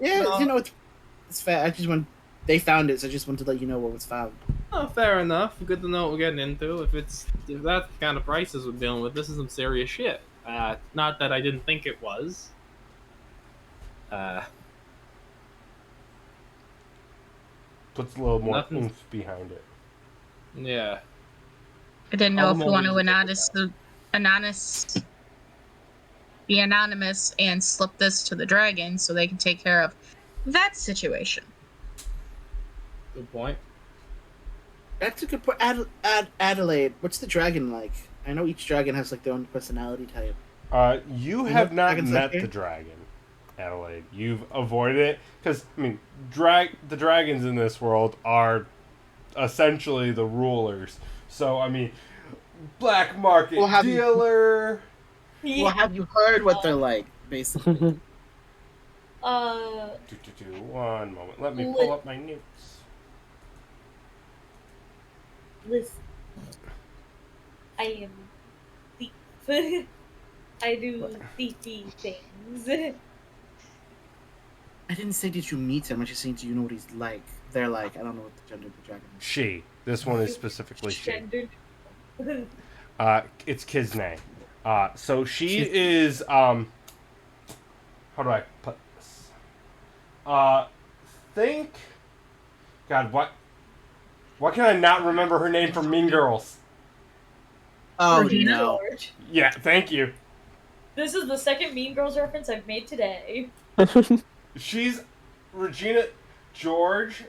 Yeah, No. you know it's fair. I just want they found it, so I just wanted to let you know what was found. Oh, fair enough. Good to know what we're getting into. If that's the kind of prices we're dealing with, this is some serious shit. Not that I didn't think it was. Puts a little more Nothing- oomph behind it. Yeah. I didn't know All if the you want to more reason be anonymous and slip this to the dragon so they can take care of that situation. Good point. That's a good point. Adelaide, what's the dragon like? I know each dragon has like their own personality type. You You have know not dragons met like here? the dragon, Adelaide. You've avoided it because I mean, the dragons in this world are essentially the rulers. So I mean, black market Well, have you- dealer. Well, have you heard what they're like, basically? One moment. Let me pull up my notes. Listen. I am thief. I do thiefy things. I didn't say did you meet him. I just saying do you know what he's like? They're like I don't know what the gender of the dragon is. She. This one is specifically she. Gendered. It's Kisne. So she is how do I put this? Think God, what can I not remember her name from Mean Girls? Oh Regina no! George. Yeah, thank you. This is the second Mean Girls reference I've made today. She's Regina George.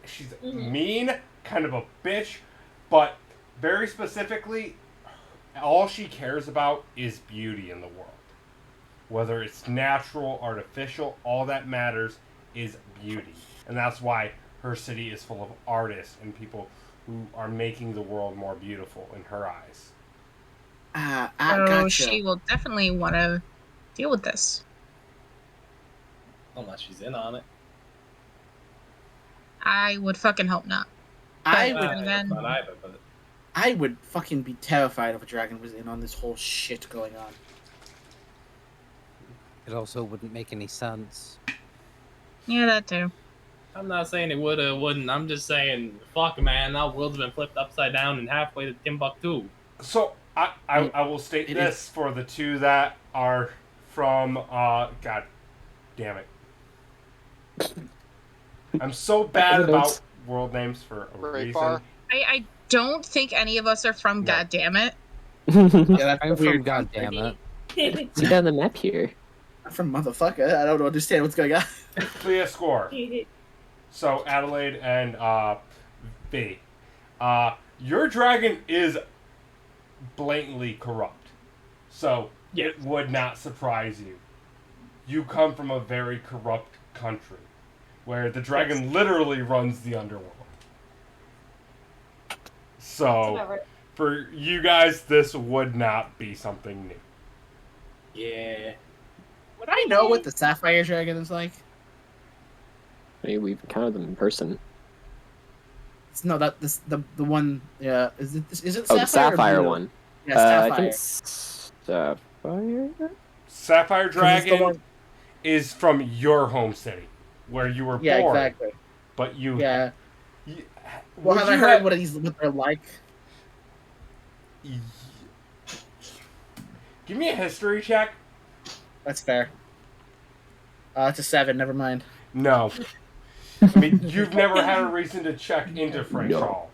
She's mean, kind of a bitch, but very specifically, all she cares about is beauty in the world. Whether it's natural, artificial, all that matters is beauty. And that's why her city is full of artists and people who are making the world more beautiful in her eyes. I So gotcha. she will definitely want to deal with this. Unless she's in on it. I would fucking hope not. I But would. then- Not either, but I would fucking be terrified if a dragon was in on this whole shit going on. It also wouldn't make any sense. Yeah, that too. I'm not saying it would or wouldn't. I'm just saying, fuck, man, our world's been flipped upside down and halfway to Timbuktu. So I will state It this is. for the two that are from God damn it. I'm so bad the about notes. world names for a Very reason. far. I don't think any of us are from No. Goddammit. Yeah, that's I'm a from weird Goddammit. See that on the map here. I'm from motherfucker. I don't understand what's going on. Clear score. So Adelaide and B. Your dragon is blatantly corrupt. So it would not surprise you. You come from a very corrupt country where the dragon literally runs the underworld. So for you guys, this would not be something new. Yeah. Would I know what the sapphire dragon is like? I mean, we've encountered them in person. No, that this the one. Yeah, is it Oh, sapphire? the sapphire or blue? one. Yeah, sapphire. I think it's sapphire. Sapphire 'Cause it's the Dragon one- is from your home city, where you were Yeah, born. exactly. But you, Yeah. you Well, would have I you heard have- what they're like? Give me a history check. That's fair. It's a 7. Never mind. No. I mean, you've never had a reason to check into Frank No. Shaw.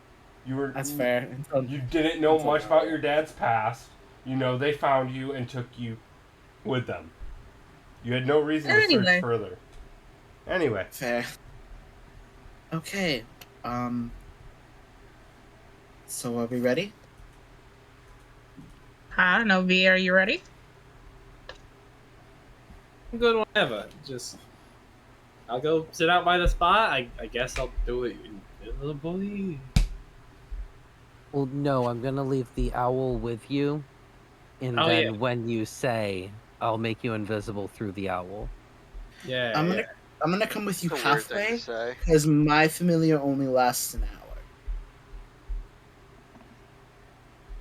You were. That's fair. You didn't know much about your dad's past. You know they found you and took you with them. You had no reason to search further. Anyway. Fair. Okay. So are we ready? I don't know, V, are you ready? Good whenever. Just I'll go sit out by the spot. I guess I'll do it invisibly. Well, no, I'm gonna leave the owl with you, and Oh, then yeah. when you say, I'll make you invisible through the owl. Yeah. I'm gonna come with you That's a weird thing halfway to say. because my familiar only lasts an hour.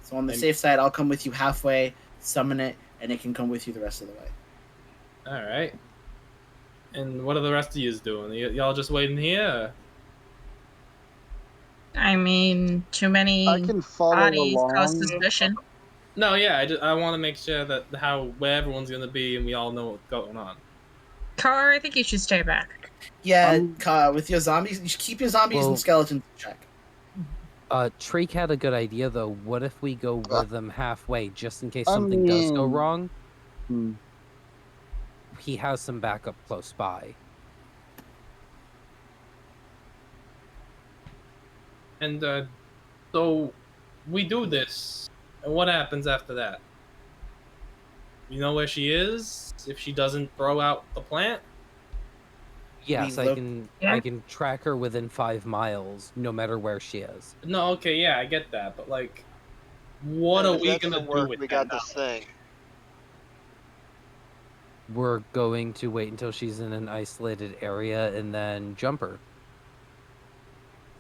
So on the safe side, I'll come with you halfway, summon it, and it can come with you the rest of the way. All right. And what are the rest of yous doing? Y'all just waiting here? I mean, too many I can follow bodies cause along. suspicion. No, yeah. I want to make sure that where everyone's gonna be and we all know what's going on. Car, I think you should stay back. Yeah, with your zombies, you should keep your zombies Well- and skeletons in check. Treek had a good idea though. What if we go with them halfway, just in case something does go wrong? He has some backup close by. And so we do this, and what happens after that? You know where she is if she doesn't throw out the plant. Yes, We I look- can. Yeah. I can track her within 5 miles, no matter where she is. No, okay, yeah, I get that, but like, what are If we that gonna doesn't do work, with we that got this thing. We're going to wait until she's in an isolated area and then jump her.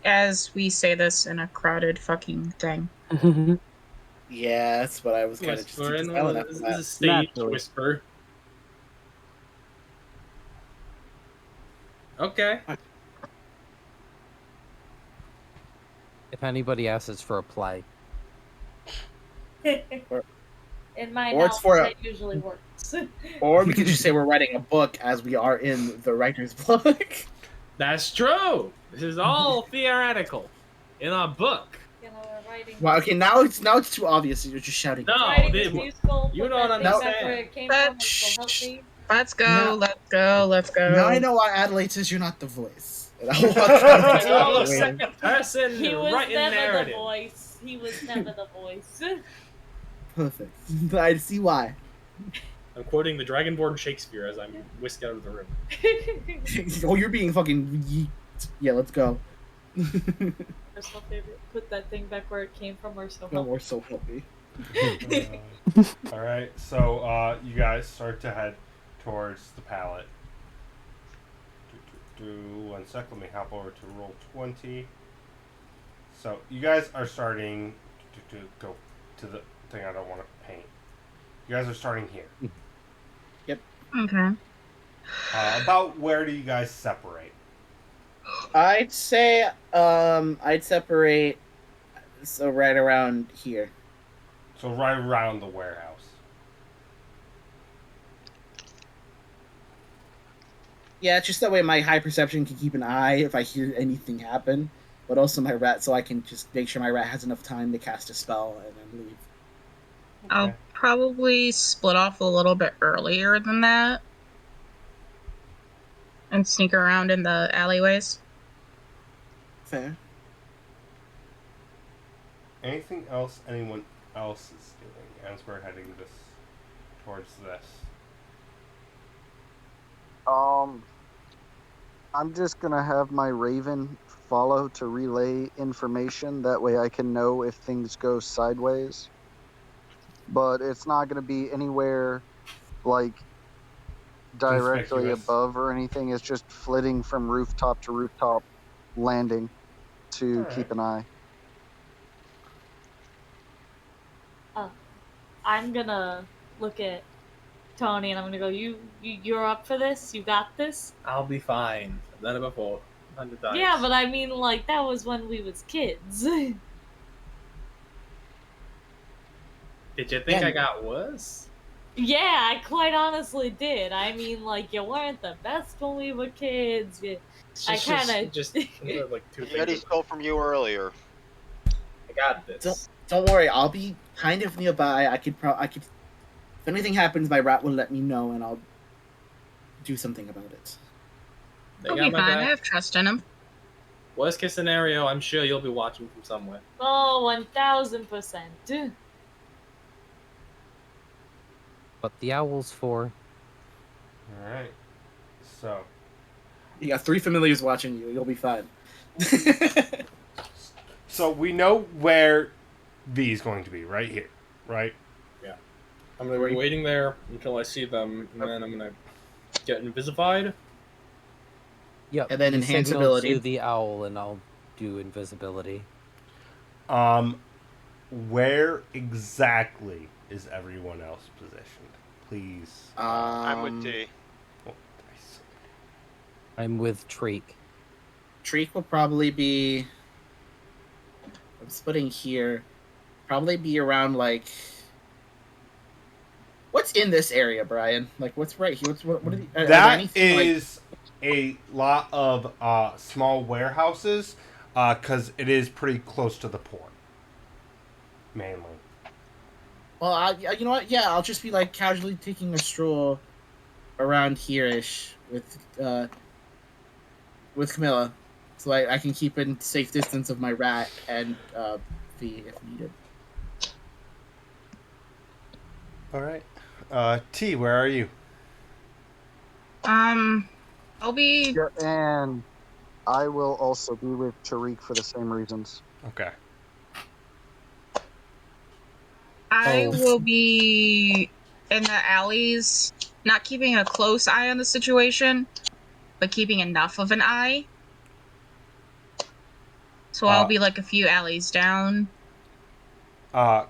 As we say this in a crowded fucking thing. Yeah, that's what I was kind of just Whisper, keeping and silent after this that. is a stage Naturally. whisper. Okay. If anybody asks for a play, In my Or it's house, for a- that usually works. Or we could just say we're writing a book as we are in the writer's book. That's true. This is all theoretical in our book. You know, we're writing. Well, okay, now it's too obvious. You're just shouting. No, writing they- this musical, you put don't that thing back understand. where it came But from, which will help me. Let's go, No. let's go, let's go. Now I know why Adelaide says you're not the voice. And I'll walk It's all out a of the way. second person He was writing never narrative. the voice. He was never the voice. Perfect. I see why. I'm quoting the Dragonborn Shakespeare as I'm whisked out of the room. Oh, you're being fucking yeet. Yeah, let's go. Personal favorite. Put that thing back where it came from, or so. No, we're so happy. All right, so you guys start to head towards the pallet. One sec, let me hop over to roll 20. So you guys are starting to go to the thing I don't want to paint. You guys are starting here. Okay. About where do you guys separate? I'd say I'd separate so right around here. So right around the warehouse. Yeah, it's just that way my high perception can keep an eye if I hear anything happen, but also my rat, so I can just make sure my rat has enough time to cast a spell and then leave. I'll probably split off a little bit earlier than that and sneak around in the alleyways. Fair. Anything else anyone else is doing as we're heading towards this? I'm just gonna have my Raven follow to relay information. That way I can know if things go sideways. But it's not gonna be anywhere like directly Conspicuous. above or anything. It's just flitting from rooftop to rooftop, landing to Alright. keep an eye. I'm gonna look at Tony and I'm gonna go, you're up for this? You got this? I'll be fine. I've done it before. 100 times. Yeah, but I mean, like, that was when we was kids. Did you think Yeah. I got worse? Yeah, I quite honestly did. I mean, like, you weren't the best when we were kids. I kinda- just like two Yeti fingers. stole from you earlier. I got this. Don't worry, I'll be kind of nearby. I could. If anything happens, my rat will let me know, and I'll do something about it. They He'll got be my fine. I back. have trust in him. Worst case scenario, I'm sure you'll be watching from somewhere. Oh, 1000%. What the owl's for? Alright. So, You got 3 familiars watching you. You'll be fine. so we know where V is going to be, right here, right? I'm gonna be waiting there until I see them, and then I'm gonna get invisified. Yep. And then you enhance signal ability. to the owl, and I'll do invisibility. Where exactly is everyone else positioned? Please. I'm with T. Oh, nice. I'm with Treek. Treek will probably be. I'm splitting here. Probably be around like. What's in this area, Brian? Like, what's right here? What are the, are there That anything, like- is a lot of small warehouses, because it is pretty close to the port, mainly. Well, you know what? Yeah, I'll just be like casually taking a stroll around here-ish with Camilla, so I can keep in safe distance of my rat and V if needed. All right. T, where are you? I'll be. Yeah, and I will also be with Tariq for the same reasons. Okay. I Oh. will be in the alleys, not keeping a close eye on the situation, but keeping enough of an eye. So I'll be like a few alleys down.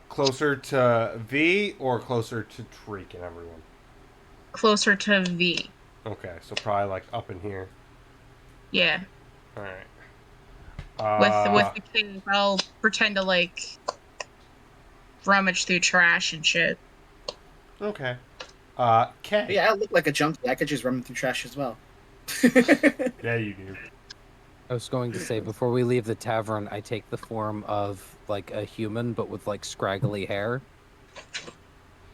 Closer to V or closer to Treek and everyone? Closer to V. Okay, so probably like up in here. Yeah. All right. With the cave, I'll pretend to like rummage through trash and shit. Okay. K. Yeah, I look like a junkie. I could just run through trash as well. Yeah, you do. I was going to say, before we leave the tavern, I take the form of, like, a human, but with, like, scraggly hair.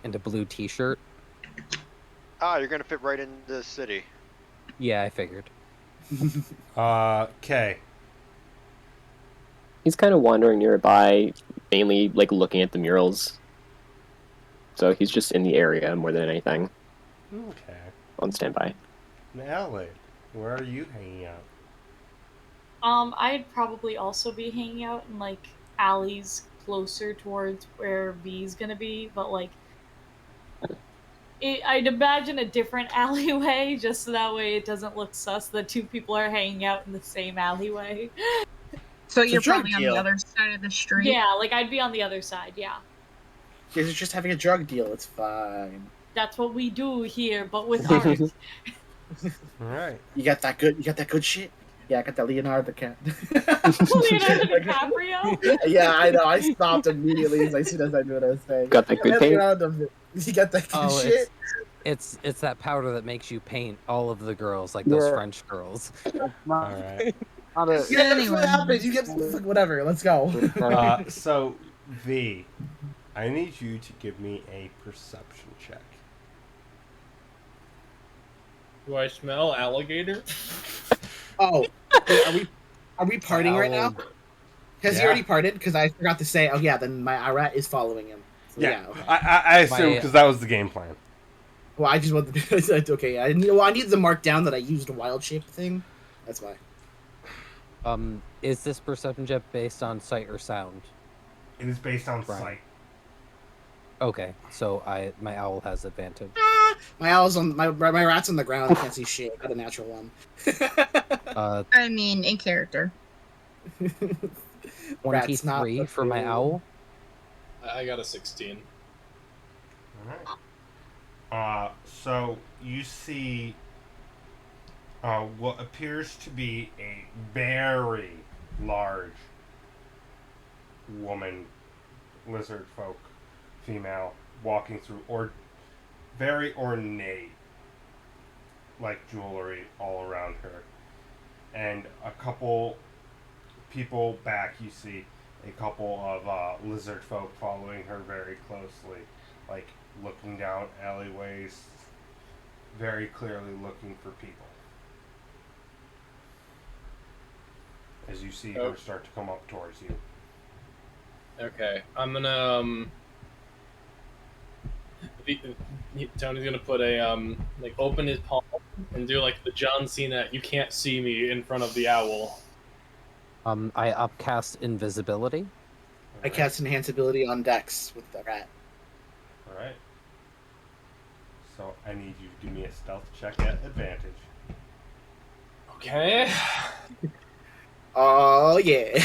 And a blue t-shirt. Ah, you're gonna fit right in the city. Yeah, I figured. K. He's kind of wandering nearby, mainly like looking at the murals. So he's just in the area more than anything. Okay. On standby. Natalie, where are you hanging out? I'd probably also be hanging out in like alleys closer towards where V's gonna be, but like I'd imagine a different alleyway just so that way it doesn't look sus that 2 people are hanging out in the same alleyway. So It's a you're drug probably on deal. the other side of the street. Yeah, like I'd be on the other side, yeah. You guys are just having a drug deal. It's fine. That's what we do here, but with art. All right. You got that good shit. Yeah, I got that Leonardo Leonardo DiCaprio? Yeah, I know. I stopped immediately as soon as I knew what I was saying. Got that good Yeah, paint? Leonardo, you got that good Oh, shit. it's that powder that makes you paint all of the girls, like those Yeah. French girls. All right. Not a, Yeah, that's what happens. You get whatever. Let's go. So V, I need you to give me a perception check. Do I smell alligator? Oh, wait, are we partying right now? Has he Yeah. already parted? Because I forgot to say. Oh yeah, then my rat is following him. So, Yeah, okay. I assume because that was the game plan. Well, I just want the okay. I need to mark down that I used a wild shape thing. That's why. Is this perception check based on sight or sound? It is based on Right. sight. Okay, so my owl has advantage. My owl's on my rat's on the ground. I can't see shit. I got a natural one. I mean, in character. Rat's not 23 for my owl. I got a 16. Alright. So you see what appears to be a very large woman, lizard folk, female, walking through, or very ornate, like jewelry all around her. And a couple people back, you see a couple of lizard folk following her very closely, like looking down alleyways, very clearly looking for people. As you see her start to come up towards you. Okay, I'm gonna Tony's gonna put a like open his palm and do like the John Cena "you can't see me" in front of the owl. I upcast invisibility. I cast enhanceability on Dex with the rat. Alright. So I need you to give me a stealth check at advantage. Okay. Oh yeah.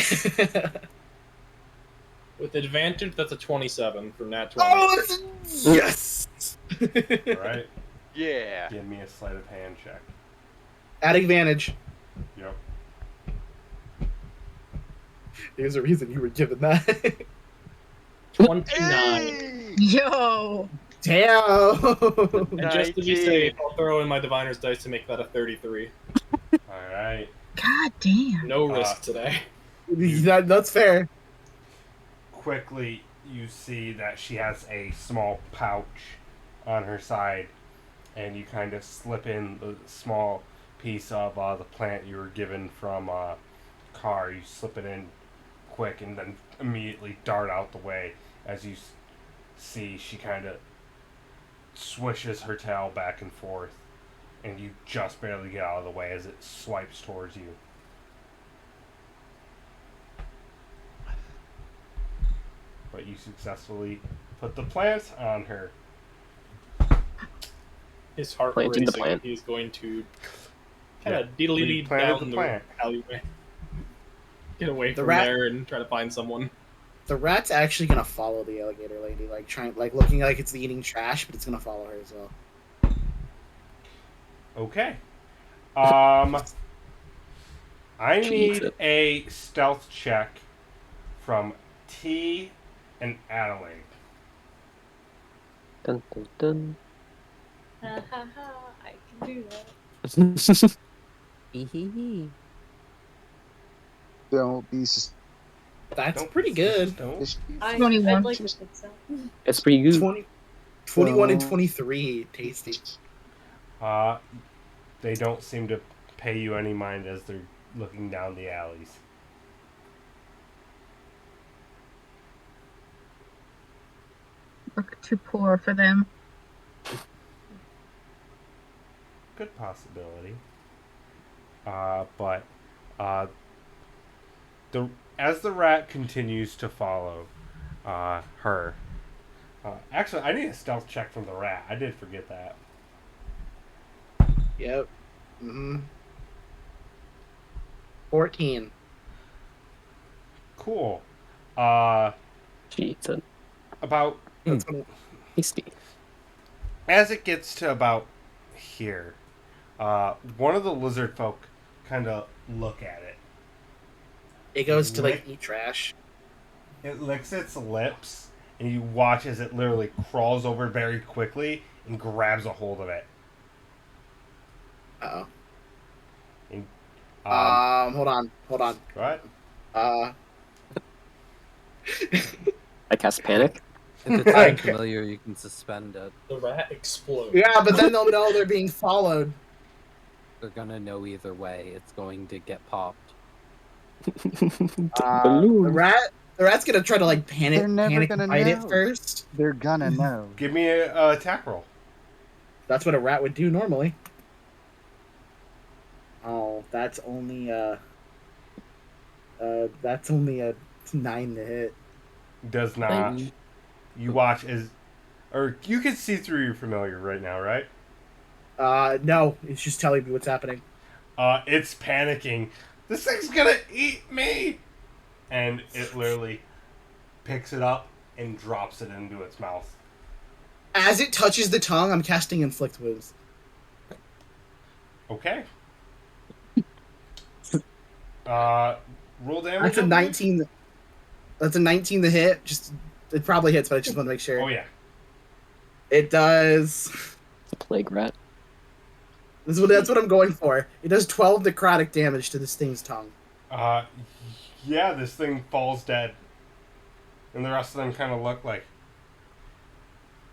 With advantage, that's a 27 for nat 20. Oh yes. Alright. Yeah. Give me a sleight of hand check. At advantage. Yep. There's a reason you were given that. 29. Yo! Damn. And just to be safe, I'll throw in my diviner's dice to make that a 33. Alright. God damn. No risk today. That's fair. Quickly, you see that she has a small pouch on her side, and you kind of slip in the small piece of the plant you were given from Car. You slip it in quick and then immediately dart out the way as you see she kind of swishes her tail back and forth, and you just barely get out of the way as it swipes towards you. But you successfully put the plant on her. His heart Planting the racing. plant. He's going to kind of You diddly planted down the the plant. alleyway. Get away The from rat- there and try to find someone. The rat's actually gonna follow the alligator lady, looking like it's eating trash, but it's gonna follow her as well. Okay. I need Jesus. a stealth check from T and Adelaide. Dun, dun, dun. Ha ha ha, I can do that. Hee. Don't be sus- That's Don't- pretty good. Don't. I'd 21. like to think so. It's pretty good. 21 and 23. Tasty. They don't seem to pay you any mind as they're looking down the alleys. Look too poor for them. Good possibility. But as the rat continues to follow her. Actually, I need a stealth check from the rat. I did forget that. Yep. 14. Cool. Jesus. About That's what Tasty. as it gets to about here, one of the lizard folk kind of look at it. it goes to like eat trash. It licks its lips, and you watch as it literally crawls over very quickly and grabs a hold of it. Uh And, oh. Hold on. what? Uh. I cast panic. If it's Like- unfamiliar, you can suspend it. The rat explodes. Yeah, but then they'll know they're being followed. They're gonna know either way. It's going to get popped. The rat's gonna try to like They're never panic gonna bite it know. first. They're gonna know. Give me a attack roll. That's what a rat would do normally. Oh, that's only a 9 to hit. Does not. You watch as, or you can see through your familiar right now, right? No, it's just telling me what's happening. It's panicking. This thing's gonna eat me! And it literally picks it up and drops it into its mouth. As it touches the tongue, I'm casting Inflict Wounds. Okay. Roll damage. That's a 19. That's a 19 to hit. Just it probably hits, but I just want to make sure. Oh yeah. It does. The plague rat. That's what I'm going for. It does 12 necrotic damage to this thing's tongue. Yeah, this thing falls dead. And the rest of them kind of look like.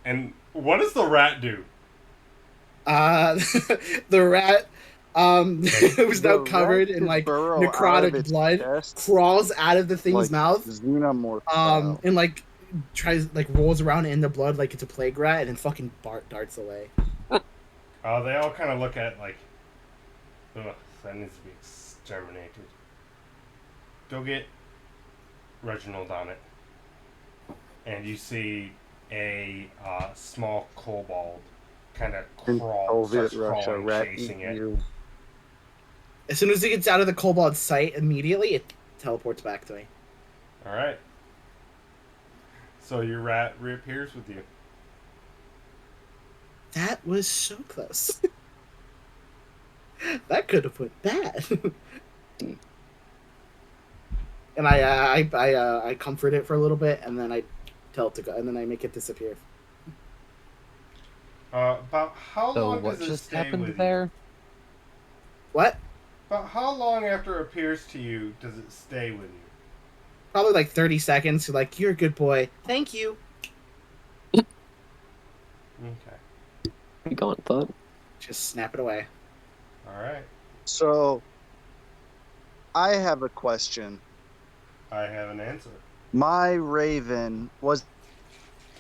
And what does the rat do? The rat, who's now covered in like necrotic blood, crawls out of the thing's mouth. Xenomorph style. And like tries like rolls around in the blood like it's a plague rat, and then fucking darts away. They all kind of look at it like, ugh, that needs to be exterminated. Go get Reginald on it. And you see a small kobold kind of starts crawling, chasing it. As soon as it gets out of the kobold's sight, immediately it teleports back to me. Alright. So your rat reappears with you. That was so close. That could have went bad. And I comfort it for a little bit, and then I tell it to go, and then I make it disappear. About how long what does it just stay happened with there? you? What? About how long after it appears to you does it stay with you? Probably like 30 seconds. Like, you're a good boy. Thank you. Okay. Be gone, thought. Just snap it away. Alright. So, I have a question. I have an answer. My raven, was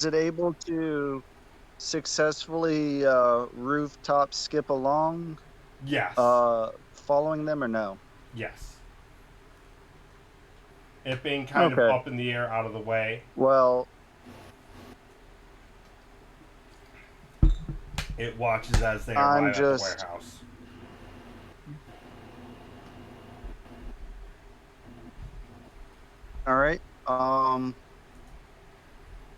it able to successfully rooftop skip along? Yes. Following them or no? Yes. It being kind of up in the air, out of the way. Well, it watches as they arrive at the warehouse. All right.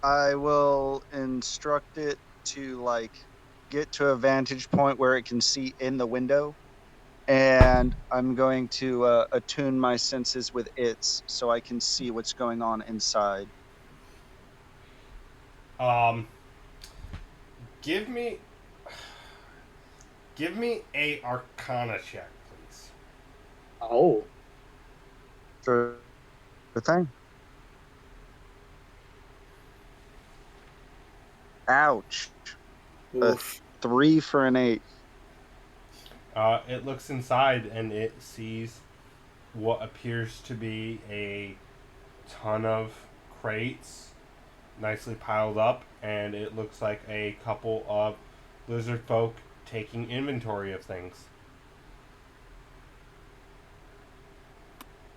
I will instruct it to like get to a vantage point where it can see in the window, and I'm going to attune my senses with its so I can see what's going on inside. Give me a Arcana check, please. Oh. Sure thing. Ouch. Oof. 3 for an 8. It looks inside and it sees what appears to be a ton of crates nicely piled up, and it looks like a couple of lizard folk taking inventory of things.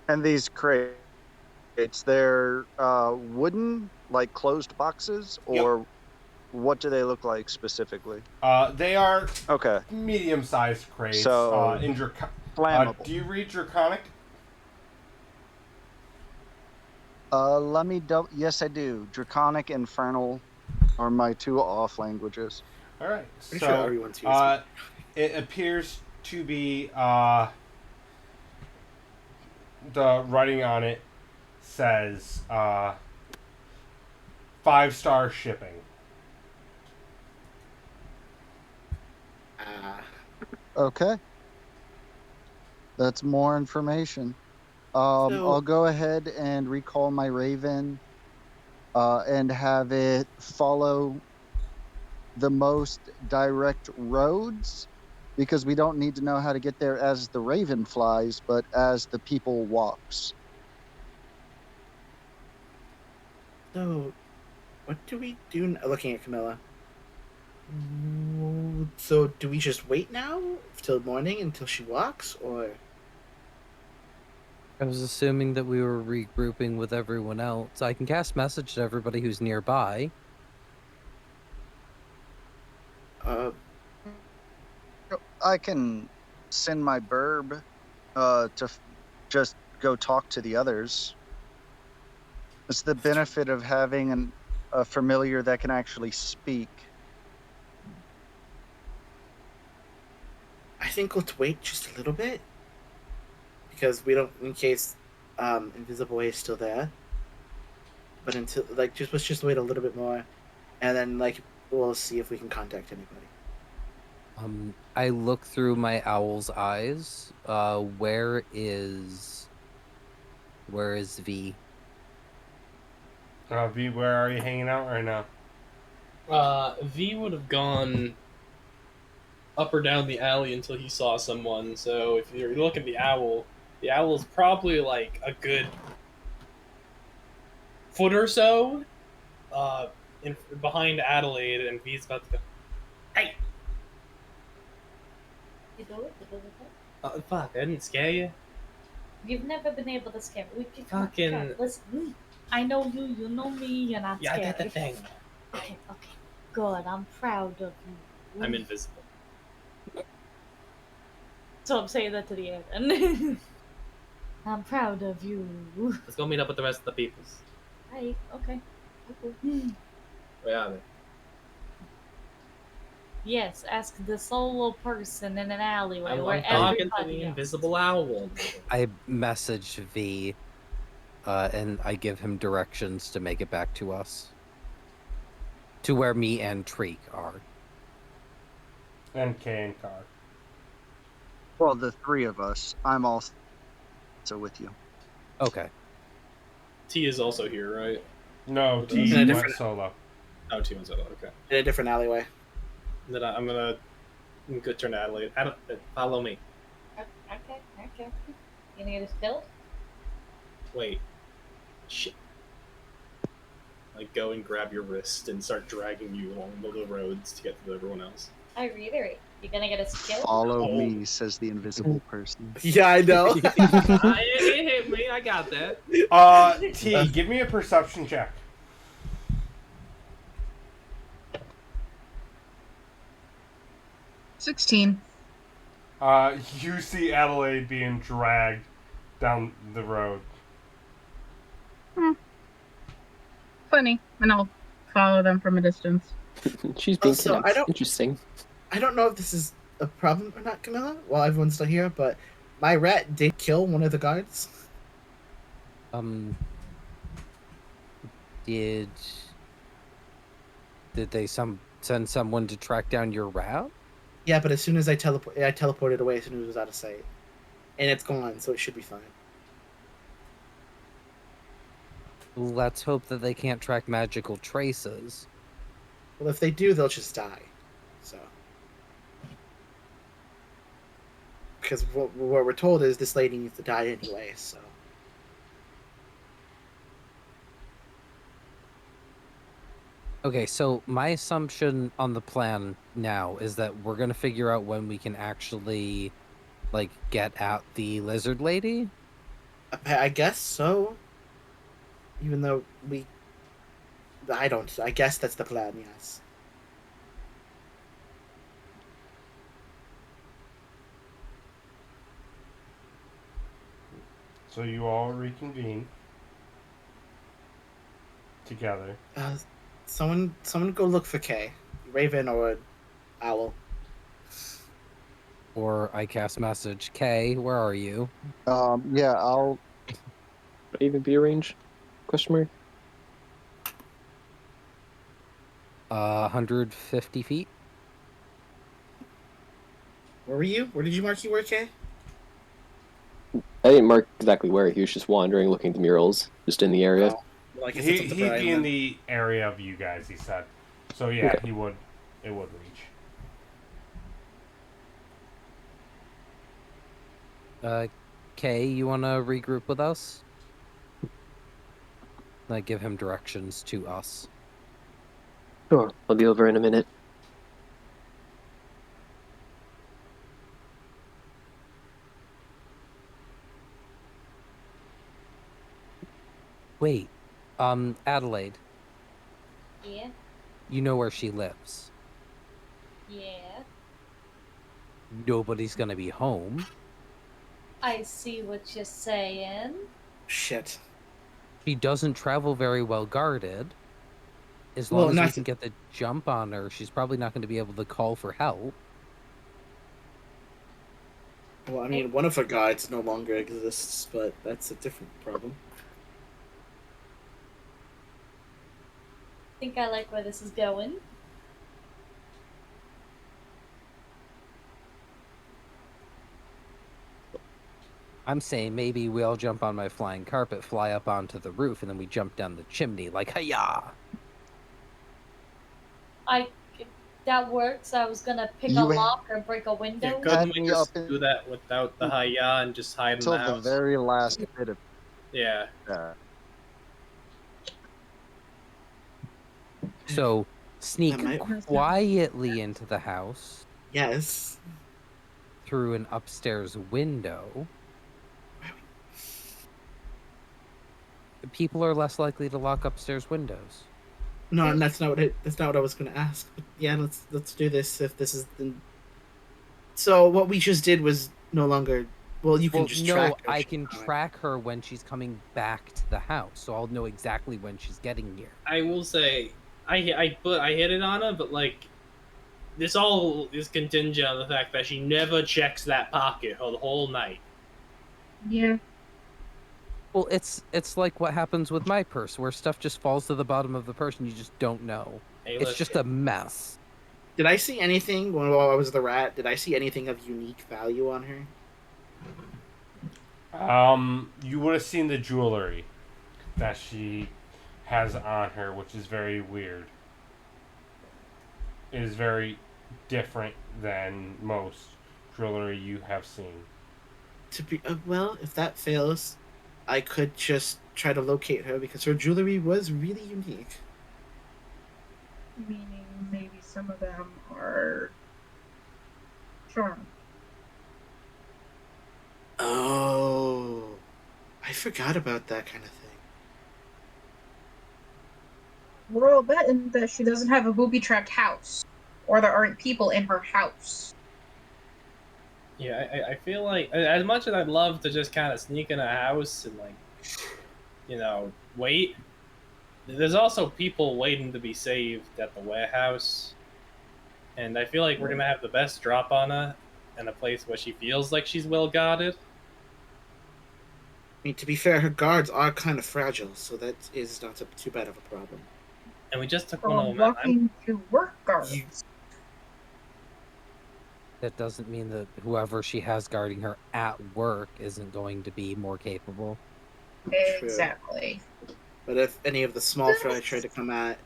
And these crates, they're wooden, like closed boxes, or what do they look like specifically? They are okay. Medium-sized crates. So flammable. Do you read Draconic? Let me yes, I do. Draconic, Infernal are my 2 off languages. All right. Pretty sure everyone's using it appears to be the writing on it says 5-star shipping. Okay. That's more information. I'll go ahead and recall my raven and have it follow the most direct roads, because we don't need to know how to get there as the raven flies, but as the people walks. So, what do we do? Looking at Camilla. So, do we just wait now till morning until she walks, or? I was assuming that we were regrouping with everyone else. I can cast message to everybody who's nearby. I can send my burb just go talk to the others. It's the benefit of having a familiar that can actually speak. I think let's wait just a little bit because we don't, in case Invisible Way is still there. But until let's just wait a little bit more, and then we'll see if we can contact anybody. I look through my owl's eyes. Where is V? V, where are you hanging out right now? V would have gone up or down the alley until he saw someone. So if you're looking at the owl is probably like a good foot or so behind Adelaide, and V's about to go, hey! Fuck, I didn't scare you. You've never been able to scare me. Fucking... Listen, I know you, you know me, you're not Yeah, scary. I got the thing. Okay. Good, I'm proud of you. I'm invisible. So I'm saying that to the air then. I'm proud of you. Let's go meet up with the rest of the peoples. Right, okay. Where are they? Yes, ask the solo person in an alleyway I'm where talking to everybody the else. invisible owl. I message V, and I give him directions to make it back to us. To where me and Treek are. And K and Car. Well, the three of us. I'm also with you. Okay. T is also here, right? No, T In a went different- solo. Oh, T went solo, okay. In a different alleyway. Then I'm gonna go turn to Adelaide. Follow me. Okay. You gonna get us killed? Wait. Shit. Like, go and grab your wrist and start dragging you along the roads to get to everyone else. I reiterate, you gonna get us killed? Follow me, says the invisible person. Yeah, I know. It hit me, I got that. T, give me a perception check. $16. You see Adelaide being dragged down the road. Funny. And I'll follow them from a distance. She's being Also, interesting. I don't know if this is a problem or not, Camilla, while everyone's still here, but my rat did kill one of the guards. Did they send someone to track down your rat? Yeah, but as soon as I teleported away as soon as it was out of sight. And it's gone, so it should be fine. Let's hope that they can't track magical traces. Well, if they do, they'll just die. So. Because what we're told is this lady needs to die anyway, so. Okay, so my assumption on the plan now is that we're gonna figure out when we can actually, get at the lizard lady. I guess so. Even though I guess that's the plan, yes. So you all reconvene together. Someone go look for Kay. Raven or Owl. Or I cast message, Kay, where are you? Yeah, I'll. Would it even be a range? Question mark? 150 feet. Where were you? Where did you mark you were, Kay? I didn't mark exactly where. He was just wandering, looking at the murals, just in the area. Oh. Like, is it something He'd where be I'm in the area of you guys, he said. So yeah, Okay. it would reach. Kay, you want to regroup with us? Like, give him directions to us. Sure, I'll be over in a minute. Wait, Adelaide, Yeah. you know where she lives. Yeah. Nobody's gonna be home. I see what you're saying. shit. She doesn't travel very well guarded. As Well, long as we not can get the jump on her, she's probably not going to be able to call for help. Well, I mean, one of her guides no longer exists, but that's a different problem. Think I like where this is going. I'm saying maybe we all jump on my flying carpet, fly up onto the roof, and then we jump down the chimney like hiya. That works. I was gonna pick a You lock or break a Yeah, window. couldn't had we me up just do that without the hiya and just hide in until the the house? very last bit of Yeah. that. So sneak That might work. quietly into the house Yes. through an upstairs window. People are less likely to lock upstairs windows. No, and that's not what I was going to ask. But yeah, let's do this. If this is the. So what we just did was no longer. Well, you can Well, just no, track her. I can track her when she's coming back to the house, so I'll know exactly when she's getting here. I will say, I hit it on her, but like, this all is contingent on the fact that she never checks that pocket the whole night. Yeah. Well, it's like what happens with my purse, where stuff just falls to the bottom of the purse and you just don't know. Hey, It's just a mess. Did I see anything while I was the rat? Did I see anything of unique value on her? You would have seen the jewelry that she has on her, which is very weird. It is very different than most jewelry you have seen. To be well, if that fails, I could just try to locate her because her jewelry was really unique. Meaning maybe some of them are charm. Oh, I forgot about that kind of thing. We're all betting that she doesn't have a booby-trapped house, or there aren't people in her house. Yeah, I feel like, as much as I'd love to just kind of sneak in a house and like, wait, there's also people waiting to be saved at the warehouse, and I feel like we're gonna have the best drop on her in a place where she feels like she's well guarded. I mean, to be fair, her guards are kind of fragile, so that is not too bad of a problem. And we just took Or one of them out. walking to work guards. That doesn't mean that whoever she has guarding her at work isn't going to be more capable. Exactly. But if any of the small fry try to come at,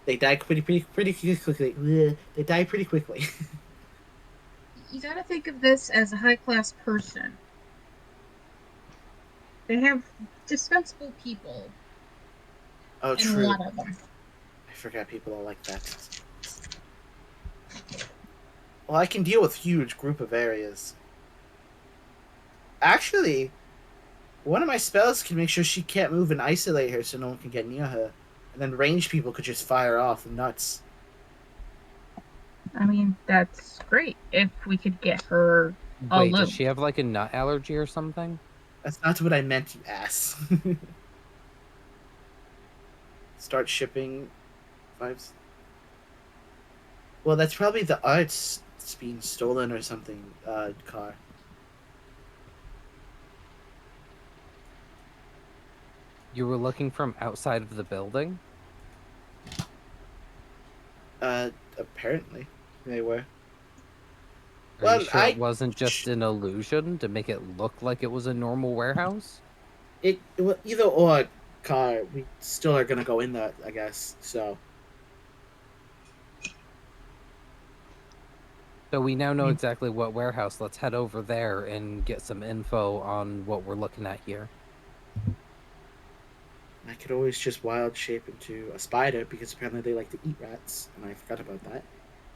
they die pretty quickly. Bleh. They die pretty quickly. You gotta think of this as a high-class person. They have dispensable people. Oh, and true. a lot of them. I forgot people are like that. Well, I can deal with huge group of areas. Actually, one of my spells can make sure she can't move and isolate her so no one can get near her. And then ranged people could just fire off nuts. I mean, that's great if we could get her a Wait, loop. does she have like a nut allergy or something? That's not what I meant, you ass. Start shipping vibes. Well, that's probably the arts being stolen or something, car. You were looking from outside of the building? Apparently. They were. Are Well, you sure it wasn't just an illusion to make it look like it was a normal warehouse? Well, either or, car, we still are gonna go in that, I guess. So So we now know exactly what warehouse. Let's head over there and get some info on what we're looking at here. I could always just wild shape into a spider because apparently they like to eat rats, and I forgot about that.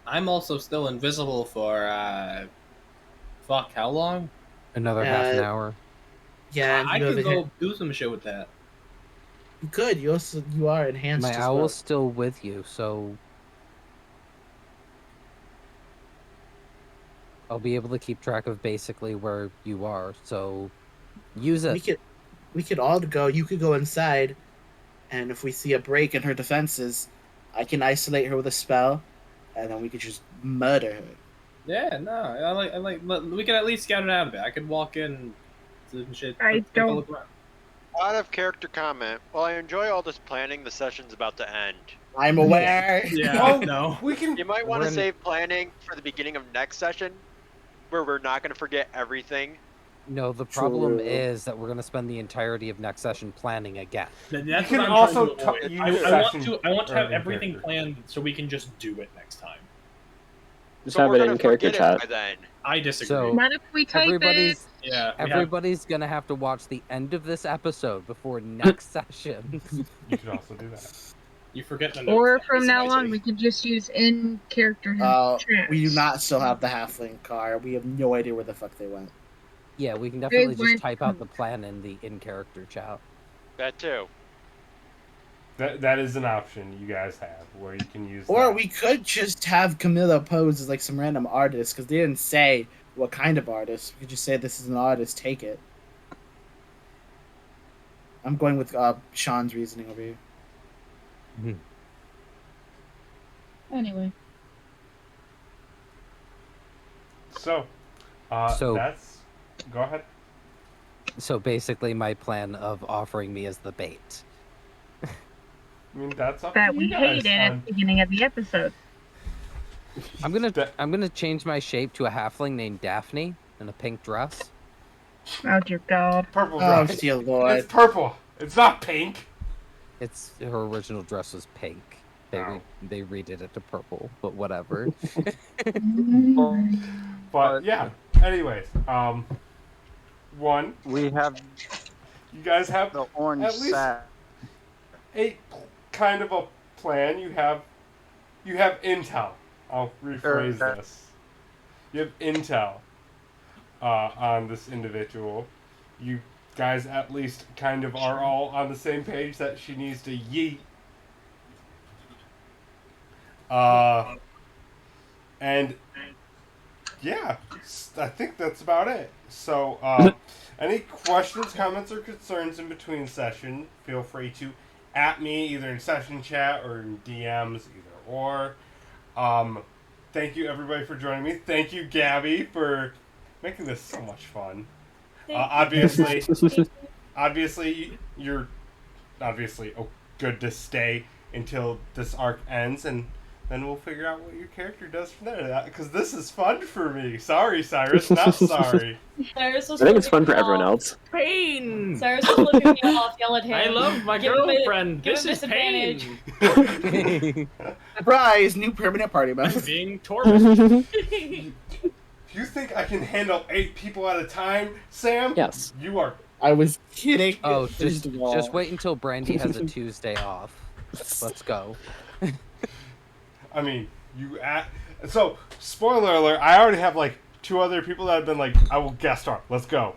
I'm also still invisible for fuck, how long? Another half an hour. Yeah, and I you have could a go do some shit with that. You could. You are enhanced My as owl's well. still with you, so I'll be able to keep track of basically where you are. So use it. We could all go. You could go inside, and if we see a break in her defenses, I can isolate her with a spell, and then we could just murder her. Yeah, no, I like. We could at least scout it out a bit. I could walk in and shit. I Take a don't- look around. Out of character comment. While I enjoy all this planning, the session's about to end. I'm aware. Yeah, no. We can. You might want to We're in- save planning for the beginning of next session, where we're not going to forget everything. No, the problem True. is that we're going to spend the entirety of next session planning again. That's You what can I'm also trying to avoid. use I want session to. I want to have early everything character. planned so we can just do it next time. Just So have we're it gonna in character forget chat. it by then. I disagree. So Not if we type everybody's yeah, we have- everybody's going to have to watch the end of this episode before next session. You could also do that. you forget the it. notes. Or that from piece of now my on, city. we could just use in-character chats. We do not still have the halfling car. We have no idea where the fuck they went. Yeah, we can definitely went- just type out the plan in the in-character chat. That too. That is an option you guys have where you can use. Or that. we could just have Camilla pose as like some random artist because they didn't say what kind of artist. We could just say this is an artist. Take it. I'm going with Sean's reasoning over here. Anyway. So, So- that's. Go ahead. So basically my plan of offering me as the bait. I mean, that's up That to we you guys. hated at the beginning of the episode. I'm gonna change my shape to a halfling named Daphne in a pink dress. Oh dear God. Purple Oh, dress. dear Lord. It's purple. It's not pink. It's her original dress was pink. Oh. They redid it to purple, but whatever. But yeah. Anyways, one. We have You guys have the orange At least- sack. a kind of a plan. You have intel. I'll rephrase Sure. this. You have intel on this individual. You guys at least kind of are all on the same page that she needs to yeet. And yeah, I think that's about it. So, any questions, comments, or concerns in between session, feel free to at me either in session chat or in DMs, either or. Thank you everybody for joining me. Thank you, Gabby, for making this so much fun. Obviously, you're obviously good to stay until this arc ends, and then we'll figure out what your character does from there. Because this is fun for me. Sorry, Cyrus, not sorry. Cyrus was I think it's fun for flipping me everyone off. else. Pain. Cyrus was flipping me off, yell at him. I love my Give him a- girlfriend. give This him is pain. disadvantage. Surprise! New permanent party member. Being tormented. You think I can handle 8 people at a time, Sam? Yes. You are. I was kidding. Oh, First of all. just wait until Brandy has a Tuesday off. Let's go. I mean, so, spoiler alert, I already have like 2 other people that have been like, I will guest star. Let's go.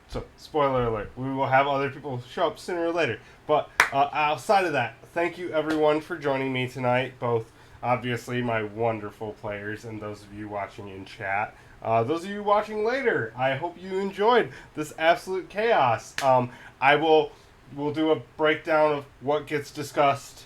So, spoiler alert, we will have other people show up sooner or later. But outside of that, thank you everyone for joining me tonight. Both, obviously, my wonderful players and those of you watching in chat. Those of you watching later, I hope you enjoyed this absolute chaos. We'll do a breakdown of what gets discussed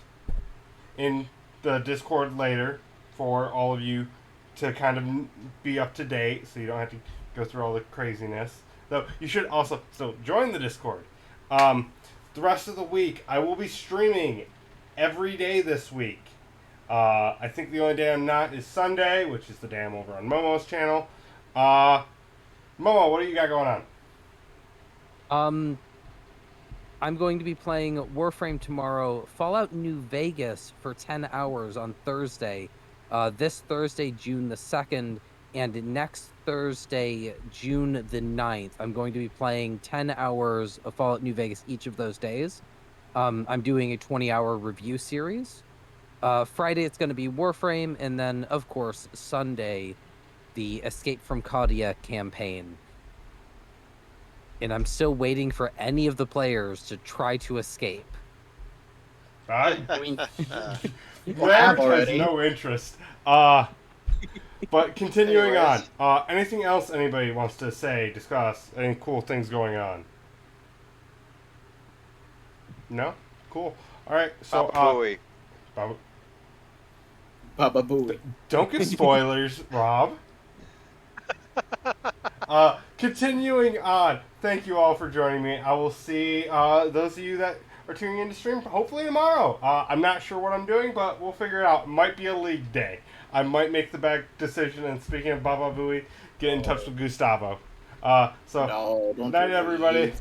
in the Discord later for all of you to kind of be up to date, so you don't have to go through all the craziness. Though you should also still join the Discord. The rest of the week, I will be streaming every day this week. I think the only day I'm not is Sunday, which is the day I'm over on Momo's channel. Momo, what do you got going on? I'm going to be playing Warframe tomorrow, Fallout New Vegas for 10 hours on Thursday. This Thursday, June the 2nd, and next Thursday, June the 9th. I'm going to be playing 10 hours of Fallout New Vegas each of those days. I'm doing a 20-hour review series. Friday, it's going to be Warframe, and then, of course, Sunday, the Escape from Cadia campaign. And I'm still waiting for any of the players to try to escape. I mean, Larry has already. no interest. But continuing Anyways. on, anything else anybody wants to say, discuss, any cool things going on? No? Cool. Alright, so, Papa Booey. Baba- Baba Booey. don't give spoilers, Rob. Continuing on, thank you all for joining me. I will see those of you that are tuning in to stream hopefully tomorrow. I'm not sure what I'm doing, but we'll figure it out. It might be a league day. I might make the bad decision, and speaking of Baba Booey, get in touch with Gustavo. So, No, don't good night, do that. everybody.